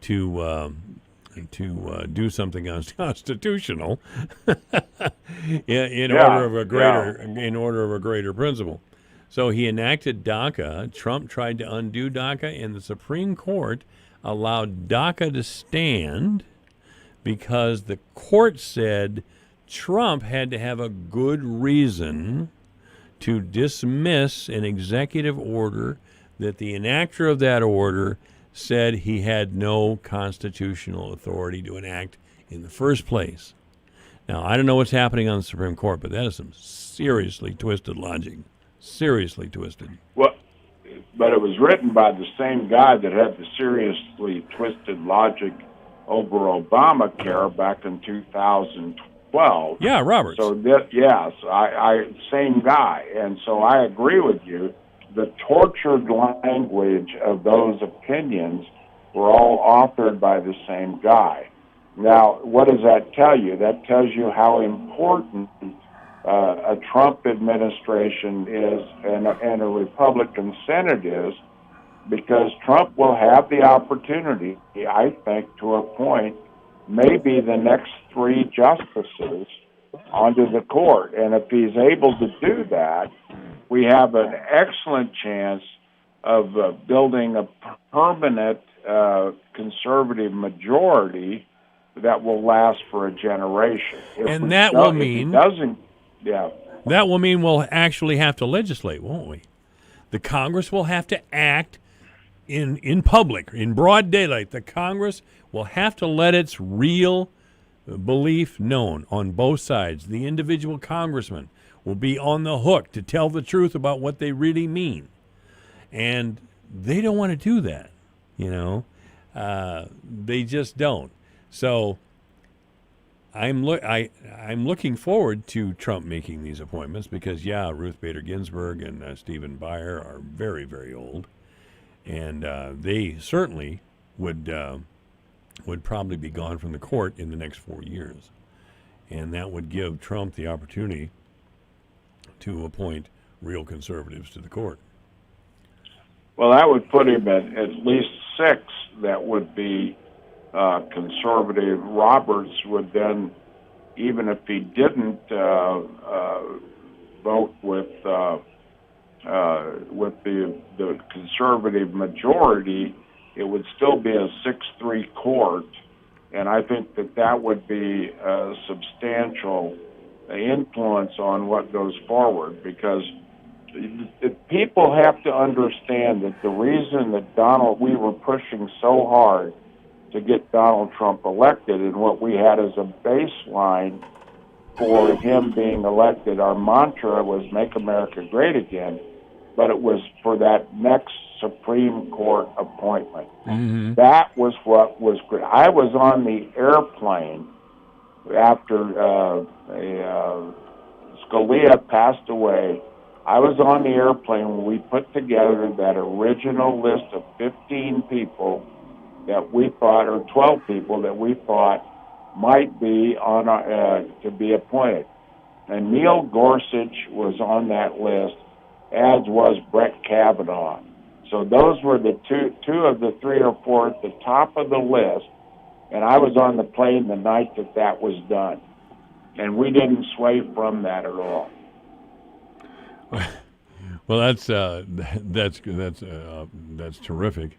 to do something unconstitutional in order of a greater principle. So he enacted DACA. Trump tried to undo DACA, and the Supreme Court allowed DACA to stand because the court said Trump had to have a good reason to dismiss an executive order that the enactor of that order said he had no constitutional authority to enact in the first place. Now, I don't know what's happening on the Supreme Court, but that is some seriously twisted logic. Seriously twisted. Well, but it was written by the same guy that had the seriously twisted logic over Obamacare back in 2012. Yeah, Roberts. So same guy, and so I agree with you. The tortured language of those opinions were all authored by the same guy. Now, what does that tell you? That tells you how important a Trump administration is and a Republican Senate is, because Trump will have the opportunity, I think, to appoint maybe the next 3 justices onto the court. And if he's able to do that, we have an excellent chance of building a permanent conservative majority that will last for a generation. And that will mean that will mean we'll actually have to legislate, won't we? The Congress will have to act in public, in broad daylight. The Congress will have to let its real belief known on both sides. The individual congressman will be on the hook to tell the truth about what they really mean. And they don't want to do that, They just don't. So I'm looking forward to Trump making these appointments because, Ruth Bader Ginsburg and Stephen Breyer are very, very old. And they certainly would probably be gone from the court in the next 4 years. And that would give Trump the opportunity to appoint real conservatives to the court. Well, that would put him at least 6 that would be conservative. Roberts would then, even if he didn't vote with the conservative majority, it would still be a 6-3 court, and I think that would be a substantial influence on what goes forward, because people have to understand that the reason that we were pushing so hard to get Donald Trump elected, and what we had as a baseline for him being elected, our mantra was "Make America Great Again," but it was for that next Supreme Court appointment. Mm-hmm. That was what was great. I was on the airplane after Scalia passed away. I was on the airplane when we put together that original list of 15 people that we thought, or 12 people that we thought might be on to be appointed. And Neil Gorsuch was on that list, as was Brett Kavanaugh. So those were the two of the 3 or 4 at the top of the list, and I was on the plane the night that was done, and we didn't sway from that at all. Well, that's terrific,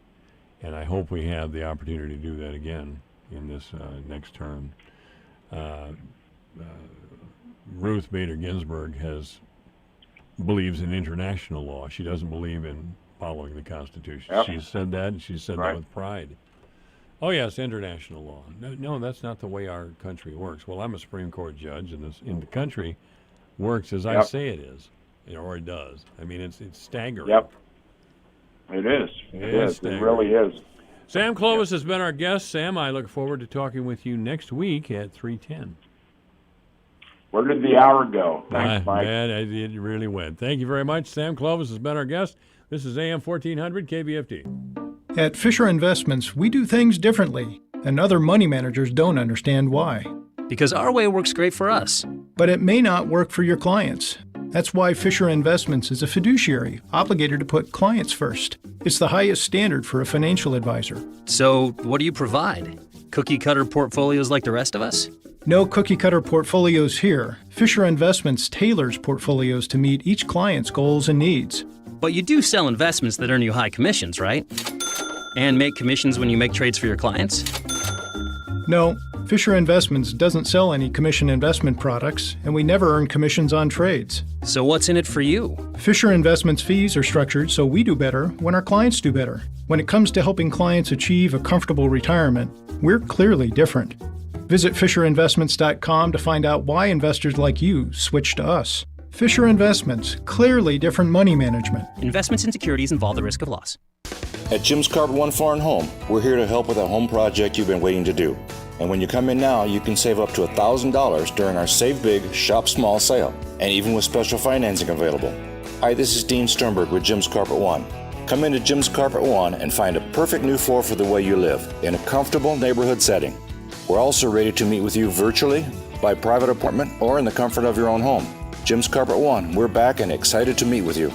and I hope we have the opportunity to do that again in this next term. Ruth Bader Ginsburg believes in international law. She doesn't believe in following the Constitution. Yep. She's said that, and she said Right. that with pride. Oh, yes, international law. No, that's not the way our country works. Well, I'm a Supreme Court judge, and the country works as I Yep. say it is, or it does. I mean, it's staggering. Yep. It is. It is. It really is. Sam Clovis has been our guest. Sam, I look forward to talking with you next week at 3:10. Where did the hour go? Thanks, Mike. Man, it really went. Thank you very much. Sam Clovis has been our guest. This is AM 1400 KVFD. At Fisher Investments, we do things differently, and other money managers don't understand why. Because our way works great for us. But it may not work for your clients. That's why Fisher Investments is a fiduciary, obligated to put clients first. It's the highest standard for a financial advisor. So, what do you provide? Cookie-cutter portfolios like the rest of us? No cookie-cutter portfolios here. Fisher Investments tailors portfolios to meet each client's goals and needs. But you do sell investments that earn you high commissions, right? And make commissions when you make trades for your clients? No, Fisher Investments doesn't sell any commission investment products, and we never earn commissions on trades. So what's in it for you? Fisher Investments fees are structured so we do better when our clients do better. When it comes to helping clients achieve a comfortable retirement, we're clearly different. Visit FisherInvestments.com to find out why investors like you switch to us. Fisher Investments, clearly different money management. Investments in securities involve the risk of loss. At Jim's Carpet One Floor and Home, we're here to help with a home project you've been waiting to do. And when you come in now, you can save up to $1,000 during our Save Big, Shop Small sale, and even with special financing available. Hi, this is Dean Sternberg with Jim's Carpet One. Come into Jim's Carpet One and find a perfect new floor for the way you live in a comfortable neighborhood setting. We're also ready to meet with you virtually, by private appointment, or in the comfort of your own home. Jim's Carpet One, we're back and excited to meet with you.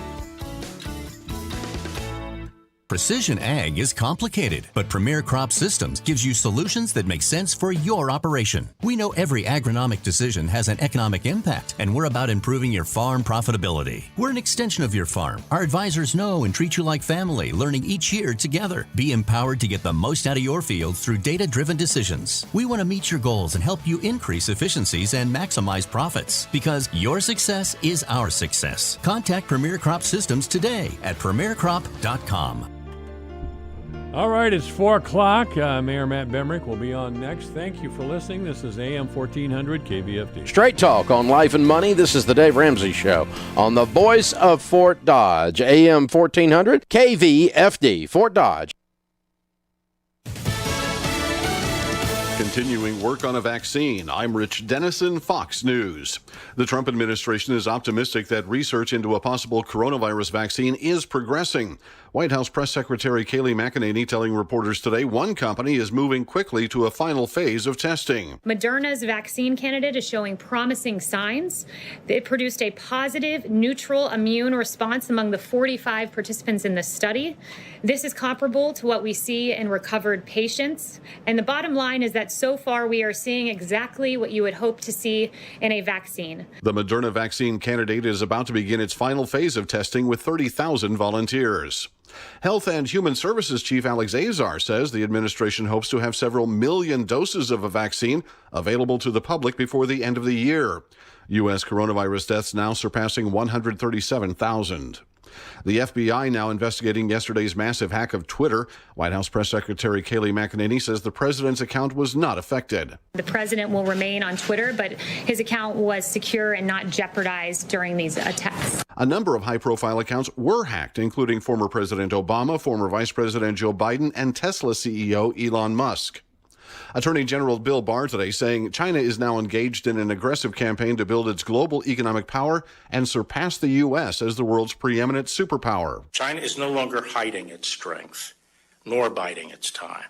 Precision ag is complicated, but Premier Crop Systems gives you solutions that make sense for your operation. We know every agronomic decision has an economic impact, and we're about improving your farm profitability. We're an extension of your farm. Our advisors know and treat you like family, learning each year together. Be empowered to get the most out of your field through data-driven decisions. We want to meet your goals and help you increase efficiencies and maximize profits, because your success is our success. Contact Premier Crop Systems today at premiercrop.com. All right, it's 4 o'clock. Mayor Matt Bemrick will be on next. Thank you for listening. This is AM 1400 KVFD. Straight talk on life and money. This is the Dave Ramsey Show on the voice of Fort Dodge, AM 1400 KVFD, Fort Dodge. Continuing work on a vaccine. I'm Rich Dennison, Fox News. The Trump administration is optimistic that research into a possible coronavirus vaccine is progressing. White House Press Secretary Kayleigh McEnany telling reporters today one company is moving quickly to a final phase of testing. Moderna's vaccine candidate is showing promising signs. It produced a positive, neutral immune response among the 45 participants in the study. This is comparable to what we see in recovered patients. And the bottom line is that so far we are seeing exactly what you would hope to see in a vaccine. The Moderna vaccine candidate is about to begin its final phase of testing with 30,000 volunteers. Health and Human Services Chief Alex Azar says the administration hopes to have several million doses of a vaccine available to the public before the end of the year. U.S. coronavirus deaths now surpassing 137,000. The FBI now investigating yesterday's massive hack of Twitter. White House Press Secretary Kayleigh McEnany says the president's account was not affected. The president will remain on Twitter, but his account was secure and not jeopardized during these attacks. A number of high-profile accounts were hacked, including former President Obama, former Vice President Joe Biden, and Tesla CEO Elon Musk. Attorney General Bill Barr today saying China is now engaged in an aggressive campaign to build its global economic power and surpass the U.S. as the world's preeminent superpower. China is no longer hiding its strength, nor biding its time.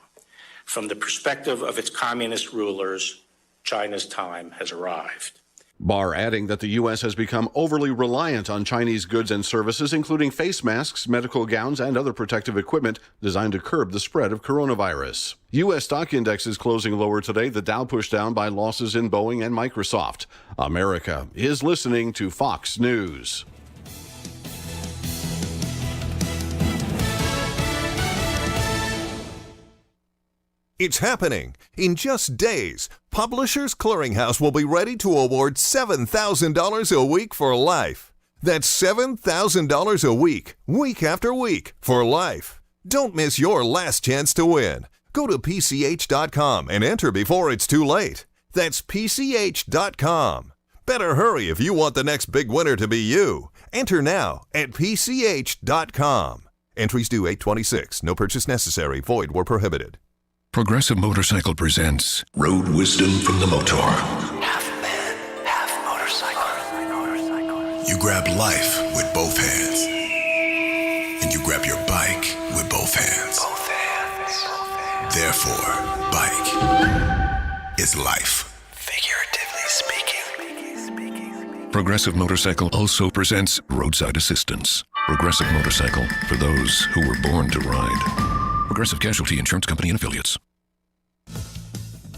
From the perspective of its communist rulers, China's time has arrived. Barr adding that the U.S. has become overly reliant on Chinese goods and services, including face masks, medical gowns, and other protective equipment designed to curb the spread of coronavirus. U.S. stock indexes closing lower today. The Dow pushed down by losses in Boeing and Microsoft. America is listening to Fox News. It's happening. In just days, Publishers Clearinghouse will be ready to award $7,000 a week for life. That's $7,000 a week, week after week, for life. Don't miss your last chance to win. Go to PCH.com and enter before it's too late. That's PCH.com. Better hurry if you want the next big winner to be you. Enter now at PCH.com. Entries due 8/26. No purchase necessary. Void where prohibited. Progressive Motorcycle presents Road Wisdom from the Motor. Half man, half motorcycle. You grab life with both hands. And you grab your bike with both hands. Both hands. Therefore, bike is life. Figuratively speaking. Progressive Motorcycle also presents Roadside Assistance. Progressive Motorcycle for those who were born to ride. Progressive Casualty Insurance Company and Affiliates.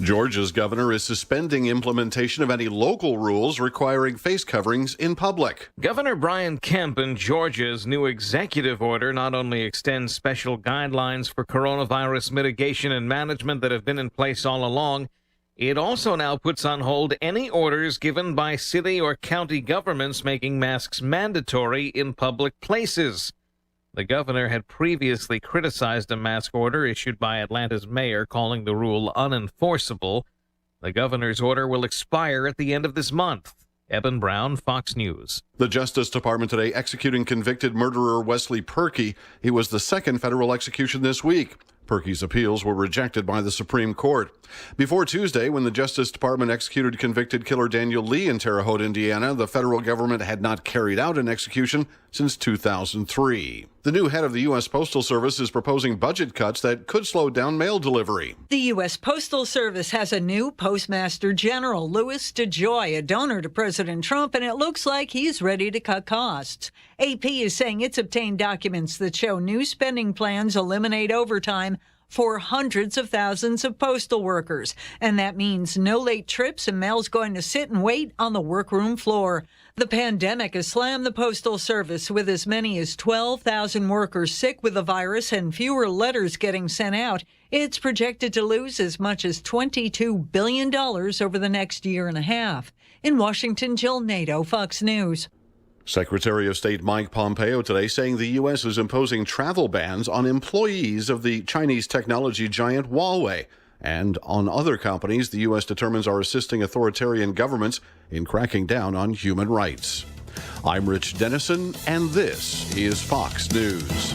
Georgia's governor is suspending implementation of any local rules requiring face coverings in public. Governor Brian Kemp in Georgia's new executive order not only extends special guidelines for coronavirus mitigation and management that have been in place all along, it also now puts on hold any orders given by city or county governments making masks mandatory in public places. The governor had previously criticized a mask order issued by Atlanta's mayor, calling the rule unenforceable. The governor's order will expire at the end of this month. Eben Brown, Fox News. The Justice Department today executing convicted murderer Wesley Perkey. He was the second federal execution this week. Perkey's appeals were rejected by the Supreme Court. Before Tuesday, when the Justice Department executed convicted killer Daniel Lee in Terre Haute, Indiana, the federal government had not carried out an execution since 2003. The new head of the U.S. Postal Service is proposing budget cuts that could slow down mail delivery. The U.S. Postal Service has a new Postmaster General, Louis DeJoy, a donor to President Trump, and it looks like he's ready to cut costs. AP is saying it's obtained documents that show new spending plans eliminate overtime for hundreds of thousands of postal workers. And that means no late trips and mail's going to sit and wait on the workroom floor. The pandemic has slammed the Postal Service with as many as 12,000 workers sick with the virus and fewer letters getting sent out. It's projected to lose as much as $22 billion over the next year and a half. In Washington, Jill Nato, Fox News. Secretary of State Mike Pompeo today saying the U.S. is imposing travel bans on employees of the Chinese technology giant Huawei and on other companies the U.S. determines are assisting authoritarian governments in cracking down on human rights. I'm Rich Dennison, and this is Fox News.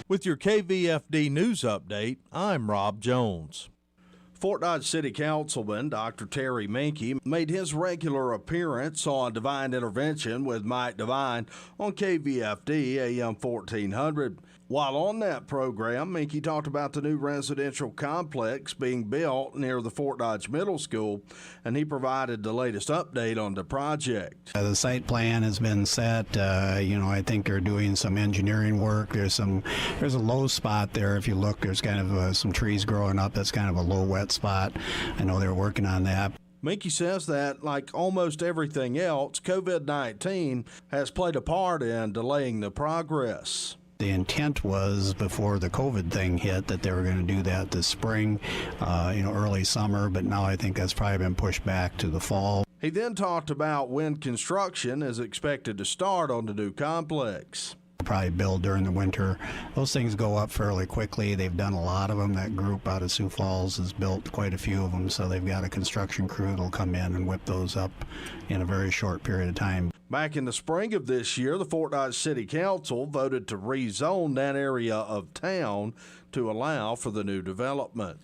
With your KVFD News Update, I'm Rob Jones. Fort Dodge City Councilman Dr. Terry Minke made his regular appearance on Divine Intervention with Mike Devine on KVFD-AM 1400. While on that program, Minke talked about the new residential complex being built near the Fort Dodge Middle School, and he provided the latest update on the project. The site plan has been set. I think they're doing some engineering work. There's a low spot there. If you look, there's kind of some trees growing up. That's kind of a low wet spot. I know they're working on that. Minke says that, like almost everything else, COVID-19 has played a part in delaying the progress. The intent was before the COVID thing hit that they were going to do that this spring, early summer, but now I think that's probably been pushed back to the fall. He then talked about when construction is expected to start on the new complex. Probably build during the winter. Those things go up fairly quickly. They've done a lot of them. That group out of Sioux Falls has built quite a few of them, so they've got a construction crew that'll come in and whip those up in a very short period of time. Back in the spring of this year, the Fort Dodge City Council voted to rezone that area of town to allow for the new development.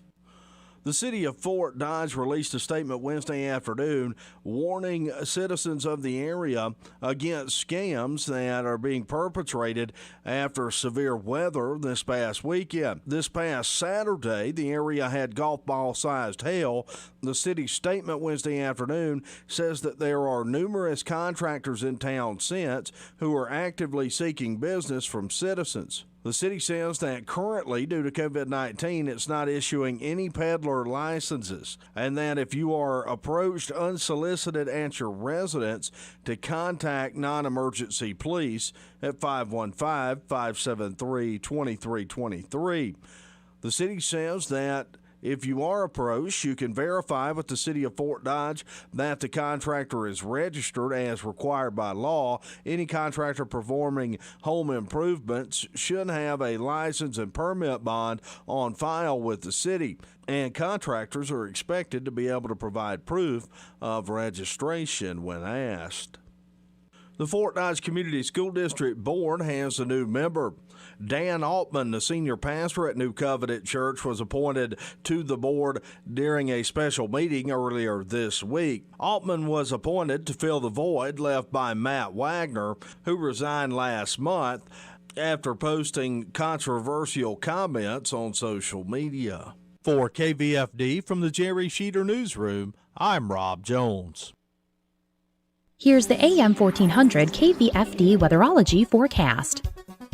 The city of Fort Dodge released a statement Wednesday afternoon warning citizens of the area against scams that are being perpetrated after severe weather this past weekend. This past Saturday, the area had golf ball-sized hail. The city's statement Wednesday afternoon says that there are numerous contractors in town since who are actively seeking business from citizens. The city says that currently, due to COVID-19, it's not issuing any peddler licenses, and that if you are approached unsolicited at your residence, to contact non-emergency police at 515-573-2323. The city says that if you are approached, you can verify with the city of Fort Dodge that the contractor is registered as required by law. Any contractor performing home improvements should have a license and permit bond on file with the city, and contractors are expected to be able to provide proof of registration when asked. The Fort Dodge Community School District Board has a new member. Dan Altman, the senior pastor at New Covenant Church, was appointed to the board during a special meeting earlier this week. Altman was appointed to fill the void left by Matt Wagner, who resigned last month after posting controversial comments on social media. For KVFD from the Jerry Sheeter Newsroom, I'm Rob Jones. Here's the AM 1400 KVFD weatherology forecast.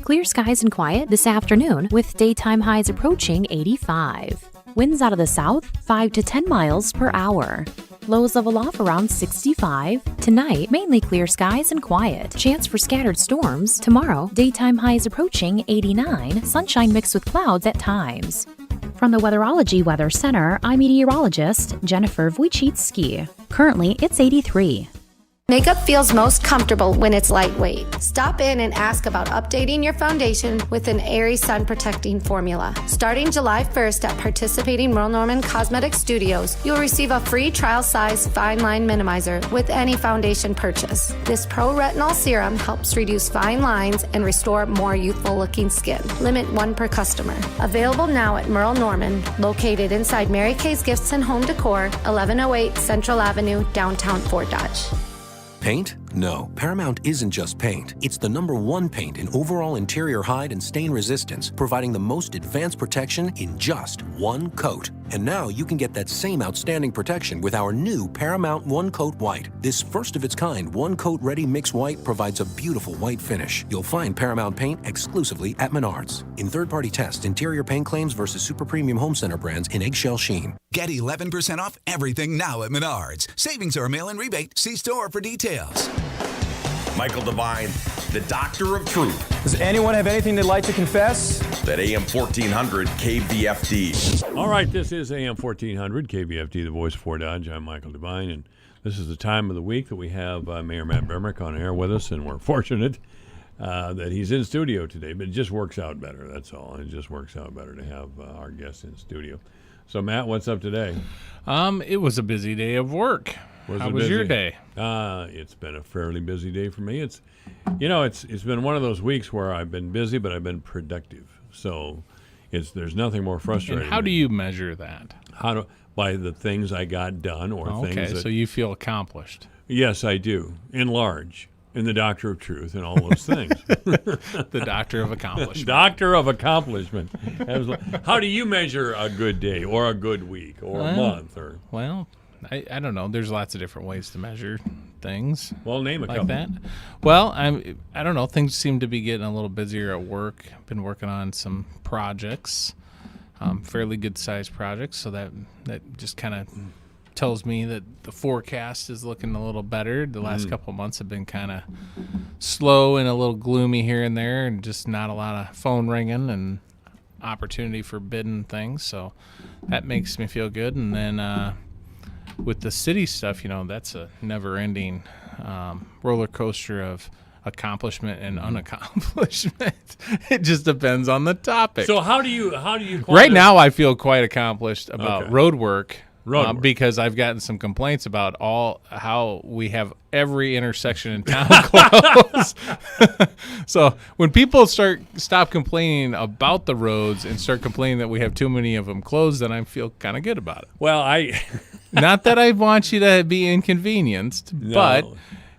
Clear skies and quiet this afternoon with daytime highs approaching 85. Winds out of the south 5 to 10 miles per hour. Lows level off around 65. Tonight, mainly clear skies and quiet. Chance for scattered storms. Tomorrow, daytime highs approaching 89. Sunshine mixed with clouds at times. From the Weatherology Weather Center, I'm meteorologist Jennifer Wojcicki. Currently, it's 83. Makeup feels most comfortable when it's lightweight. Stop in and ask about updating your foundation with an airy sun protecting formula. Starting July 1st at participating Merle Norman Cosmetic Studios, you'll receive a free trial size fine line minimizer with any foundation purchase. This pro retinol serum helps reduce fine lines and restore more youthful looking skin. Limit 1 per customer. Available now at Merle Norman, located inside Mary Kay's Gifts and Home Decor, 1108 Central Avenue, downtown Fort Dodge. Paint? No, Paramount isn't just paint. It's the #1 paint in overall interior hide and stain resistance, providing the most advanced protection in just one coat. And now you can get that same outstanding protection with our new Paramount One Coat White. This first-of-its-kind one-coat ready mix white provides a beautiful white finish. You'll find Paramount paint exclusively at Menards. In third-party tests, interior paint claims versus super premium home center brands in eggshell sheen. Get 11% off everything now at Menards. Savings are a mail-in rebate. See store for details. Michael Devine, the Doctor of Truth. Does anyone have anything they'd like to confess? At AM 1400 KVFD. All right, this is AM 1400 KVFD, the voice of Fort Dodge. I'm Michael Devine, and this is the time of the week that we have Mayor Matt Bemrick on air with us, and we're fortunate that he's in studio today, but it just works out better, that's all. It just works out better to have our guests in studio. So, Matt, what's up today? It was a busy day of work. How was your day? It's been a fairly busy day for me. It's been one of those weeks where I've been busy, but I've been productive. So there's nothing more frustrating. And how do you measure that? By the things I got done things that... Okay, so you feel accomplished. Yes, I do. In large. In the Doctor of Truth and all those things. The Doctor of Accomplishment. Doctor of Accomplishment. How do you measure a good day or a good week or a month? Well, I don't know. There's lots of different ways to measure things. Well, name a like couple. That. Well, I don't know. Things seem to be getting a little busier at work. I've been working on some projects, fairly good-sized projects, so that just kind of tells me that the forecast is looking a little better. The last couple of months have been kind of slow and a little gloomy here and there, and just not a lot of phone ringing and opportunity for bidding things. So that makes me feel good. And then with the city stuff, that's a never-ending roller coaster of accomplishment and unaccomplishment. It just depends on the topic. So how do you right now I feel quite accomplished about road work. Road work. Because I've gotten some complaints about how we have every intersection in town closed. So when people stop complaining about the roads and start complaining that we have too many of them closed, then I feel kind of good about it. Well, not that I want you to be inconvenienced, No. but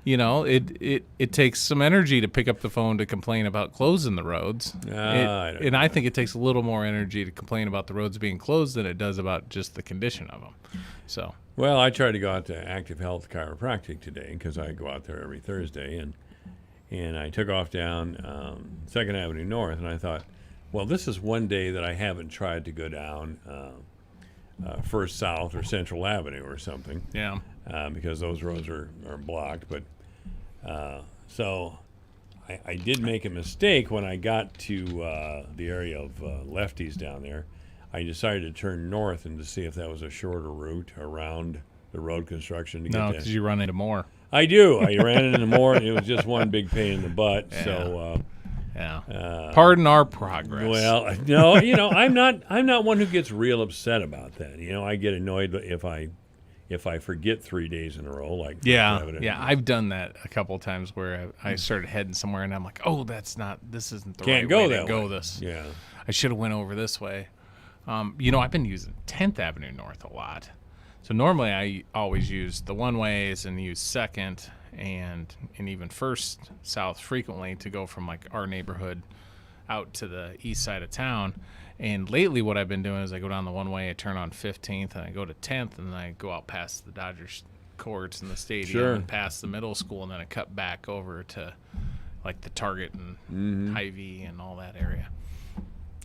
it takes some energy to pick up the phone to complain about closing the roads. I think it takes a little more energy to complain about the roads being closed than it does about just the condition of them. So, well, I tried to go out to Active Health Chiropractic today because I go out there every Thursday, and I took off down 2nd Avenue North, and I thought, well, this is one day that I haven't tried to go down First South or Central Avenue or something. Yeah. Because those roads are blocked. But so I did make a mistake when I got to the area of Lefties down there. I decided to turn north and to see if that was a shorter route around the road construction to get no, because you run into more. I do. I ran into more. It was just one big pain in the butt. Yeah. So. Pardon our progress. Well, no, I'm not one who gets real upset about that. I get annoyed if I forget 3 days in a row. I've done that a couple of times where I started heading somewhere and I'm like, oh, this isn't the right way to go this. Yeah, I should have went over this way. I've been using 10th Avenue North a lot. So normally I always use the one-ways and use 2nd and even First South frequently to go from like our neighborhood out to the east side of town. And lately what I've been doing is I go down the one-way, I turn on 15th, and I go to 10th, and then I go out past the Dodgers courts and the stadium and past the middle school, and then I cut back over to like the Target and Hy-Vee and all that area.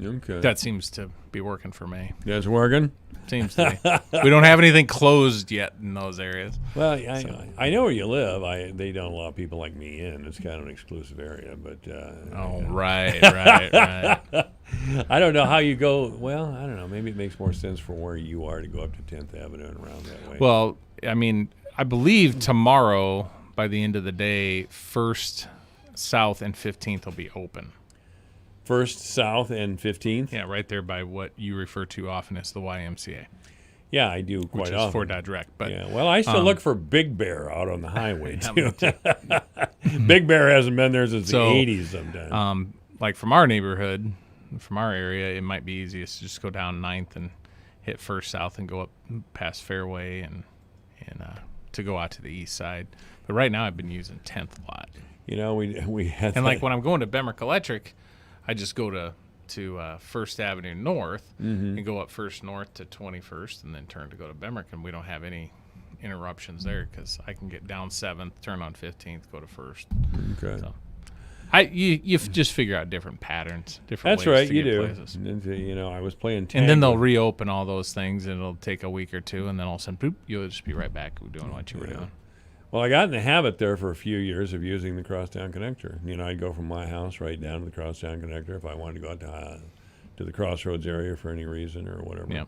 Okay. That seems to be working for me. That's working? Seems to be. We don't have anything closed yet in those areas. Well, I know where you live. They don't allow people like me in. It's kind of an exclusive area. But right. I don't know how you go. Well, I don't know. Maybe it makes more sense for where you are to go up to 10th Avenue and around that way. Well, I believe tomorrow, by the end of the day, First South and 15th will be open. First South and 15th? Yeah, right there by what you refer to often as the YMCA. Yeah, I do quite which often. is Fort Dodge Rec. But yeah, well, I still look for Big Bear out on the highway too. Big Bear hasn't been there since the 80s sometimes. Like from our neighborhood, from our area, it might be easiest to just go down 9th and hit First South and go up past Fairway and to go out to the east side. But right now I've been using 10th a lot. You know, we had and like when I'm going to Bemrick Electric, I just go to First Avenue North and go up First North to 21st and then turn to go to Bemrick, and we don't have any interruptions there because I can get down 7th, turn on 15th, go to First. Okay. So you just figure out different patterns, different That's ways right, to you get do. places. And, you know, I was playing tag. And then they'll reopen all those things, and it'll take a week or two, and then all of a sudden, boop, you'll just be right back doing what you were doing. Well, I got in the habit there for a few years of using the crosstown connector. You know, I'd go from my house right down to the crosstown connector if I wanted to go out to the Crossroads area for any reason or whatever. Yep.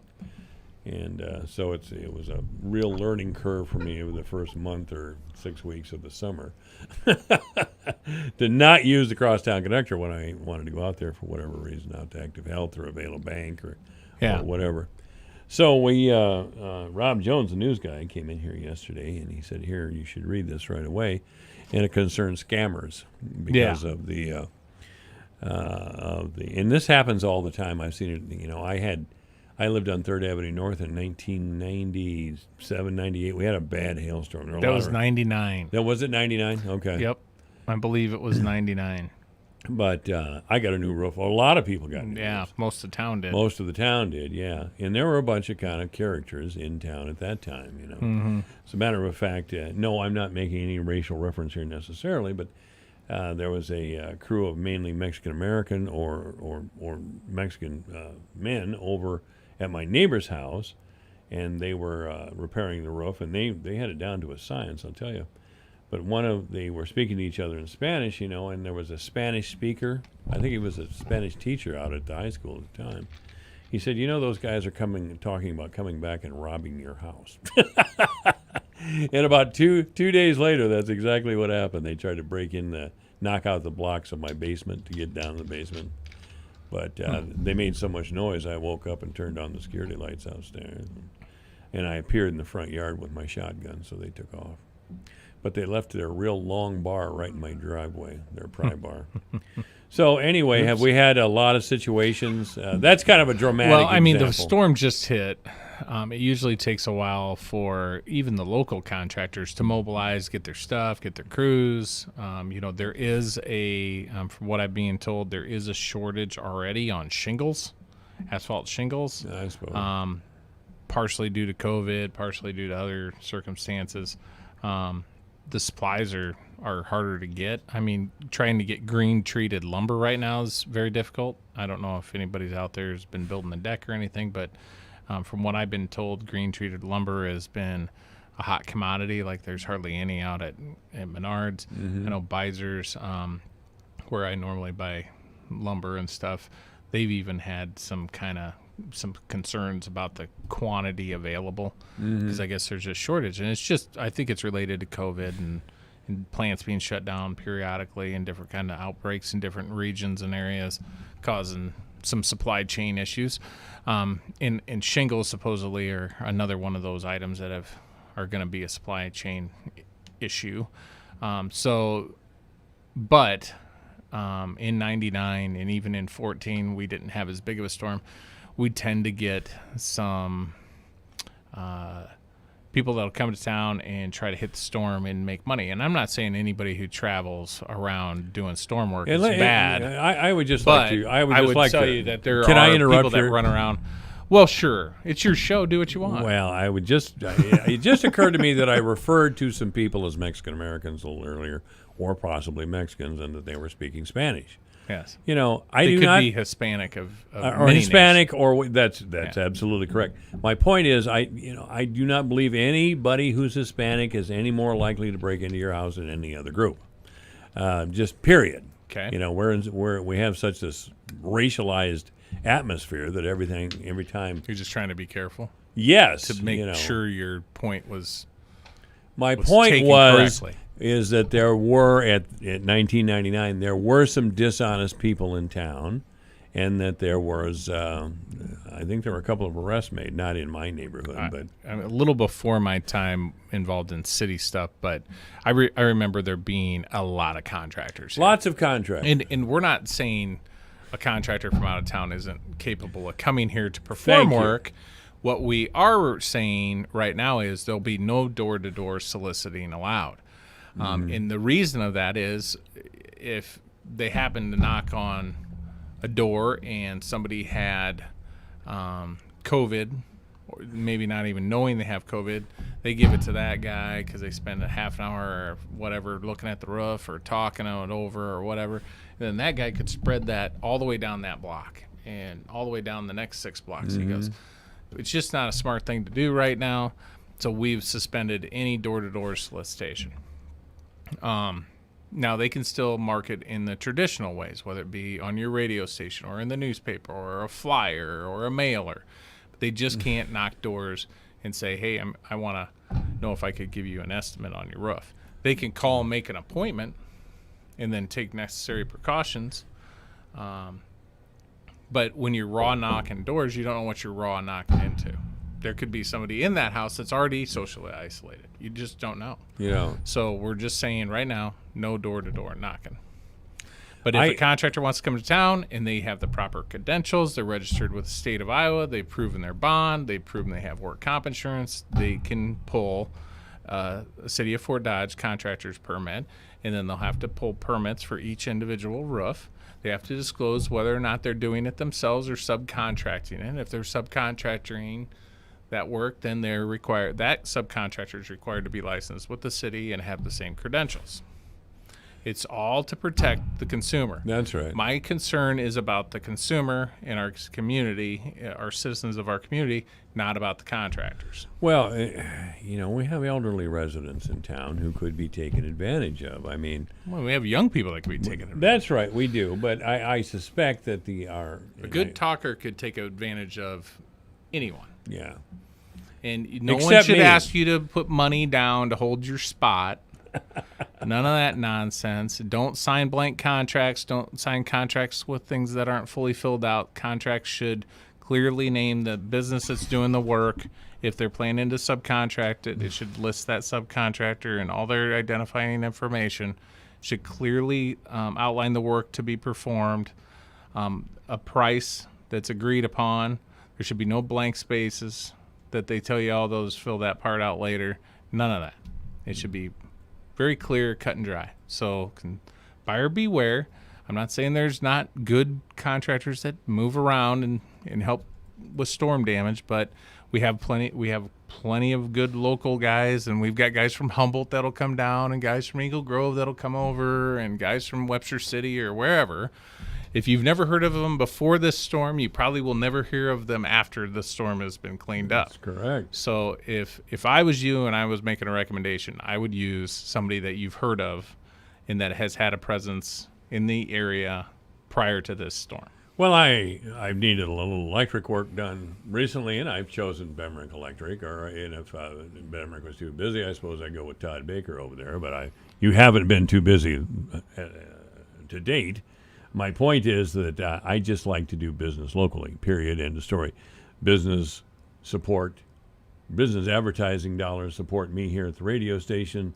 And so it was a real learning curve for me over the first month or 6 weeks of the summer to not use the crosstown connector when I wanted to go out there for whatever reason, out to Active Health or Avail Bank or whatever. So Rob Jones, the news guy, came in here yesterday, and he said, "Here, you should read this right away," and it concerns scammers because of the and this happens all the time. I've seen it. You know, I lived on 3rd Avenue North in 1997, 98. We had a bad hailstorm. That was 99. That was it, 99? Okay. Yep, I believe it was 99. But I got a new roof. A lot of people got new roofs. Most of the town did. Most of the town did, yeah. And there were a bunch of kind of characters in town at that time, you know. Mm-hmm. As a matter of fact, no, I'm not making any racial reference here necessarily, but there was a crew of mainly Mexican-American or Mexican men over at my neighbor's house, and they were repairing the roof, and they had it down to a science, I'll tell you. But they were speaking to each other in Spanish, you know, and there was a Spanish speaker. I think he was a Spanish teacher out at the high school at the time. He said, "You know, those guys are talking about coming back and robbing your house." And about two days later, that's exactly what happened. They tried to break in, knock out the blocks of my basement to get down to the basement. But they made so much noise, I woke up and turned on the security lights downstairs. And I appeared in the front yard with my shotgun, so they took off. But they left their real long bar right in my driveway, their pry bar. So anyway, have we had a lot of situations? That's kind of a dramatic Well, I mean, example. the storm just hit. It usually takes a while for even the local contractors to mobilize, get their stuff, get their crews. You know, there is from what I'm being told, there is a shortage already on shingles, asphalt shingles. I suppose. Partially due to COVID, partially due to other circumstances. The supplies are harder to get. I mean, trying to get green treated lumber right now is very difficult. I don't know if anybody's out there has been building a deck or anything, but from what I've been told, green treated lumber has been a hot commodity. Like there's hardly any out at Menards. Mm-hmm. I know Beiser's, where I normally buy lumber and stuff, they've even had some concerns about the quantity available because I guess there's a shortage, and I think it's related to COVID and plants being shut down periodically and different kind of outbreaks in different regions and areas causing some supply chain issues. And shingles supposedly are another one of those items that are going to be a supply chain issue. But in 99 and even in 14, we didn't have as big of a storm. We tend to get some people that'll come to town and try to hit the storm and make money. And I'm not saying anybody who travels around doing storm work is bad. I would just but like to. I would tell you that there can are I interrupt people that run around. Well, sure. It's your show. Do what you want. Well, I would just. It just occurred to me that I referred to some people as Mexican Americans a little earlier, or possibly Mexicans, and that they were speaking Spanish. Yes. You know, They do could not be Hispanic or Hispanic nations. or that's absolutely correct. My point is, I do not believe anybody who's Hispanic is any more likely to break into your house than any other group. Just period. Okay. You know, we have such this racialized atmosphere that every time you're just trying to be careful. Yes, To make sure your point was. My was point taken was correctly. is that there were at 1999 there were some dishonest people in town, and that there was I think there were a couple of arrests made, not in my neighborhood, but a little before my time involved in city stuff, but I remember there being a lot of contractors. Lots of contractors. And we're not saying a contractor from out of town isn't capable of coming here to perform Thank you. work. What we are saying right now is there'll be no door-to-door soliciting allowed. And the reason of that is if they happen to knock on a door and somebody had COVID, or maybe not even knowing they have COVID, they give it to that guy because they spend a half an hour or whatever looking at the roof or talking it over or whatever. And then that guy could spread that all the way down that block and all the way down the next 6 blocks. He goes, it's just not a smart thing to do right now. So we've suspended any door-to-door solicitation. Now they can still market in the traditional ways, whether it be on your radio station or in the newspaper or a flyer or a mailer. But they just can't knock doors and say, hey, I want to know if I could give you an estimate on your roof. They can call and make an appointment and then take necessary precautions. But when you're raw knocking doors, you don't know what you're raw knocking into. There could be somebody in that house that's already socially isolated. You just don't know. So we're just saying right now, no door-to-door knocking. But if a contractor wants to come to town and they have the proper credentials, they're registered with the state of Iowa, they've proven their bond, they've proven they have work comp insurance, they can pull a City of Fort Dodge contractor's permit, and then they'll have to pull permits for each individual roof. They have to disclose whether or not they're doing it themselves or subcontracting it. If they're subcontracting that work, then they're required, that subcontractor is required to be licensed with the city and have the same credentials. It's all to protect the consumer. That's right. My concern is about the consumer in our community, our citizens of our community, not about the contractors. Well, we have elderly residents in town who could be taken advantage of. I mean, well, we have young people that could be taken advantage of. That's right, we do. But I suspect that a good talker could take advantage of anyone. Yeah. And no one should ask you to put money down to hold your spot. None of that nonsense. Don't sign blank contracts. Don't sign contracts with things that aren't fully filled out. Contracts should clearly name the business that's doing the work. If they're planning to subcontract it, it should list that subcontractor and all their identifying information. Should clearly outline the work to be performed, a price that's agreed upon. There should be no blank spaces that they tell you all those fill that part out later. None of that. It should be very clear, cut and dry. So buyer beware. I'm not saying there's not good contractors that move around and help with storm damage, but we have plenty of good local guys, and we've got guys from Humboldt that'll come down and guys from Eagle Grove that'll come over and guys from Webster City or wherever. If you've never heard of them before this storm, you probably will never hear of them after the storm has been cleaned up. That's correct. So if I was you and I was making a recommendation, I would use somebody that you've heard of and that has had a presence in the area prior to this storm. Well, I've needed a little electric work done recently, and I've chosen Bemrick Electric. And if Bemrick was too busy, I suppose I'd go with Todd Baker over there. But you haven't been too busy to date. My point is that I just like to do business locally, period, end of story. Business support, business advertising dollars support me here at the radio station.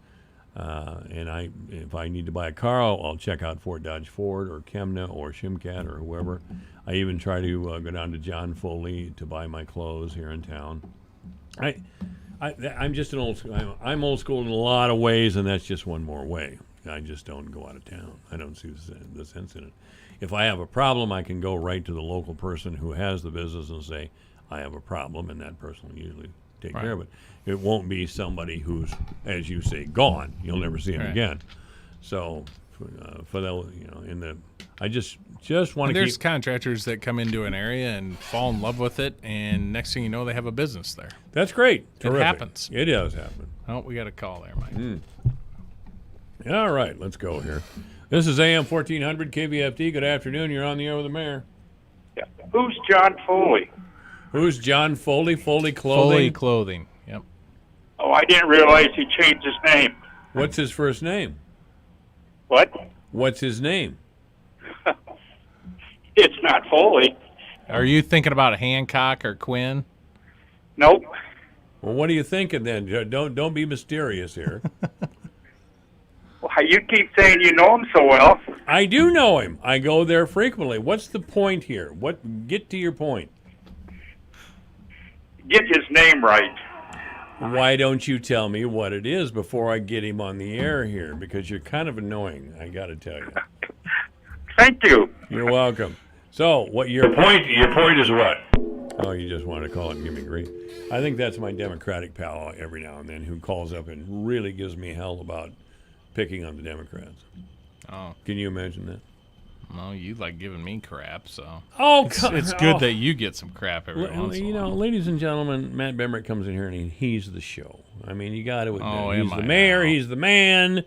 And if I need to buy a car, I'll check out Fort Dodge Ford or Chemna or Shimcat or whoever. I even try to go down to John Foley to buy my clothes here in town. I'm just an old school. I'm old school in a lot of ways, and that's just one more way. I just don't go out of town. I don't see the sense in it. If I have a problem, I can go right to the local person who has the business and say, I have a problem, and that person will usually take care of it. It won't be somebody who's, as you say, gone. You'll never see him again. So, for that, I just want to keep. There's contractors that come into an area and fall in love with it, and next thing you know, they have a business there. That's great. It happens. It does happen. Oh, we got a call there, Mike. All right, let's go here. This is AM 1400 KVFD. Good afternoon. You're on the air with the mayor. Yeah. Who's John Foley? Who's John Foley? Foley Clothing? Foley Clothing, yep. Oh, I didn't realize he changed his name. What's his first name? What? What's his name? It's not Foley. Are you thinking about Hancock or Quinn? Nope. Well, what are you thinking then? Don't be mysterious here. You keep saying you know him so well. I do know him. I go there frequently. What's the point here? Get to your point. get his name right. Why don't you tell me what it is before I get him on the air here? Because you're kind of annoying, I got to tell you. Thank you. You're welcome. So, what your point is what? Oh, you just want to call it and give me grief. I think that's my Democratic pal every now and then who calls up and really gives me hell about picking on the Democrats. Oh. Can you imagine that? Well, you like giving me crap, so. Oh, it's good that you get some crap every once in a while. Ladies and gentlemen, Matt Bemrick comes in here and he's the show. I mean, you got to admit, he's the mayor, he's the man,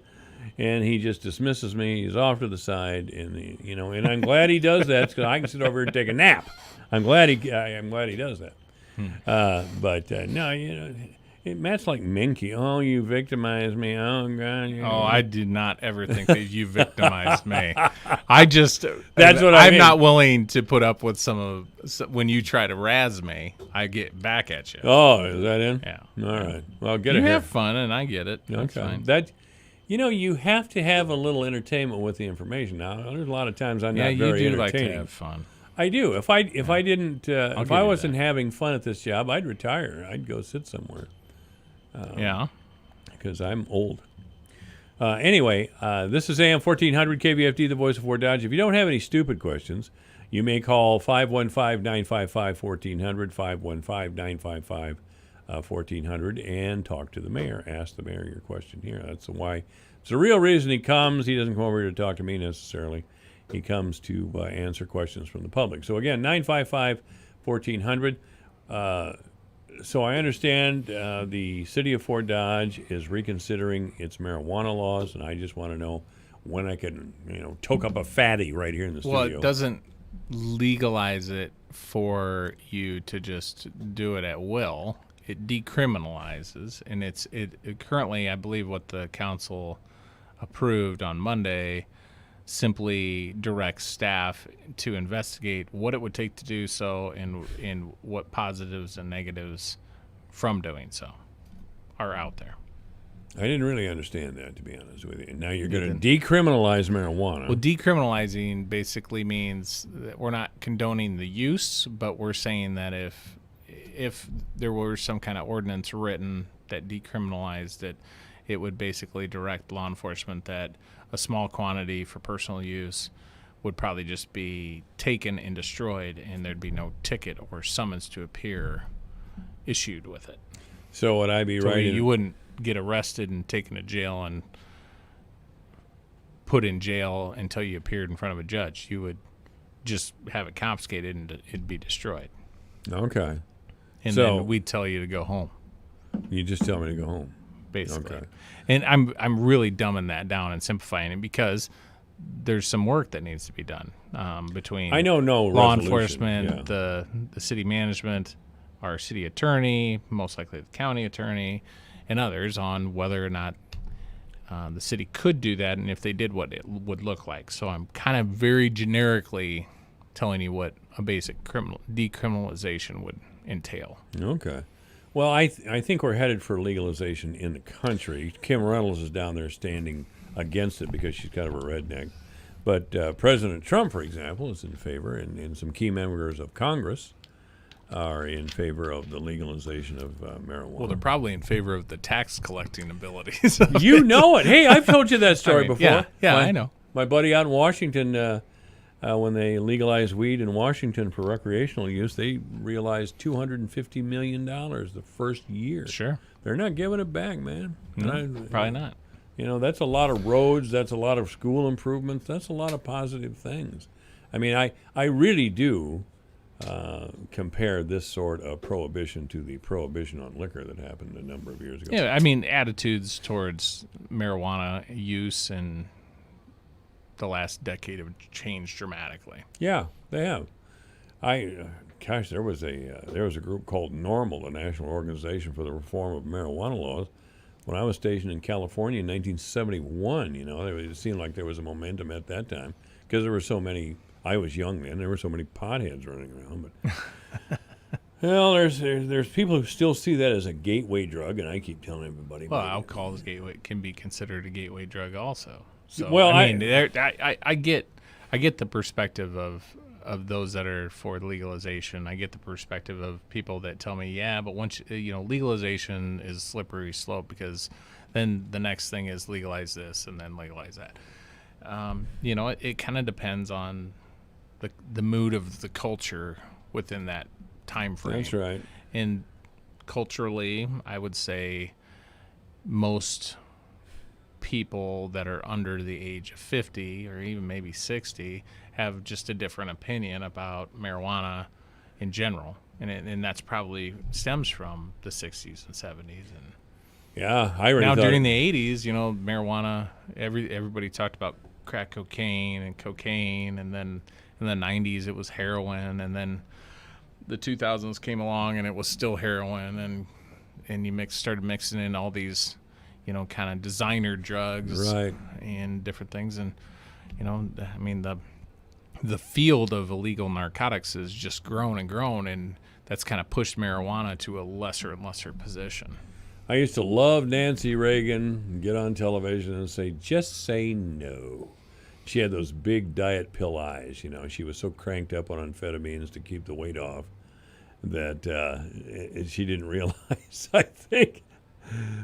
and he just dismisses me. He's off to the side, and and I'm glad he does that because I can sit over here and take a nap. I'm glad he does that. But no, Matt's like Minky. Oh, you victimized me. Oh, God. Oh, I did not ever think that you victimized me. I just that's what I'm mean. not willing to put up with when you try to razz me. I get back at you. Oh, is that in? Yeah. All right. Well, get you it. Have fun, and I get it. That's okay. fine. That. You have to have a little entertainment with the information. Now, there's a lot of times I'm not very entertaining. Like to have fun. I do. If I didn't, if I wasn't having fun at this job, I'd retire. I'd go sit somewhere. Because I'm old. Anyway, this is AM 1400 KVFD, the voice of Fort Dodge. If you don't have any stupid questions, you may call 515-955-1400, 515-955-1400, and talk to the mayor. Ask the mayor your question here. That's why. It's the real reason he comes. He doesn't come over here to talk to me necessarily. He comes to answer questions from the public. So again, 955-1400. So I understand the city of Fort Dodge is reconsidering its marijuana laws, and I just want to know when I can, toke up a fatty right here in the studio. Well, it doesn't legalize it for you to just do it at will. It decriminalizes, and it currently, I believe, what the council approved on Monday simply directs staff to investigate what it would take to do so and what positives and negatives from doing so are out there. I didn't really understand that, to be honest with you. Now you're going to decriminalize marijuana. Well, decriminalizing basically means that we're not condoning the use, but we're saying that if there were some kind of ordinance written that decriminalized it, it would basically direct law enforcement that a small quantity for personal use would probably just be taken and destroyed, and there'd be no ticket or summons to appear issued with it. So would I be right? You wouldn't get arrested and taken to jail and put in jail until you appeared in front of a judge. You would just have it confiscated and it'd be destroyed. Okay. And then we'd tell you to go home. You just tell me to go home. Basically. Okay. And I'm really dumbing that down and simplifying it because there's some work that needs to be done between law enforcement, the city management, our city attorney, most likely the county attorney, and others on whether or not the city could do that and if they did, what it would look like. So I'm kind of very generically telling you what a basic decriminalization would entail. Okay. Well, I think we're headed for legalization in the country. Kim Reynolds is down there standing against it because she's kind of a redneck. But President Trump, for example, is in favor, and some key members of Congress are in favor of the legalization of marijuana. Well, they're probably in favor of the tax collecting abilities. You know it. Hey, I've told you that story before. Yeah, I know. My buddy out in Washington, when they legalized weed in Washington for recreational use, they realized $250 million the first year. Sure. They're not giving it back, man. Probably not. That's a lot of roads. That's a lot of school improvements. That's a lot of positive things. I mean, I really do compare this sort of prohibition to the prohibition on liquor that happened a number of years ago. Yeah, I mean, attitudes towards marijuana use and the last decade have changed dramatically. Yeah, they have. There was a group called NORML, the National Organization for the Reform of Marijuana Laws. When I was stationed in California in 1971, it seemed like there was a momentum at that time because there were so many. I was young then. There were so many potheads running around, but there's people who still see that as a gateway drug, and I keep telling everybody. Well, alcohol can be considered a gateway drug also. So, well, I mean, I get the perspective of of those that are for legalization. I get the perspective of people that tell me, yeah, but once legalization is slippery slope, because then the next thing is legalize this and then legalize that. It kind of depends on the mood of the culture within that time frame. That's right. And culturally, I would say most people that are under the age of 50 or even maybe 60 have just a different opinion about marijuana in general, and that's probably stems from the 60s and 70s. And yeah, I already now thought during the 80s, marijuana, everybody talked about crack cocaine, and then in the 90s it was heroin, and then the 2000s came along and it was still heroin, and you started mixing in all these kind of designer drugs, right, and different things. And, the field of illegal narcotics has just grown and grown, and that's kind of pushed marijuana to a lesser and lesser position. I used to love Nancy Reagan and get on television and say, just say no. She had those big diet pill eyes, She was so cranked up on amphetamines to keep the weight off that she didn't realize, I think,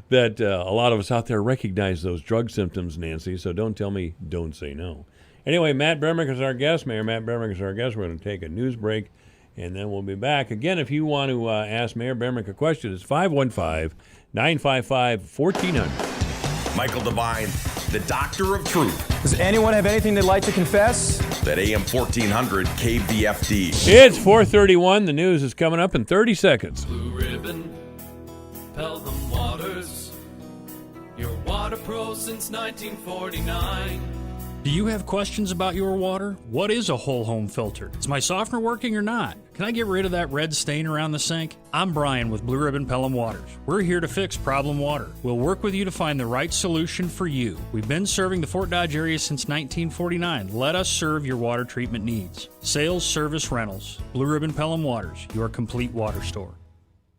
that a lot of us out there recognize those drug symptoms, Nancy, so don't tell me don't say no. Anyway, Matt Bermick is our guest. Mayor Matt Bermick is our guest. We're going to take a news break, and then we'll be back. Again, if you want to ask Mayor Bermick a question, it's 515-955-1400. Michael Devine, the Doctor of Truth. Does anyone have anything they'd like to confess? At AM 1400 KVFD. It's 4:31. The news is coming up in 30 seconds. Blue Ribbon, Pelham Waters, your water pro since 1949. Do you have questions about your water? What is a whole home filter? Is my softener working or not? Can I get rid of that red stain around the sink? I'm Brian with Blue Ribbon Pelham Waters. We're here to fix problem water. We'll work with you to find the right solution for you. We've been serving the Fort Dodge area since 1949. Let us serve your water treatment needs. Sales, service, rentals. Blue Ribbon Pelham Waters, your complete water store.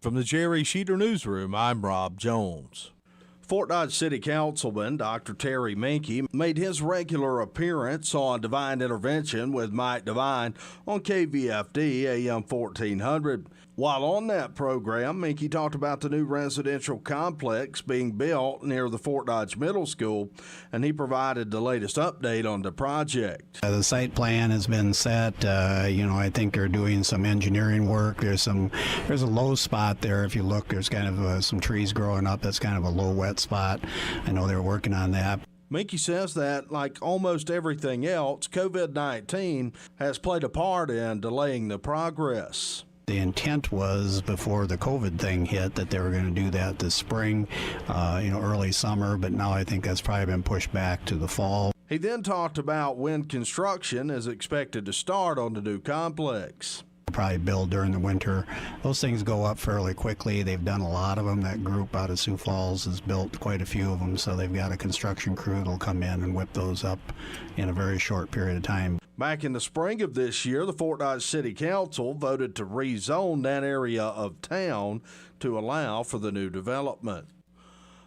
From the Jerry Sheeter Newsroom, I'm Rob Jones. Fort Dodge City Councilman Dr. Terry Minke made his regular appearance on Divine Intervention with Mike Devine on KVFD-AM 1400. While on that program, Minke talked about the new residential complex being built near the Fort Dodge Middle School, and he provided the latest update on the project. The site plan has been set. I think they're doing some engineering work. There's a low spot there. If you look, there's kind of some trees growing up. That's kind of a low wet spot. I know they're working on that. Minke says that, like almost everything else, COVID-19 has played a part in delaying the progress. The intent was, before the COVID thing hit, that they were going to do that this spring, early summer, but now I think that's probably been pushed back to the fall. He then talked about when construction is expected to start on the new complex. Probably build during the winter. Those things go up fairly quickly. They've done a lot of them. That group out of Sioux Falls has built quite a few of them, so they've got a construction crew that'll come in and whip those up in a very short period of time. Back in the spring of this year, the Fort Dodge City Council voted to rezone that area of town to allow for the new development.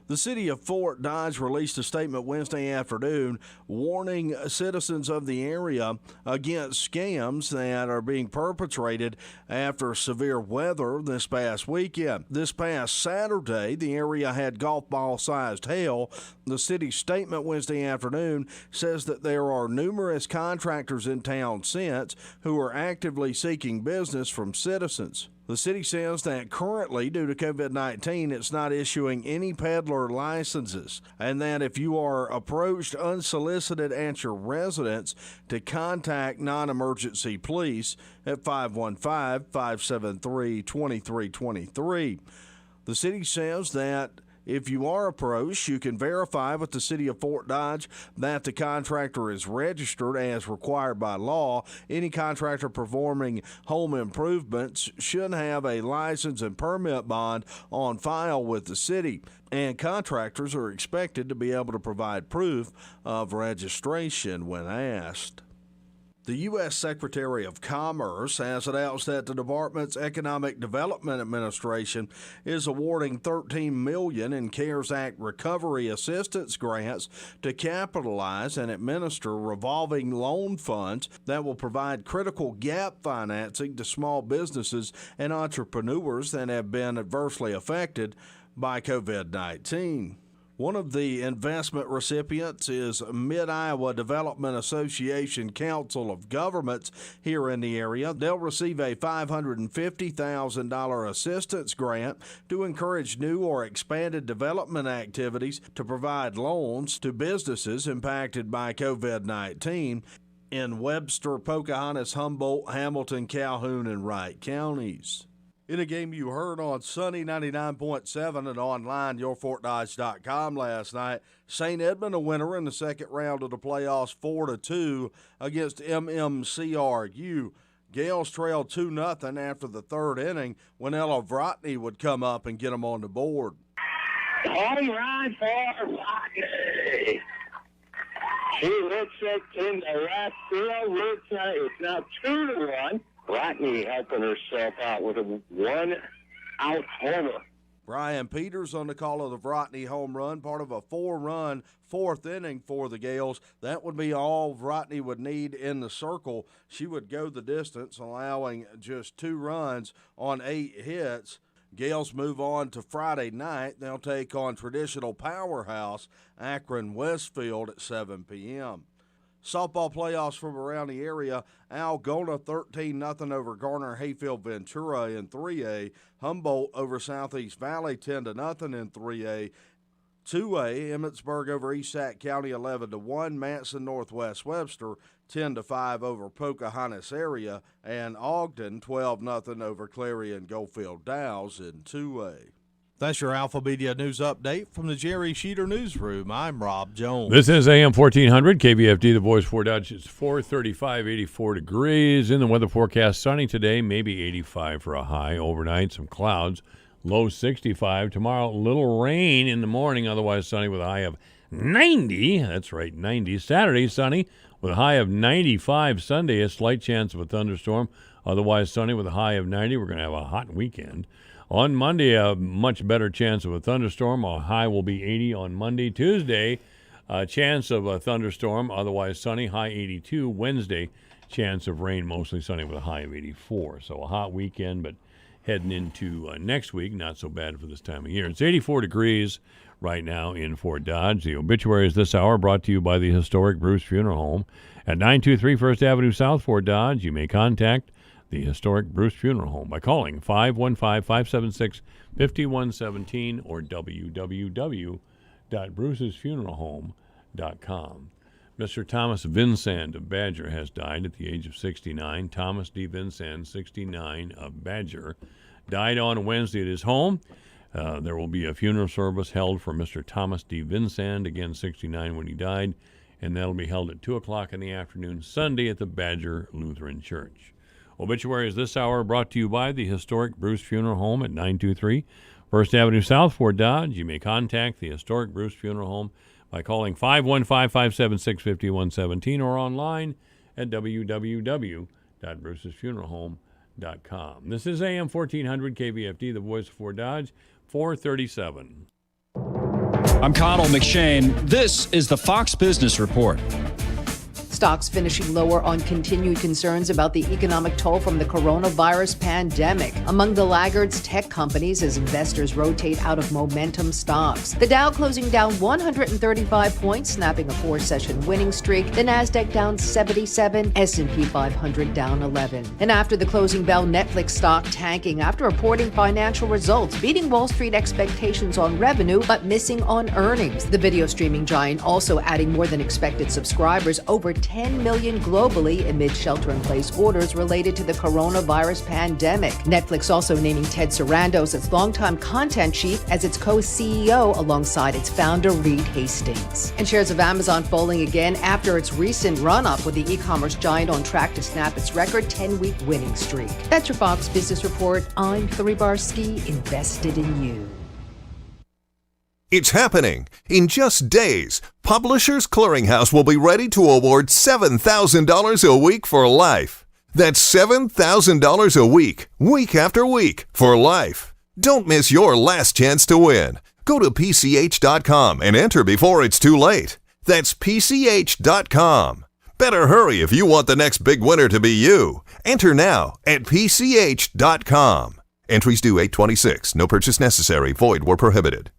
The city of Fort Dodge released a statement Wednesday afternoon warning citizens of the area against scams that are being perpetrated after severe weather this past weekend. This past Saturday, the area had golf ball-sized hail. The city's statement Wednesday afternoon says that there are numerous contractors in town since who are actively seeking business from citizens. The city says that currently, due to COVID-19, it's not issuing any peddler licenses, and that if you are approached unsolicited at your residence, to contact non-emergency police at 515-573-2323. The city says that if you are approached, you can verify with the city of Fort Dodge that the contractor is registered as required by law. Any contractor performing home improvements should have a license and permit bond on file with the city, and contractors are expected to be able to provide proof of registration when asked. The U.S. Secretary of Commerce has announced that the department's Economic Development Administration is awarding $13 million in CARES Act recovery assistance grants to capitalize and administer revolving loan funds that will provide critical gap financing to small businesses and entrepreneurs that have been adversely affected by COVID-19. One of the investment recipients is Mid-Iowa Development Association Council of Governments here in the area. They'll receive a $550,000 assistance grant to encourage new or expanded development activities to provide loans to businesses impacted by COVID-19 in Webster, Pocahontas, Humboldt, Hamilton, Calhoun, and Wright counties. In a game you heard on Sunny 99.7 and online, yourfortdodge.com last night, St. Edmund a winner in the second round of the playoffs 4-2 against MMCRU. Gales trailed 2-0 after the third inning when Ella Vrotny would come up and get them on the board. Home run for Vrotny. She hits it in the left field. It's now 2-1. Vrotny helping herself out with a one-out homer. Brian Peters on the call of the Vrotny home run, part of a 4-run fourth inning for the Gales. That would be all Vrotny would need in the circle. She would go the distance, allowing just 2 runs on 8 hits. Gales move on to Friday night. They'll take on traditional powerhouse Akron Westfield at 7 p.m. Softball playoffs from around the area. Algona 13-0 over Garner Hayfield Ventura in 3A. Humboldt over Southeast Valley 10-0 in 3A. 2A, Emmetsburg over East Sac County 11-1. Manson Northwest Webster 10-5 over Pocahontas area. And Ogden 12-0 over Clarion Goldfield Dow's in 2A. That's your Alpha Media News Update from the Jerry Sheeter Newsroom. I'm Rob Jones. This is AM 1400, KVFD, the voice for Dodge. It's 435, 84 degrees. In the weather forecast, sunny today, maybe 85 for a high. Overnight, some clouds, low 65. Tomorrow, little rain in the morning, otherwise sunny with a high of 90. That's right, 90. Saturday, sunny with a high of 95. Sunday, a slight chance of a thunderstorm, otherwise sunny with a high of 90. We're going to have a hot weekend. On Monday, a much better chance of a thunderstorm. Our high will be 80 on Monday. Tuesday, a chance of a thunderstorm, otherwise sunny, high 82. Wednesday, chance of rain, mostly sunny with a high of 84. So a hot weekend, but heading into next week, not so bad for this time of year. It's 84 degrees right now in Fort Dodge. The obituaries this hour brought to you by the historic Bruce Funeral Home at 923 First Avenue South, Fort Dodge. You may contact the historic Bruce Funeral Home by calling 515-576-5117 or www.brucesfuneralhome.com. Mr. Thomas Vincent of Badger has died at the age of 69. Thomas D. Vincent, 69, of Badger, died on Wednesday at his home. There will be a funeral service held for Mr. Thomas D. Vincent, again 69 when he died, and that'll be held at 2 o'clock in the afternoon Sunday at the Badger Lutheran Church. Obituaries this hour brought to you by the historic Bruce Funeral Home at 923 First Avenue South, Fort Dodge. You may contact the historic Bruce Funeral Home by calling 515-576-5117 or online at www.brucesfuneralhome.com. This is AM 1400 KVFD, the voice of Fort Dodge, 437. I'm Connell McShane. This is the Fox Business Report. Stocks finishing lower on continued concerns about the economic toll from the coronavirus pandemic. Among the laggards, tech companies as investors rotate out of momentum stocks. The Dow closing down 135 points, snapping a 4-session winning streak. The Nasdaq down 77, S&P 500 down 11. And after the closing bell, Netflix stock tanking after reporting financial results, beating Wall Street expectations on revenue but missing on earnings. The video streaming giant also adding more than expected subscribers, over 10 million globally amid shelter-in-place orders related to the coronavirus pandemic. Netflix also naming Ted Sarandos as longtime content chief as its co-CEO alongside its founder Reed Hastings. And shares of Amazon falling again after its recent run-up, with the e-commerce giant on track to snap its record 10-week winning streak. That's your Fox Business Report. I'm Carrie Barsky, invested in you. It's happening. In just days, Publishers Clearinghouse will be ready to award $7,000 a week for life. That's $7,000 a week after week, for life. Don't miss your last chance to win. Go to PCH.com and enter before it's too late. That's PCH.com. Better hurry if you want the next big winner to be you. Enter now at PCH.com. Entries due 8/26. No purchase necessary. Void where prohibited.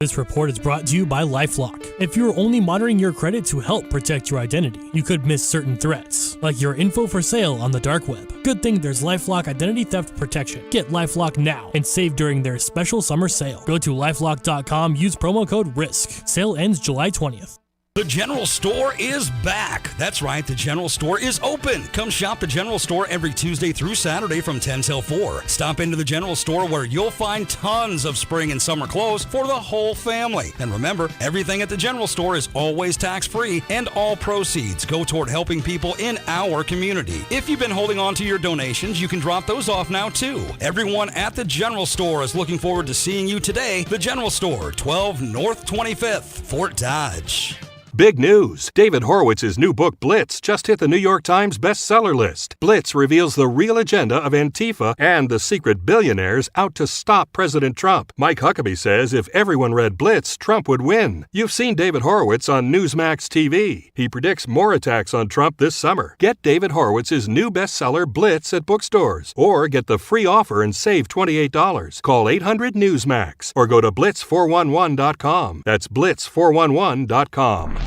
This report is brought to you by LifeLock. If you're only monitoring your credit to help protect your identity, you could miss certain threats, like your info for sale on the dark web. Good thing there's LifeLock Identity Theft Protection. Get LifeLock now and save during their special summer sale. Go to LifeLock.com, use promo code RISK. Sale ends July 20th. The General Store is back. That's right, the General Store is open. Come shop the General Store every Tuesday through Saturday from 10 till 4. Stop into the General Store where you'll find tons of spring and summer clothes for the whole family. And remember, everything at the General Store is always tax-free, and all proceeds go toward helping people in our community. If you've been holding on to your donations, you can drop those off now too. Everyone at the General Store is looking forward to seeing you today. The General Store, 12 North 25th, Fort Dodge. Big news! David Horowitz's new book, Blitz, just hit the New York Times bestseller list. Blitz reveals the real agenda of Antifa and the secret billionaires out to stop President Trump. Mike Huckabee says if everyone read Blitz, Trump would win. You've seen David Horowitz on Newsmax TV. He predicts more attacks on Trump this summer. Get David Horowitz's new bestseller, Blitz, at bookstores. Or get the free offer and save $28. Call 800-NEWSMAX or go to blitz411.com. That's blitz411.com.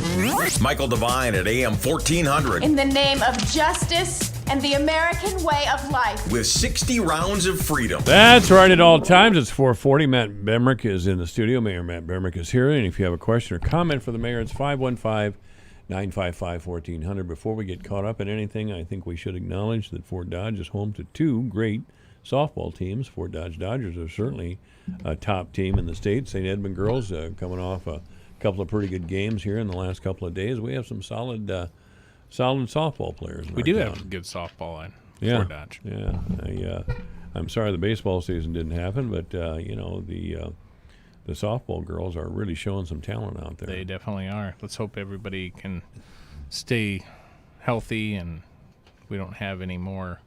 Michael Devine at AM 1400. In the name of justice and the American way of life. With 60 rounds of freedom. That's right at all times. It's 4:40. Matt Bemrick is in the studio. Mayor Matt Bemrick is here. And if you have a question or comment for the mayor, it's 515-955-1400. Before we get caught up in anything, I think we should acknowledge that Fort Dodge is home to two great softball teams. Fort Dodge Dodgers are certainly a top team in the state. St. Edmund girls coming off a couple of pretty good games here in the last couple of days. We have some solid softball players. We do have good softball in Fort Dodge. Yeah, I'm sorry the baseball season didn't happen, but the softball girls are really showing some talent out there. They definitely are. Let's hope everybody can stay healthy and we don't have any more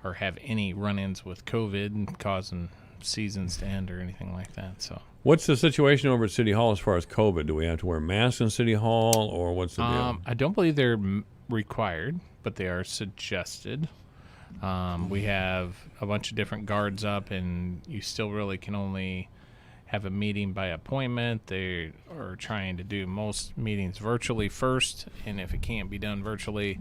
or have any run-ins with COVID and causing seasons to end or anything like that. So, what's the situation over at City Hall as far as COVID? Do we have to wear masks in City Hall, or what's the deal? I don't believe they're required, but they are suggested. We have a bunch of different guards up, and you still really can only have a meeting by appointment. They are trying to do most meetings virtually first, and if it can't be done virtually,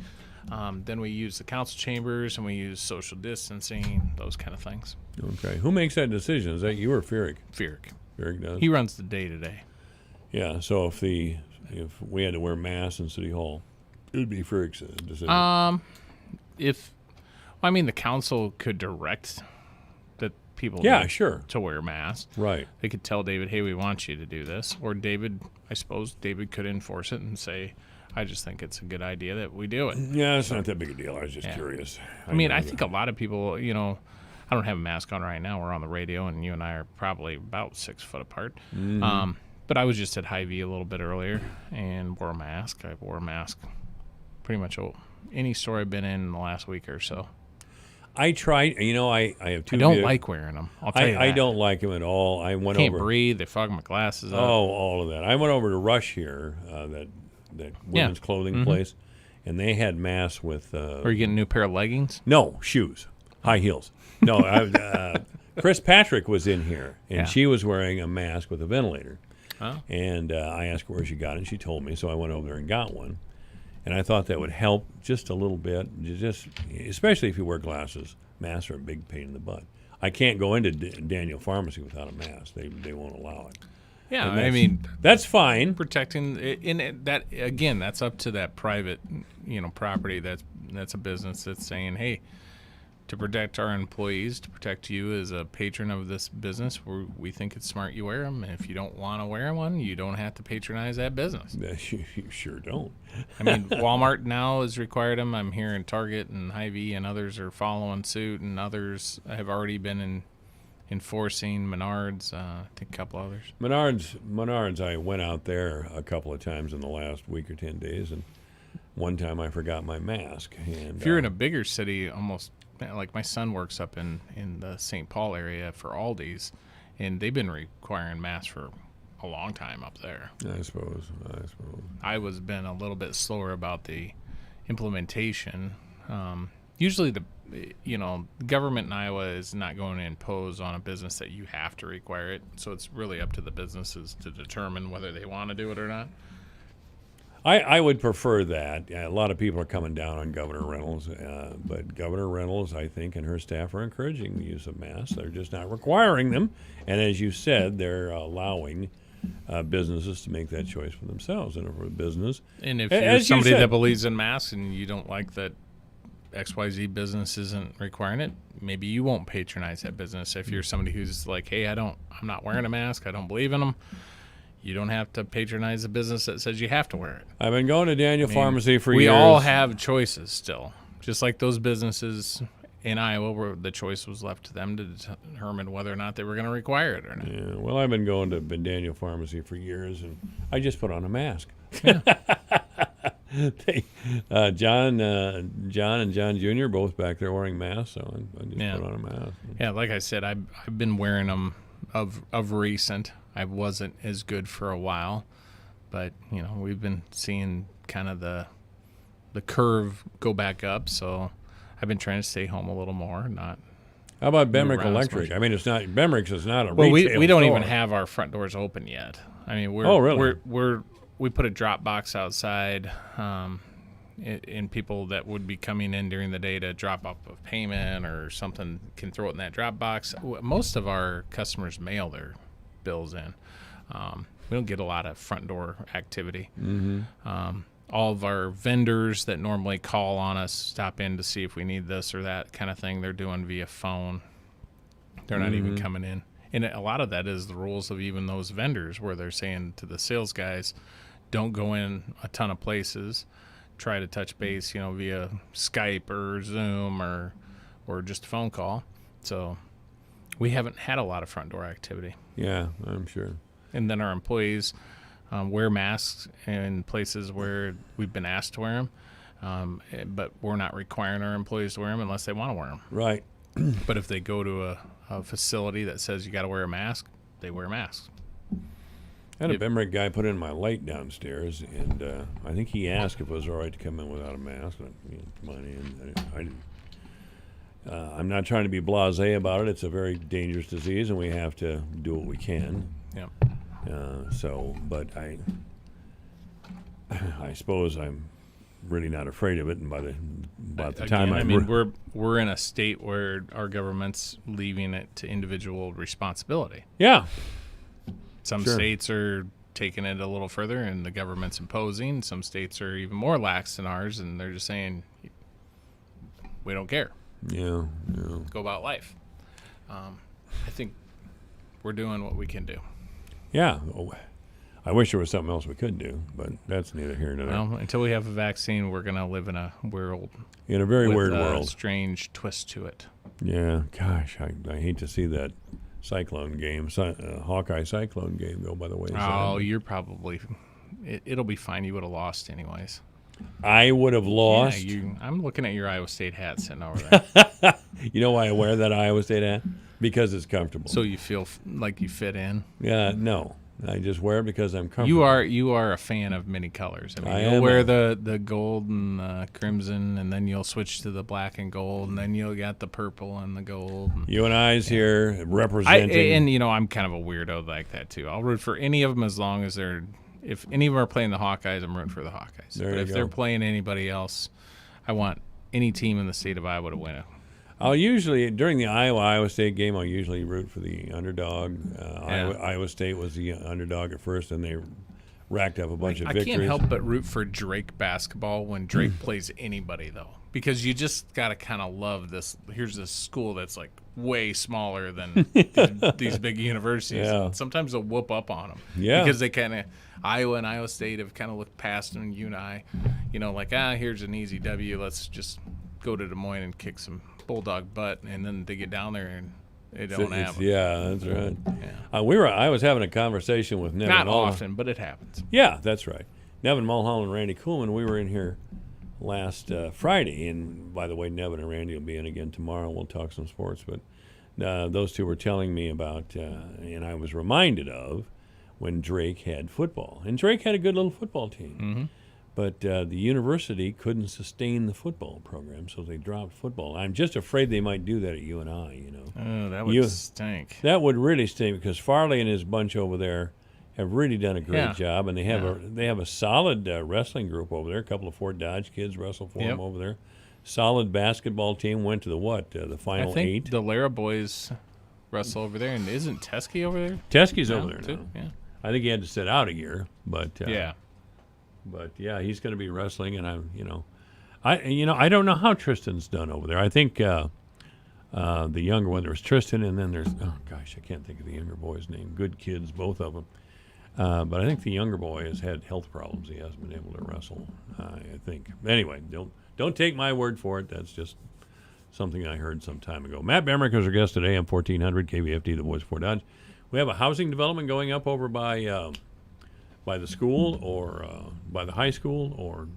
then we use the council chambers and we use social distancing, those kind of things. Okay. Who makes that decision? Is that you or Feerick? Feerick. Feerick does? He runs the day-to-day. Yeah, so if we had to wear masks in City Hall, it would be Feerick's decision. The council could direct that people to wear masks. Right. They could tell David, hey, we want you to do this. Or David could enforce it and say, I just think it's a good idea that we do it. Yeah, it's not that big a deal. I was just curious. I think a lot of people, I don't have a mask on right now. We're on the radio, and you and I are probably about 6 foot apart. Mm-hmm. But I was just at Hy-Vee a little bit earlier and wore a mask. I wore a mask pretty much any store I've been in the last week or so. I tried. I have two. I don't like wearing them. I'll tell you that. I don't like them at all. I can't breathe. They fog my glasses up. Oh, all of that. I went over to Rush here, that women's clothing place, and they had masks with. Are you getting a new pair of leggings? No, shoes, high heels. No, Chris Patrick was in here, and she was wearing a mask with a ventilator. Oh. And I asked her where she got it, and she told me, so I went over there and got one. And I thought that would help just a little bit, especially if you wear glasses. Masks are a big pain in the butt. I can't go into Daniel Pharmacy without a mask. They won't allow it. Yeah, that's fine. Protecting that again, that's up to that private, property. That's a business that's saying, hey, to protect our employees, to protect you as a patron of this business, we think it's smart you wear them. And if you don't want to wear one, you don't have to patronize that business. You sure don't. Walmart now has required them. I'm hearing Target and Hy-Vee and others are following suit, and others have already been enforcing. Menards, I think a couple others. Menards, I went out there a couple of times in the last week or 10 days, and one time I forgot my mask. And if you're in a bigger city, almost like my son works up in the St. Paul area for Aldi's, and they've been requiring masks for a long time up there. I suppose. I was been a little bit slower about the implementation. Usually the government in Iowa is not going to impose on a business that you have to require it. So it's really up to the businesses to determine whether they want to do it or not. I would prefer that. A lot of people are coming down on Governor Reynolds, but Governor Reynolds, I think, and her staff are encouraging the use of masks. They're just not requiring them. And as you said, they're allowing businesses to make that choice for themselves. And for a business, and if you're somebody that believes in masks and you don't like that XYZ business isn't requiring it, maybe you won't patronize that business. If you're somebody who's like, hey, I'm not wearing a mask, I don't believe in them, you don't have to patronize a business that says you have to wear it. I've been going to Daniel Pharmacy for years. We all have choices still, just like those businesses in Iowa where the choice was left to them to determine whether or not they were going to require it or not. Yeah, well, I've been going to Daniel Pharmacy for years, and I just put on a mask. Yeah. John and John Jr. both back there wearing masks, so I just put on a mask. Yeah, like I said, I've been wearing them of recent. I wasn't as good for a while, but we've been seeing kind of the curve go back up. So I've been trying to stay home a little more. Not. How about Bemrick Electric? I mean, it's not Bemrick's is not a retail retail we don't store. even have our front doors open yet. I mean, we put a drop box outside, and people that would be coming in during the day to drop off a payment or something can throw it in that drop box. Most of our customers mail their bills in. We don't get a lot of front door activity. Mm-hmm. All of our vendors that normally call on us, stop in to see if we need this or that kind of thing, they're doing via phone. They're not even coming in. And a lot of that is the rules of even those vendors where they're saying to the sales guys, don't go in a ton of places. Try to touch base, via Skype or Zoom or just a phone call. So we haven't had a lot of front door activity. Yeah, I'm sure. And then our employees wear masks in places where we've been asked to wear them, but we're not requiring our employees to wear them unless they want to wear them. Right. But if they go to a facility that says you got to wear a mask, they wear masks. I had a Bemrick guy put in my light downstairs, and I think he asked if it was all right to come in without a mask. Come on in. I'm not trying to be blasé about it. It's a very dangerous disease, and we have to do what we can. Yeah. But I suppose I'm really not afraid of it. And by the time we're in a state where our government's leaving it to individual responsibility. Yeah. Some states are taking it a little further, and the government's imposing. Some states are even more lax than ours, and they're just saying, we don't care. Yeah. Go about life. I think we're doing what we can do. Yeah. I wish there was something else we could do, but that's neither here nor there. Well, until we have a vaccine, we're going to live in a world. In a very with weird a world. Strange twist to it. Yeah. Gosh, I hate to see that Cyclone game, Hawkeye Cyclone game go by the wayside. Oh, you're probably... It'll be fine. You would have lost anyways. I would have lost? Yeah, I'm looking at your Iowa State hat sitting over there. You know why I wear that Iowa State hat? Because it's comfortable. So you feel like you fit in? Yeah, no. I just wear it because I'm comfortable. You are a fan of many colors. I mean, you'll wear the gold and crimson, and then you'll switch to the black and gold, and then you'll get the purple and the gold. You and I's here representing. I'm kind of a weirdo like that too. I'll root for any of them as long as they're. If any of them are playing the Hawkeyes, I'm rooting for the Hawkeyes. But if they're playing anybody else, I want any team in the state of Iowa to win it. I'll usually, during the Iowa State game, I'll usually root for the underdog. Iowa State was the underdog at first, and they racked up a bunch of victories. I can't help but root for Drake basketball when Drake plays anybody, though, because you just got to kind of love this. Here's this school that's like way smaller than these big universities. Yeah. And sometimes they'll whoop up on them. Yeah. Because they kind of, Iowa and Iowa State have kind of looked past them, you and I, here's an easy W. Let's just go to Des Moines and kick some Bulldog butt. And then they get down there and they don't have them. Yeah, that's right. Yeah. I was having a conversation with Nevin. Not often, but it happens. Yeah, that's right. Nevin Mulholland and Randy Kuhlman. We were in here last Friday, and by the way, Nevin and Randy will be in again tomorrow. We'll talk some sports, but those two were telling me about, and I was reminded of when Drake had football, and Drake had a good little football team. Mm-hmm. But the university couldn't sustain the football program, so they dropped football. I'm just afraid they might do that at UNI, you know. Oh, that would stink. That would really stink because Farley and his bunch over there have really done a great job, and they have a solid wrestling group over there. A couple of Fort Dodge kids wrestle for them over there. Solid basketball team. Went to the final 8. The Lara boys wrestle over there, and isn't Teskey over there? Teskey's over there too. now. Yeah. I think he had to sit out a year, but yeah. But yeah, he's going to be wrestling, and I don't know how Tristan's done over there. I think the younger one, there's Tristan, and then there's I can't think of the younger boy's name. Good kids, both of them. But I think the younger boy has had health problems. He hasn't been able to wrestle. I think. Anyway, don't take my word for it. That's just something I heard some time ago. Matt Bemrick is our guest today on 1400 KVFD, the voice of Fort Dodge. We have a housing development going up over by the school or by the high school or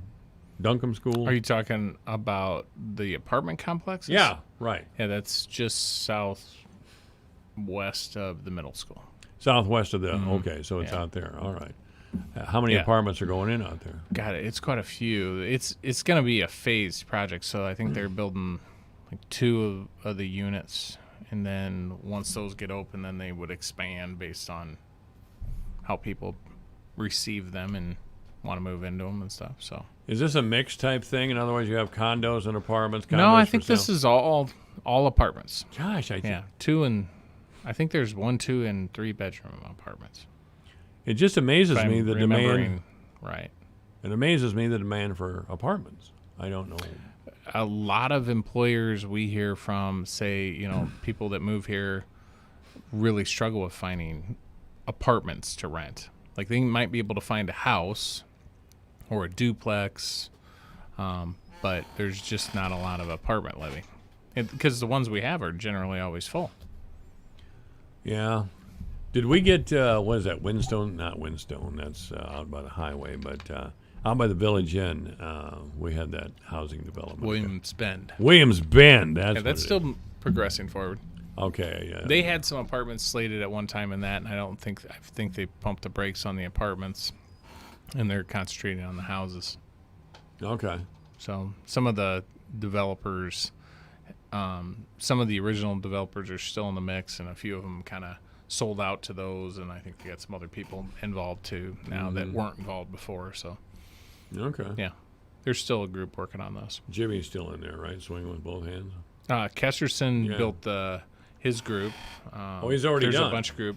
Duncombe School. Are you talking about the apartment complexes? Yeah, right. Yeah, that's just southwest of the middle school. Southwest of the, okay, so it's out there. All right. How many apartments are going in out there? Got it. It's quite a few. It's going to be a phased project, so I think they're building like 2 of the units, and then once those get open, then they would expand based on how people receive them and want to move into them and stuff. So is this a mixed type thing? In other words, you have condos and apartments? No, I think this is all apartments. Gosh, I think. 2 and I think there's 1, 2, and 3 bedroom apartments. It just amazes me the demand. Right. It amazes me the demand for apartments. I don't know. A lot of employers we hear from say, people that move here really struggle with finding apartments to rent. Like they might be able to find a house or a duplex, but there's just not a lot of apartment living. Because the ones we have are generally always full. Yeah. Did we get, what is that, Windstone? Not Windstone, that's out by the highway, but out by the Village Inn, we had that housing development. Williams Bend, that's still progressing forward. Okay. They had some apartments slated at one time in that, and I think they pumped the brakes on the apartments, and they're concentrating on the houses. Okay. So some of the developers, some of the original developers are still in the mix, and a few of them kind of sold out to those, and I think they got some other people involved too now that weren't involved before. So. Okay. Yeah. There's still a group working on those. Jimmy's still in there, right? Swinging with both hands? Kesterson built his group. He's already there's done. There's a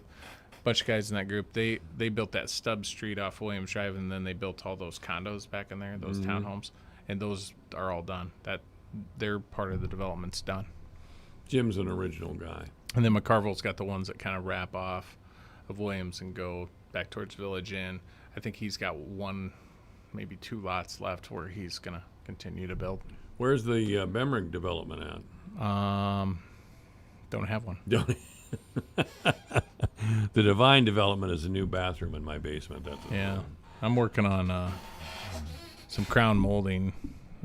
bunch of guys in that group. They built that stub street off Williams Drive, and then they built all those condos back in there, those townhomes, and those are all done. Their part of the development's done. Jim's an original guy. And then McCarville's got the ones that kind of wrap off of Williams and go back towards Village Inn. I think he's got 1, maybe 2 lots left where he's going to continue to build. Where's the Bemrick development at? Don't have one. The Divine development is a new bathroom in my basement. That's I'm working on some crown molding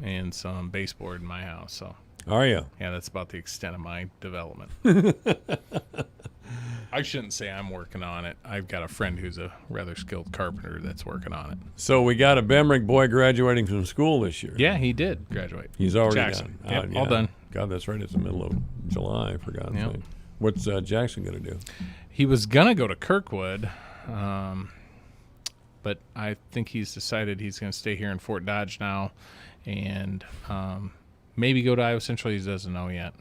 and some baseboard in my house. So. Are you? Yeah, that's about the extent of my development. I shouldn't say I'm working on it. I've got a friend who's a rather skilled carpenter that's working on it. So we got a Bemrick boy graduating from school this year. Yeah, he did graduate. He's already Jackson. done. Yep, all done. God, that's right. It's the middle of July, for God's sake. What's Jackson going to do? He was going to go to Kirkwood, but I think he's decided he's going to stay here in Fort Dodge now and maybe go to Iowa Central. He doesn't know yet.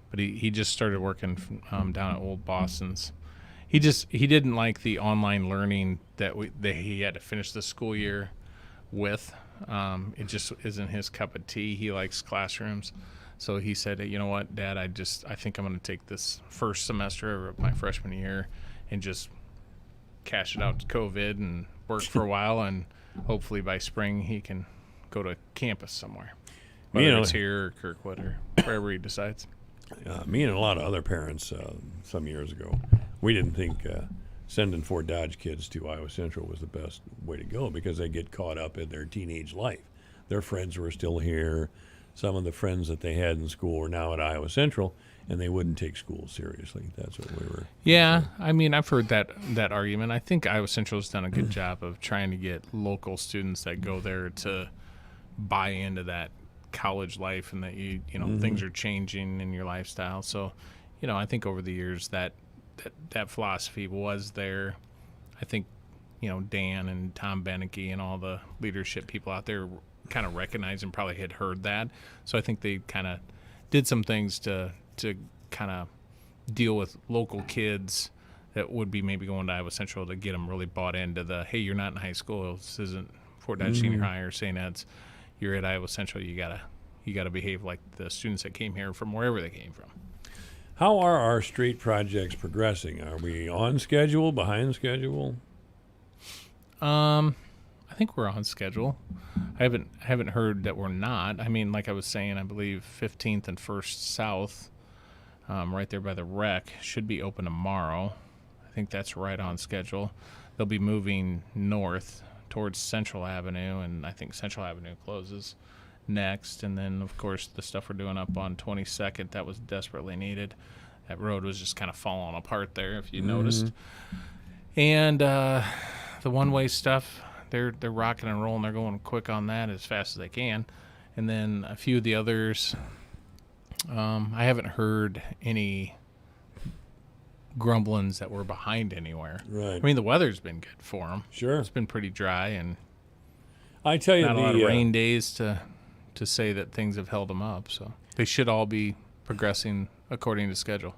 But he just started working down at Old Boston's. He didn't like the online learning that he had to finish the school year with. It just isn't his cup of tea. He likes classrooms. So he said, you know what, Dad, I think I'm going to take this first semester of my freshman year and just cash it out to COVID and work for a while, and hopefully by spring he can go to campus somewhere. Whether it's here or Kirkwood or wherever he decides. Me and a lot of other parents some years ago, we didn't think sending Fort Dodge kids to Iowa Central was the best way to go because they get caught up in their teenage life. Their friends were still here. Some of the friends that they had in school were now at Iowa Central, and they wouldn't take school seriously. That's what we were. Yeah, I mean, I've heard that argument. I think Iowa Central has done a good job of trying to get local students that go there to buy into that college life and that you know things are changing in your lifestyle. So, I think over the years that philosophy was there. I think, Dan and Tom Beneke and all the leadership people out there kind of recognized and probably had heard that. So I think they kind of did some things to kind of deal with local kids that would be maybe going to Iowa Central to get them really bought into the, hey, you're not in high school. This isn't Fort Dodge Senior High or St. Ed's. You're at Iowa Central. You gotta behave like the students that came here from wherever they came from. How are our street projects progressing? Are we on schedule, behind schedule? I think we're on schedule. I haven't heard that we're not. I mean, like I was saying, I believe 15th and 1st South, right there by the rec, should be open tomorrow. I think that's right on schedule. They'll be moving north towards Central Avenue, and I think Central Avenue closes next. And then, of course, the stuff we're doing up on 22nd, that was desperately needed. That road was just kind of falling apart there, if you noticed. And the one-way stuff, they're rocking and rolling. They're going quick on that as fast as they can. And then a few of the others, I haven't heard any grumblings that we're behind anywhere. Right. I mean, the weather's been good for them. Sure. It's been pretty dry, and I tell you, not a lot of rain days to say that things have held them up. So they should all be progressing according to schedule.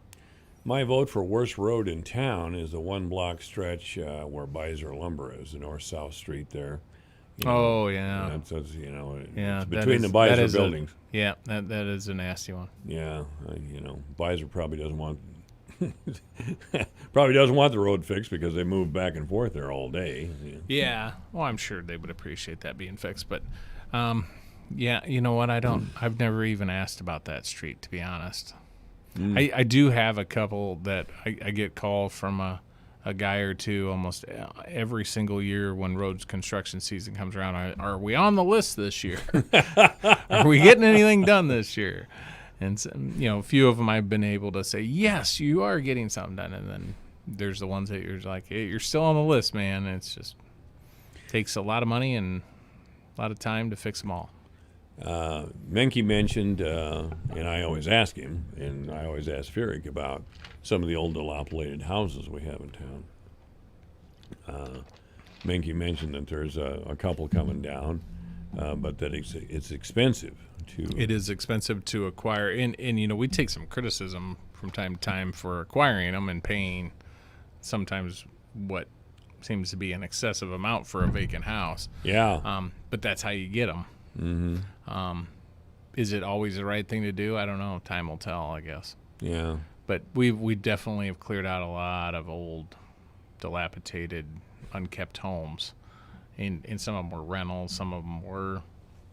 My vote for worst road in town is the one-block stretch where Beiser Lumber is, the north-south street there. Yeah. That's Yeah, it's between the Beiser buildings. That is a nasty one. Yeah, Beiser probably doesn't want the road fixed because they move back and forth there all day. Yeah. Well, I'm sure they would appreciate that being fixed, but yeah, you know what? I've never even asked about that street, to be honest. I do have a couple that I get called from a guy or two almost every single year when roads construction season comes around. Are we on the list this year? Are we getting anything done this year? And a few of them I've been able to say, yes, you are getting something done. And then there's the ones that you're like, hey, you're still on the list, man. And it's just takes a lot of money and a lot of time to fix them all. Menke mentioned, and I always ask him, and I always ask Furyk about some of the old dilapidated houses we have in town. Menke mentioned that there's a couple coming down, but that it's expensive to. It is expensive to acquire, and we take some criticism from time to time for acquiring them and paying sometimes what seems to be an excessive amount for a vacant house. Yeah. But that's how you get them. Is it always the right thing to do? I don't know. Time will tell, I guess. Yeah. But we definitely have cleared out a lot of old, dilapidated, unkept homes. And some of them were rentals. Some of them were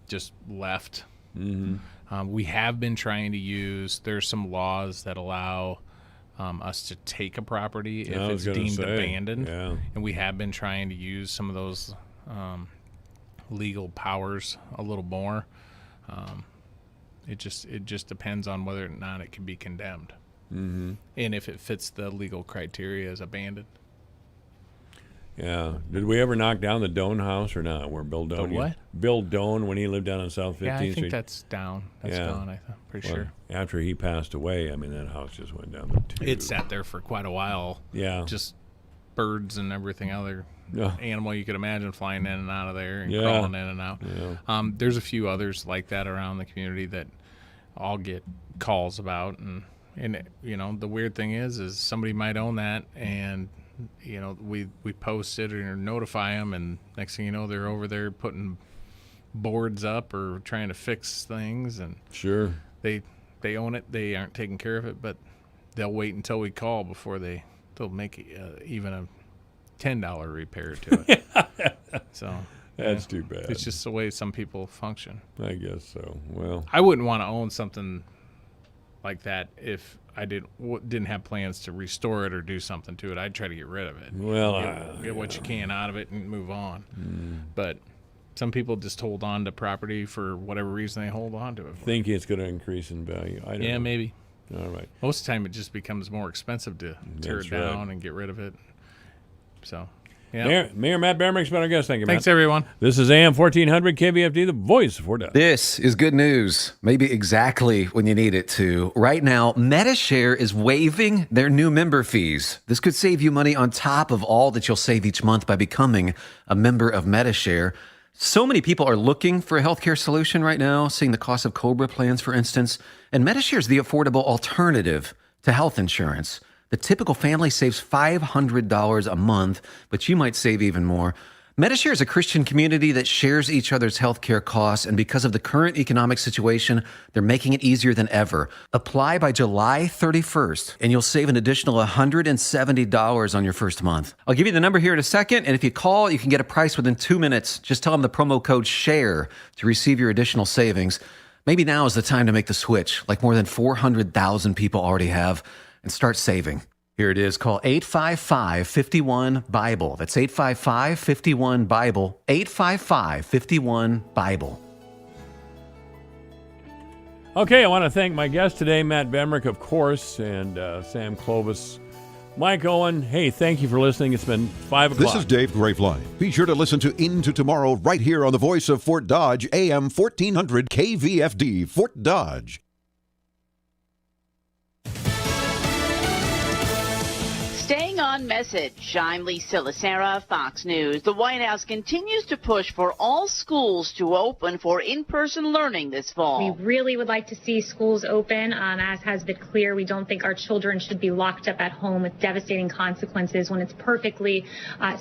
just left. We have been trying to use, there's some laws that allow us to take a property if it's deemed abandoned. Yeah. And we have been trying to use some of those legal powers a little more. It just depends on whether or not it can be condemned, and if it fits the legal criteria as abandoned. Yeah. Did we ever knock down the Doan house or not? Where Bill Doan? The what? Bill Doan when he lived down on South 15th Street. Yeah, I think that's down. That's gone. I'm pretty sure. After he passed away, I mean that house just went down the tube. It sat there for quite a while. Yeah. Just birds and everything other animal you could imagine flying in and out of there and Yeah. crawling in and out. Yeah. There's a few others like that around the community that I'll get calls about, and the weird thing is somebody might own that, and we post it or notify them, and next thing you know they're over there putting boards up or trying to fix things, and sure they own it, they aren't taking care of it, but they'll wait until we call before they'll make even a $10 repair to it. So that's too bad. It's just the way some people function. I guess so. Well, I wouldn't want to own something like that, if I didn't have plans to restore it or do something to it, I'd try to get rid of it. Well, get what you can out of it and move on. But some people just hold on to property for whatever reason they hold on to it for. Think it's going to increase in value. I don't know. Maybe. All right. Most of the time, it just becomes more expensive to tear it down and get rid of it. So, yeah. Mayor Matt Bamrick's been our guest. Thank you, Matt. Thanks, everyone. This is AM 1400 KVFD, the voice of Fort Dodge. This is good news, maybe exactly when you need it to. Right now, MediShare is waiving their new member fees. This could save you money on top of all that you'll save each month by becoming a member of MediShare. So many people are looking for a healthcare solution right now, seeing the cost of COBRA plans, for instance. And MediShare is the affordable alternative to health insurance. The typical family saves $500 a month, but you might save even more. MediShare is a Christian community that shares each other's healthcare costs, and because of the current economic situation, they're making it easier than ever. Apply by July 31st, and you'll save an additional $170 on your first month. I'll give you the number here in a second, and if you call, you can get a price within 2 minutes. Just tell them the promo code SHARE to receive your additional savings. Maybe now is the time to make the switch, like more than 400,000 people already have, and start saving. Here it is. Call 855-51-BIBLE. That's 855-51-BIBLE. 855-51-BIBLE. Okay, I want to thank my guest today, Matt Bamrick, of course, and Sam Clovis. Mike Owen, hey, thank you for listening. It's been 5 o'clock. This is Dave Graveline. Be sure to listen to Into Tomorrow right here on the voice of Fort Dodge, AM 1400 KVFD, Fort Dodge. Staying on message, I'm Lisa Lacera, Fox News. The White House continues to push for all schools to open for in-person learning this fall. We really would like to see schools open. As has been clear, we don't think our children should be locked up at home with devastating consequences when it's perfectly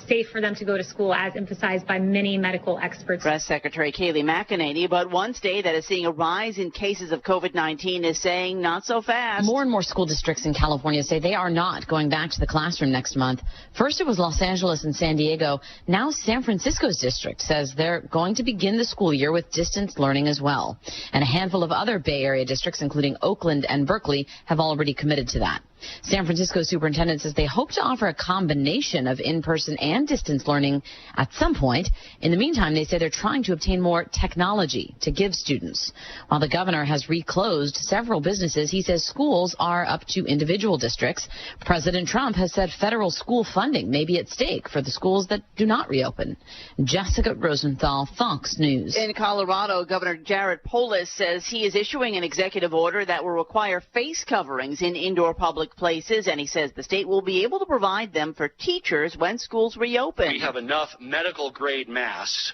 safe for them to go to school, as emphasized by many medical experts. Press Secretary Kayleigh McEnany, but one state that is seeing a rise in cases of COVID-19 is saying not so fast. More and more school districts in California say they are not going back to the classroom next month. First, it was Los Angeles and San Diego. Now San Francisco's district says they're going to begin the school year with distance learning as well. And a handful of other Bay Area districts, including Oakland and Berkeley, have already committed to that. San Francisco superintendent says they hope to offer a combination of in-person and distance learning at some point. In the meantime, they say they're trying to obtain more technology to give students. While the governor has reclosed several businesses, he says schools are up to individual districts. President Trump has said federal school funding may be at stake for the schools that do not reopen. Jessica Rosenthal, Fox News. In Colorado, Governor Jared Polis says he is issuing an executive order that will require face coverings in indoor public places, and he says the state will be able to provide them for teachers when schools reopen. We have enough medical grade masks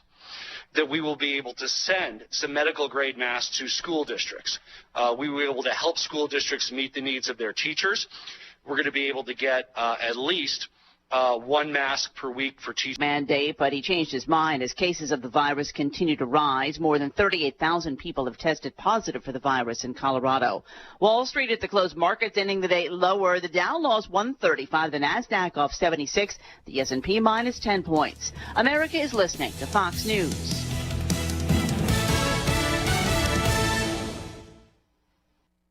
that we will be able to send some medical grade masks to school districts. We will be able to help school districts meet the needs of their teachers. We're going to be able to get at least one mask per week for teachers. Mandate, but he changed his mind as cases of the virus continue to rise. More than 38,000 people have tested positive for the virus in Colorado. Wall Street at the closed markets ending the day lower. The Dow lost 135, the Nasdaq off 76, the S&P minus 10 points. America is listening to Fox News.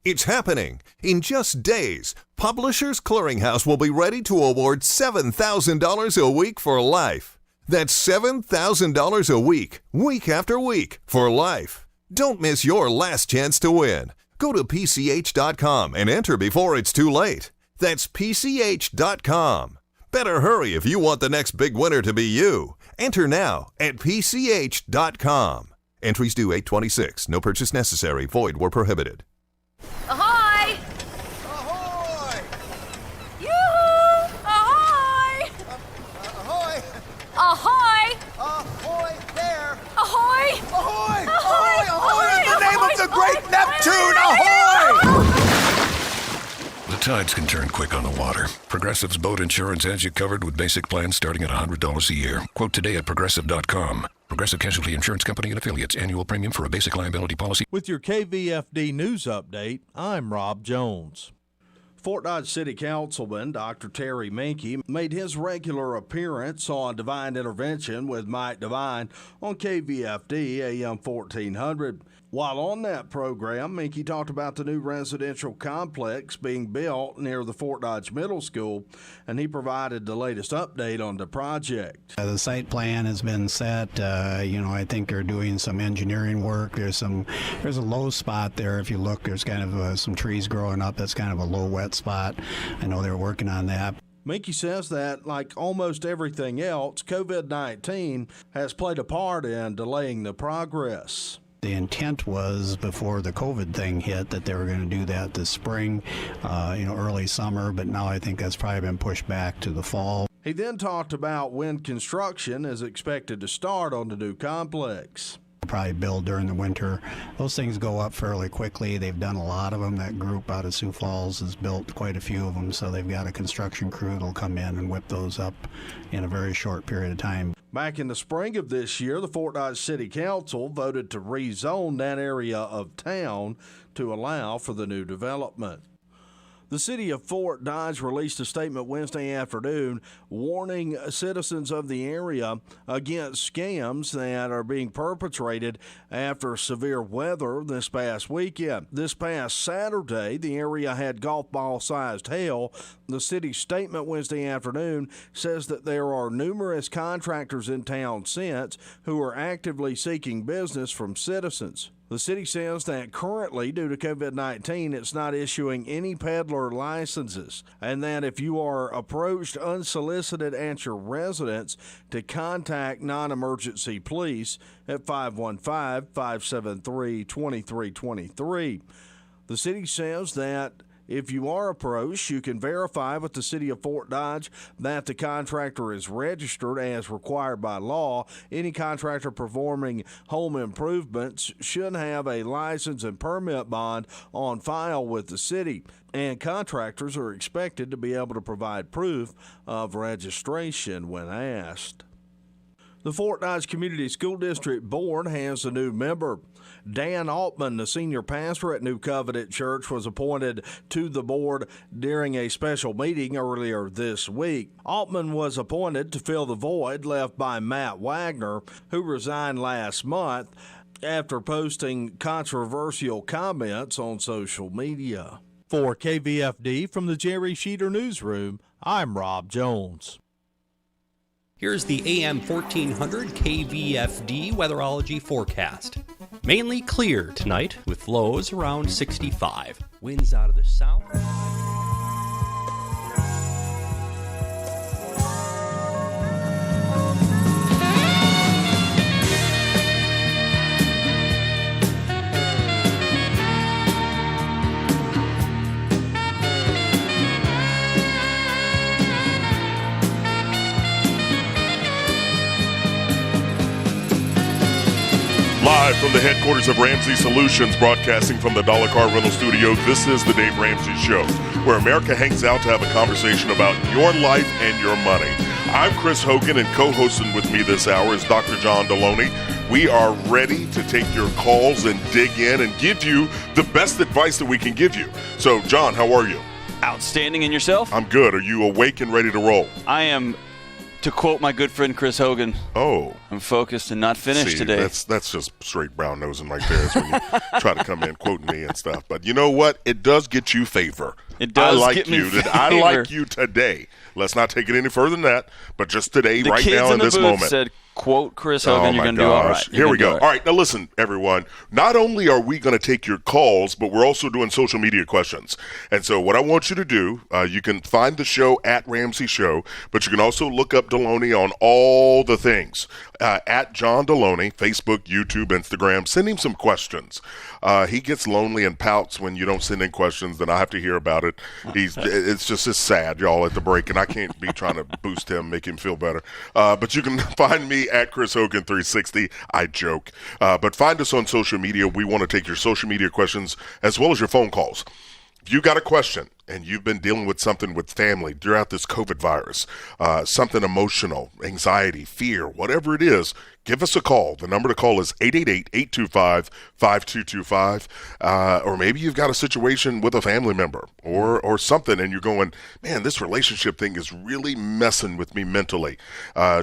It's happening. In just days, Publishers Clearinghouse will be ready to award $7,000 a week for life. That's $7,000 a week, week after week, for life. Don't miss your last chance to win. Go to PCH.com and enter before it's too late. That's PCH.com. Better hurry if you want the next big winner to be you. Enter now at PCH.com. Entries due 8/26. No purchase necessary. Void where prohibited. Ahoy! Ahoy! Yoo-hoo! Ahoy! Ahoy! Ahoy! Ahoy there! Ahoy! Ahoy! Ahoy! Ahoy! In the name of the great Neptune, ahoy! The tides can turn quick on the water. Progressive's boat insurance has you covered with basic plans starting at $100 a year. Quote today at Progressive.com. Progressive Casualty Insurance Company and Affiliates. Annual premium for a basic liability policy. With your KVFD News Update, I'm Rob Jones. Fort Dodge City Councilman Dr. Terry Minke made his regular appearance on Divine Intervention with Mike Devine on KVFD-AM 1400. While on that program, Minky talked about the new residential complex being built near the Fort Dodge Middle School, and he provided the latest update on the project. The site plan has been set. I think they're doing some engineering work. There's a low spot there. If you look, there's kind of some trees growing up. That's kind of a low wet spot. I know they're working on that. Minky says that, like almost everything else, COVID-19 has played a part in delaying the progress. The intent was before the COVID thing hit that they were going to do that this spring, early summer, but now I think that's probably been pushed back to the fall. He then talked about when construction is expected to start on the new complex. Probably build during the winter. Those things go up fairly quickly. They've done a lot of them. That group out of Sioux Falls has built quite a few of them, so they've got a construction crew that'll come in and whip those up in a very short period of time. Back in the spring of this year, the Fort Dodge City Council voted to rezone that area of town to allow for the new development. The city of Fort Dodge released a statement Wednesday afternoon warning citizens of the area against scams that are being perpetrated after severe weather this past weekend. This past Saturday, the area had golf ball-sized hail. The city's statement Wednesday afternoon says that there are numerous contractors in town since who are actively seeking business from citizens. The city says that currently, due to COVID-19, it's not issuing any peddler licenses, and that if you are approached unsolicited at your residence, to contact non-emergency police at 515-573-2323. The city says that if you are approached, you can verify with the city of Fort Dodge that the contractor is registered as required by law. Any contractor performing home improvements should have a license and permit bond on file with the city, and contractors are expected to be able to provide proof of registration when asked. The Fort Dodge Community School District Board has a new member. Dan Altman, the senior pastor at New Covenant Church, was appointed to the board during a special meeting earlier this week. Altman was appointed to fill the void left by Matt Wagner, who resigned last month after posting controversial comments on social media. For KVFD from the Jerry Sheeter Newsroom, I'm Rob Jones. Here's the AM 1400 KVFD weatherology forecast. Mainly clear tonight with lows around 65. Winds out of the south. Live from the headquarters of Ramsey Solutions, broadcasting from the Dollar Car Rental Studio, this is the Dave Ramsey Show, where America hangs out to have a conversation about your life and your money. I'm Chris Hogan, and co-hosting with me this hour is Dr. John Deloney. We are ready to take your calls and dig in and give you the best advice that we can give you. So, John, how are you? Outstanding. And yourself? I'm good. Are you awake and ready to roll? I am. To quote my good friend Chris Hogan, I'm focused and not finished today. That's just straight brown nosing right there. That's when you try to come in quoting me and stuff. But you know what? It does get you favor. It does get me favor. I like you today. Let's not take it any further than that. But just today, the right kids now, in this booth moment. Said, quote Chris Hogan, you're going to do all right. Here we go. All right, now listen, everyone. Not only are we going to take your calls, but we're also doing social media questions. And so what I want you to do, you can find the show at Ramsey Show, but you can also look up Deloney on all the things. At John Deloney, Facebook, YouTube, Instagram. Send him some questions. He gets lonely and pouts when you don't send in questions, then I have to hear about it. It's just sad, y'all, at the break, and I can't be trying to boost him, make him feel better. But you can find me at Chris Hogan 360. I joke. But find us on social media. We want to take your social media questions as well as your phone calls. If you got a question and you've been dealing with something with family throughout this COVID virus, something emotional, anxiety, fear, whatever it is, give us a call. The number to call is 888-825-5225. Or maybe you've got a situation with a family member or something, and you're going, man, this relationship thing is really messing with me mentally.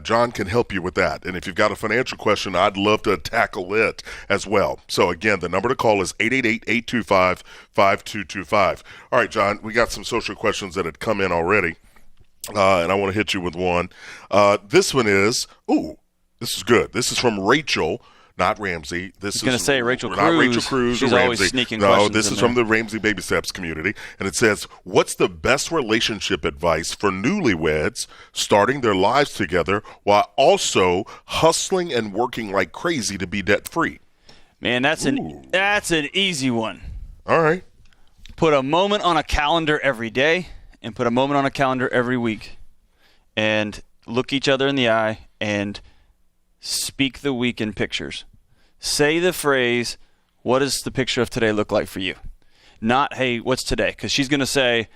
John can help you with that. And if you've got a financial question, I'd love to tackle it as well. So, again, the number to call is 888-825-5225. All right, John, we got some social questions that had come in already, and I want to hit you with one. This one is, this is good. This is from Rachel, not Ramsey. I was going to say Rachel Cruz. Not Rachel Cruz She's or always Ramsey. sneaking No, questions this in is there. from the Ramsey Baby Steps community, and it says, what's the best relationship advice for newlyweds starting their lives together while also hustling and working like crazy to be debt-free? Man, that's an easy one. All right. Put a moment on a calendar every day and put a moment on a calendar every week. And look each other in the eye and speak the week in pictures. Say the phrase, what does the picture of today look like for you? Not, hey, what's today? Because she's going to say,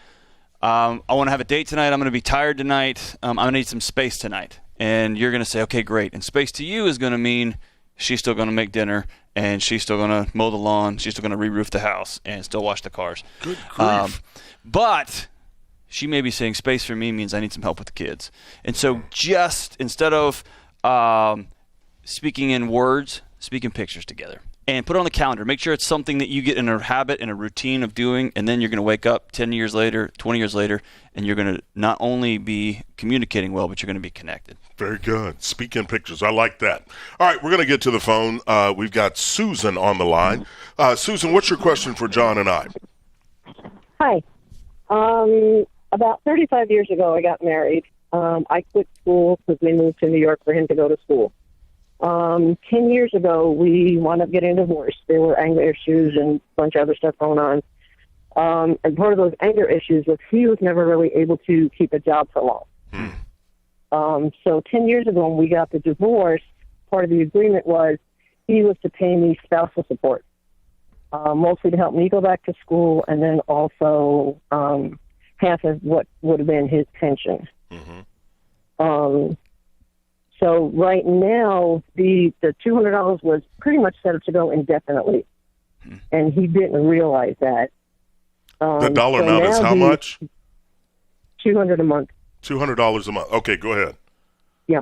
I want to have a date tonight. I'm going to be tired tonight. I'm going to need some space tonight. And you're going to say, okay, great. And space to you is going to mean she's still going to make dinner and she's still going to mow the lawn. She's still going to re-roof the house and still wash the cars. Good grief. But she may be saying space for me means I need some help with the kids. And so just instead of speaking in words, speak in pictures together. And put it on the calendar. Make sure it's something that you get in a habit and a routine of doing, and then you're going to wake up 10 years later, 20 years later, and you're going to not only be communicating well, but you're going to be connected. Very good. Speak in pictures. I like that. All right, we're going to get to the phone. We've got Susan on the line. Susan, what's your question for John and I? Hi. About 35 years ago, I got married. I quit school because we moved to New York for him to go to school. 10 years ago, we wound up getting divorced. There were anger issues and a bunch of other stuff going on. And part of those anger issues was he was never really able to keep a job for long. So 10 years ago, when we got the divorce, part of the agreement was he was to pay me spousal support, mostly to help me go back to school, and then also half of what would have been his pension. So right now, the $200 was pretty much set up to go indefinitely, and he didn't realize that. The dollar amount is how much? $200 a month. $200 a month. Okay, go ahead. Yeah.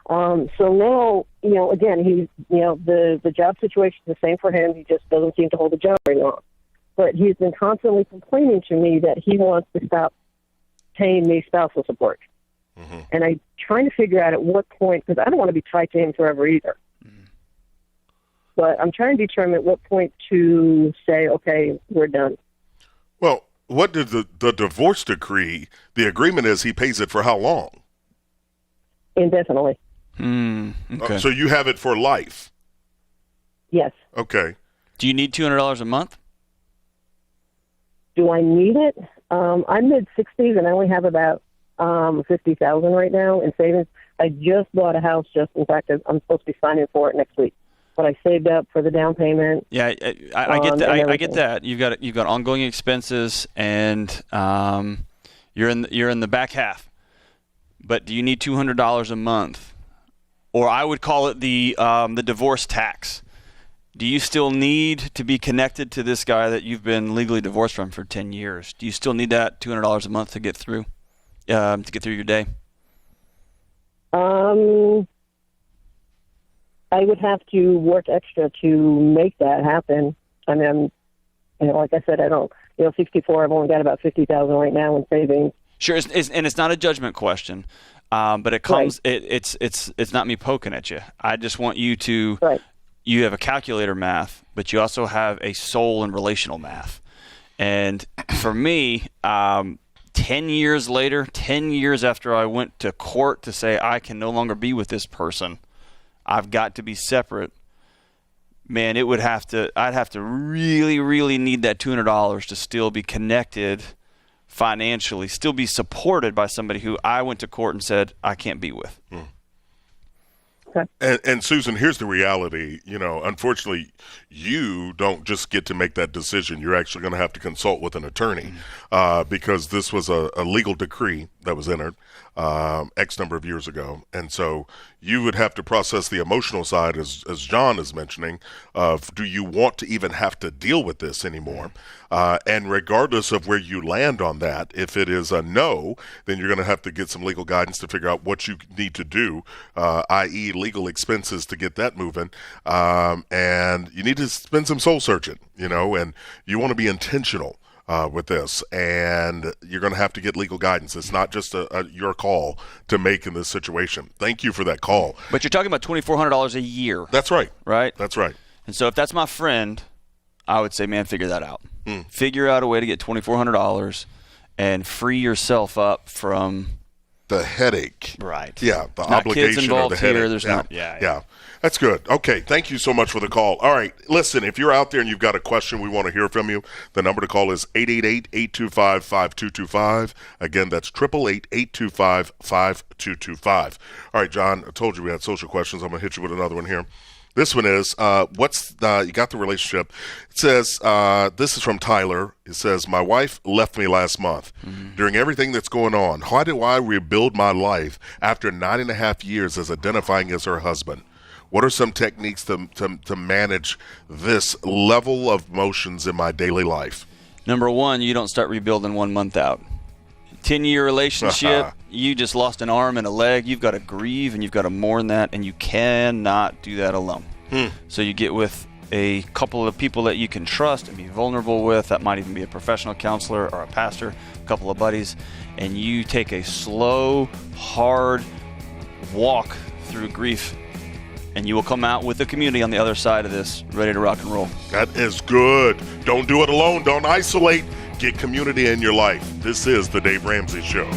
So now, again, he's, the job situation is the same for him. He just doesn't seem to hold a job very long. But he's been constantly complaining to me that he wants to stop paying me spousal support. And I'm trying to figure out at what point, because I don't want to be tied to him forever either. But I'm trying to determine at what point to say, okay, we're done. Well, what did the divorce decree, the agreement is he pays it for how long? Indefinitely. Okay. So you have it for life? Yes. Okay. Do you need $200 a month? Do I need it? I'm mid-60s, and I only have about $50,000 right now in savings. I just bought a house. In fact, I'm supposed to be signing for it next week. But I saved up for the down payment. Yeah, I get that. I get that. You've got ongoing expenses, and you're in the back half. But do you need $200 a month, or I would call it the divorce tax? Do you still need to be connected to this guy that you've been legally divorced from for 10 years? Do you still need that $200 a month to get through your day? I would have to work extra to make that happen. I mean, like I said, I don't. 64. I've only got about $50,000 right now in savings. Sure, and it's not a judgment question, but it comes. Right. It's not me poking at you. I just want you to. Right. You have a calculator math, but you also have a soul and relational math. And for me, 10 years later, 10 years after I went to court to say I can no longer be with this person, I've got to be separate. Man, I'd have to really, really need that $200 to still be connected financially, still be supported by somebody who I went to court and said I can't be with. And Susan, here's the reality. Unfortunately, you don't just get to make that decision. You're actually going to have to consult with an attorney because this was a legal decree that was entered X number of years ago. And so you would have to process the emotional side, as John is mentioning, of do you want to even have to deal with this anymore? And regardless of where you land on that, if it is a no, then you're going to have to get some legal guidance to figure out what you need to do, i.e. legal expenses to get that moving. And you need to spend some soul searching, and you want to be intentional with this, and you're going to have to get legal guidance. It's not just your call to make in this situation. Thank you for that call. But you're talking about $2,400 a year. That's right. Right? That's right. And so if that's my friend, I would say, man, figure that out. Figure out a way to get $2,400 and free yourself up from the headache. Right. Yeah, the not obligation kids involved or the headache. here. There's yeah. not. Yeah. That's good. Okay, thank you so much for the call. All right, listen, if you're out there and you've got a question, we want to hear from you. The number to call is 888-825-5225. Again, that's 888-825-5225. All right, John, I told you we had social questions. I'm going to hit you with another one here. This one is, you got the relationship. It says, this is from Tyler. It says, my wife left me last month. During everything that's going on, how do I rebuild my life after 9.5 years as identifying as her husband? What are some techniques to manage this level of emotions in my daily life? Number one, you don't start rebuilding 1 month out. 10-year relationship, you just lost an arm and a leg. You've got to grieve and you've got to mourn that, and you cannot do that alone. So you get with a couple of people that you can trust and be vulnerable with. That might even be a professional counselor or a pastor, a couple of buddies, and you take a slow, hard walk through grief, and you will come out with the community on the other side of this ready to rock and roll. That is good. Don't do it alone. Don't isolate. Get community in your life. This is the Dave Ramsey Show.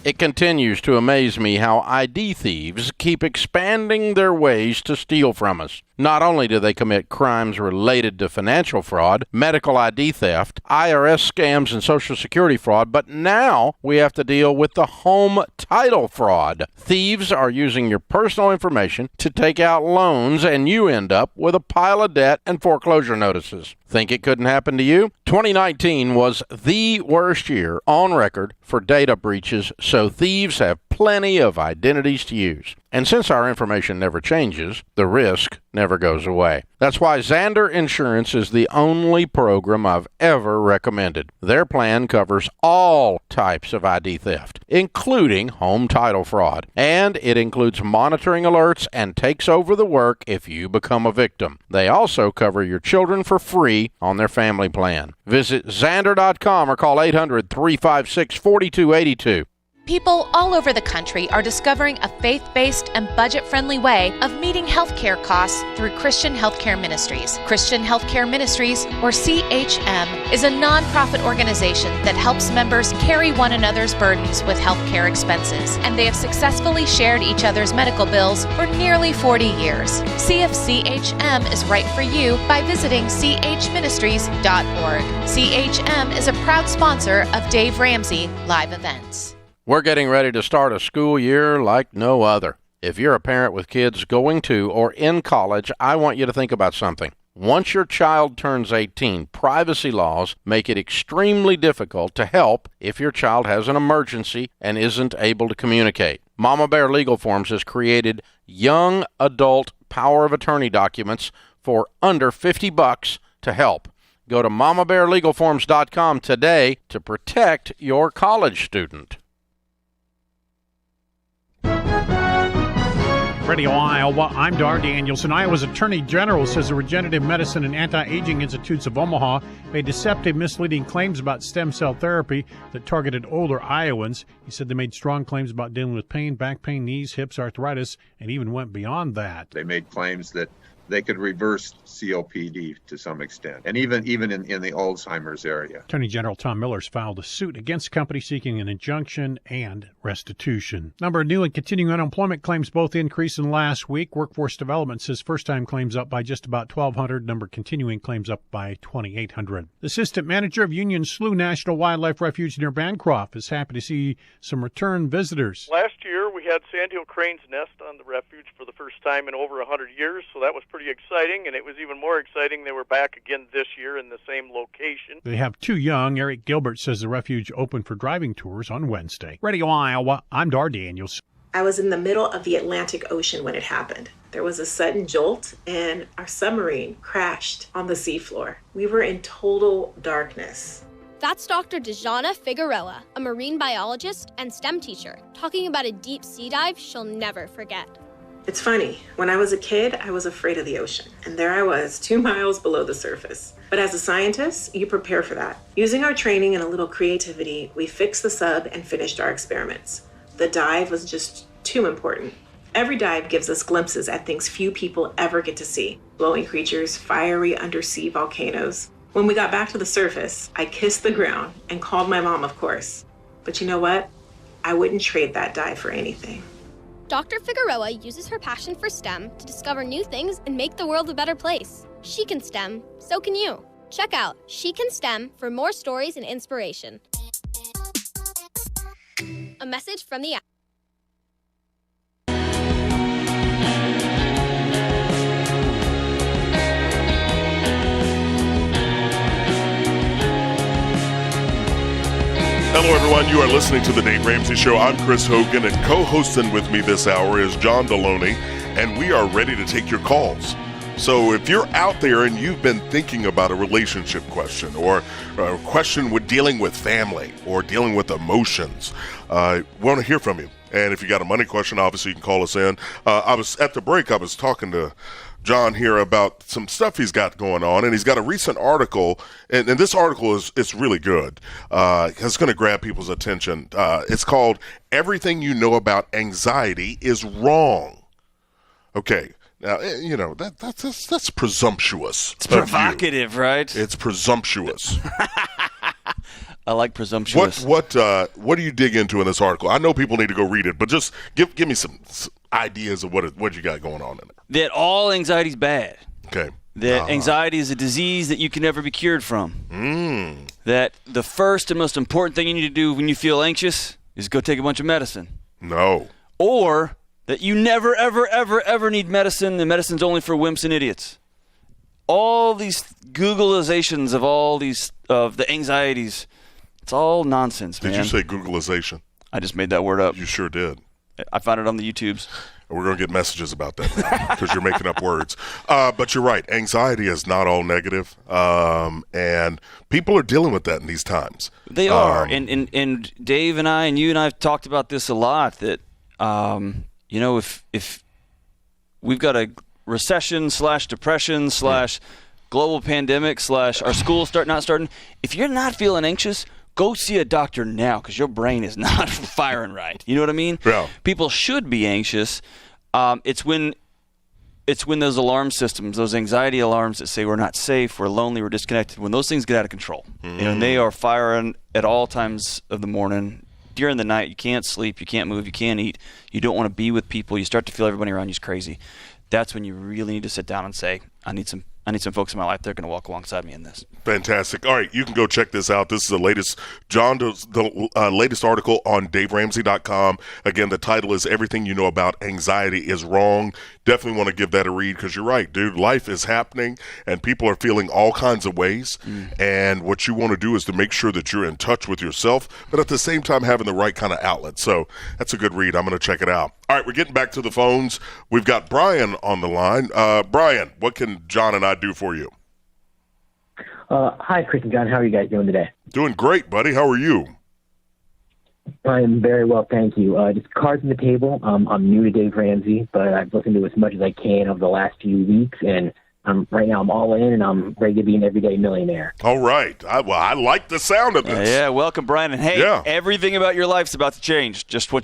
It continues to amaze me how ID thieves keep expanding their ways to steal from us. Not only do they commit crimes related to financial fraud, medical ID theft, IRS scams, and Social Security fraud, but now we have to deal with the home title fraud. Thieves are using your personal information to take out loans, and you end up with a pile of debt and foreclosure notices. Think it couldn't happen to you? 2019 was the worst year on record for data breaches, so thieves have plenty of identities to use. And since our information never changes, the risk never goes away. That's why Xander Insurance is the only program I've ever recommended. Their plan covers all types of ID theft, including home title fraud. And it includes monitoring alerts and takes over the work if you become a victim. They also cover your children for free on their family plan. Visit Xander.com or call 800-356-4282. People all over the country are discovering a faith-based and budget-friendly way of meeting healthcare costs through Christian Healthcare Ministries. Christian Healthcare Ministries, or CHM, is a nonprofit organization that helps members carry one another's burdens with healthcare expenses, and they have successfully shared each other's medical bills for nearly 40 years. See if CHM is right for you by visiting chministries.org. CHM is a proud sponsor of Dave Ramsey Live Events. We're getting ready to start a school year like no other. If you're a parent with kids going to or in college, I want you to think about something. Once your child turns 18, privacy laws make it extremely difficult to help if your child has an emergency and isn't able to communicate. Mama Bear Legal Forms has created young adult power of attorney documents for under $50 to help. Go to mamabearlegalforms.com today to protect your college student. Radio Iowa, I'm Dar Danielson. Iowa's Attorney General says the Regenerative Medicine and Anti-Aging Institutes of Omaha made deceptive, misleading claims about stem cell therapy that targeted older Iowans. He said they made strong claims about dealing with pain, back pain, knees, hips, arthritis, and even went beyond that. They made claims that they could reverse COPD to some extent, and even in the Alzheimer's area. Attorney General Tom Miller's filed a suit against the company seeking an injunction and restitution. Number of new and continuing unemployment claims both increased in last week. Workforce Development says first-time claims up by just about 1,200. Number of continuing claims up by 2,800. The assistant manager of Union Slough National Wildlife Refuge near Bancroft is happy to see some return visitors. Last year, we had sandhill crane's nest on the refuge for the first time in over 100 years, so that was pretty exciting, and it was even more exciting they were back again this year in the same location. They have two young. Eric Gilbert says the refuge opened for driving tours on Wednesday. Radio Iowa, I'm Dar Daniels. I was in the middle of the Atlantic Ocean when it happened. There was a sudden jolt, and our submarine crashed on the seafloor. We were in total darkness. That's Dr. Dejana Figueroa, a marine biologist and STEM teacher, talking about a deep sea dive she'll never forget. It's funny, when I was a kid, I was afraid of the ocean, and there I was, 2 miles below the surface. But as a scientist, you prepare for that. Using our training and a little creativity, we fixed the sub and finished our experiments. The dive was just too important. Every dive gives us glimpses at things few people ever get to see. Glowing creatures, fiery undersea volcanoes. When we got back to the surface, I kissed the ground and called my mom, of course. But you know what? I wouldn't trade that dive for anything. Dr. Figueroa uses her passion for STEM to discover new things and make the world a better place. She can STEM, so can you. Check out She Can STEM for more stories and inspiration. A message from the Hello, everyone. You are listening to The Dave Ramsey Show. I'm Chris Hogan, and co-hosting with me this hour is John Deloney, and we are ready to take your calls. So if you're out there and you've been thinking about a relationship question or a question with dealing with family or dealing with emotions, we want to hear from you. And if you got a money question, obviously you can call us in. I was at the break, I was talking to John here about some stuff he's got going on, and he's got a recent article, and this article is really good. It's going to grab people's attention. It's called "Everything You Know About Anxiety Is Wrong." Okay, now you know that's presumptuous. It's provocative, right? It's presumptuous. I like presumptuous. What do you dig into in this article? I know people need to go read it, but just give me some ideas of what you got going on in it. That all anxiety is bad. Okay. That anxiety is a disease that you can never be cured from. That the first and most important thing you need to do when you feel anxious is go take a bunch of medicine. No. Or that you never, ever, ever, ever need medicine, and medicine's only for wimps and idiots. All these Googleizations of all these, of the anxieties, it's all nonsense, man. Did you say Googleization? I just made that word up. You sure did. I found it on the YouTubes. We're going to get messages about that now because you're making up words. But you're right. Anxiety is not all negative, and people are dealing with that in these times. They are. And Dave and I and you and I have talked about this a lot, that, you know, if we've got a recession / depression / global pandemic / our schools not starting, if you're not feeling anxious, go see a doctor now because your brain is not firing right. You know what I mean? Yeah. People should be anxious. It's when those alarm systems, those anxiety alarms that say we're not safe, we're lonely, we're disconnected, when those things get out of control. Mm-hmm. You know, and they are firing at all times of the morning. During the night, you can't sleep, you can't move, you can't eat, you don't want to be with people, you start to feel everybody around you is crazy. That's when you really need to sit down and say, I need some folks in my life. They're going to walk alongside me in this. Fantastic. All right, you can go check this out. This is the latest, John, the latest article on DaveRamsey.com. Again, the title is "Everything You Know About Anxiety Is Wrong." Definitely want to give that a read because you're right, dude. Life is happening, and people are feeling all kinds of ways. And what you want to do is to make sure that you're in touch with yourself, but at the same time having the right kind of outlet. So that's a good read. I'm going to check it out. All right, we're getting back to the phones. We've got Brian on the line. Brian, what can John and I do for you? Hi, Chris and John. How are you guys doing today? Doing great, buddy. How are you? I'm very well, thank you. Just cards on the table. I'm new to Dave Ramsey, but I've listened to as much as I can over the last few weeks, and right now I'm all in, and I'm ready to be an everyday millionaire. All right. I like the sound of this. Yeah, welcome, Brian. And hey, everything about your life's about to change. Just what you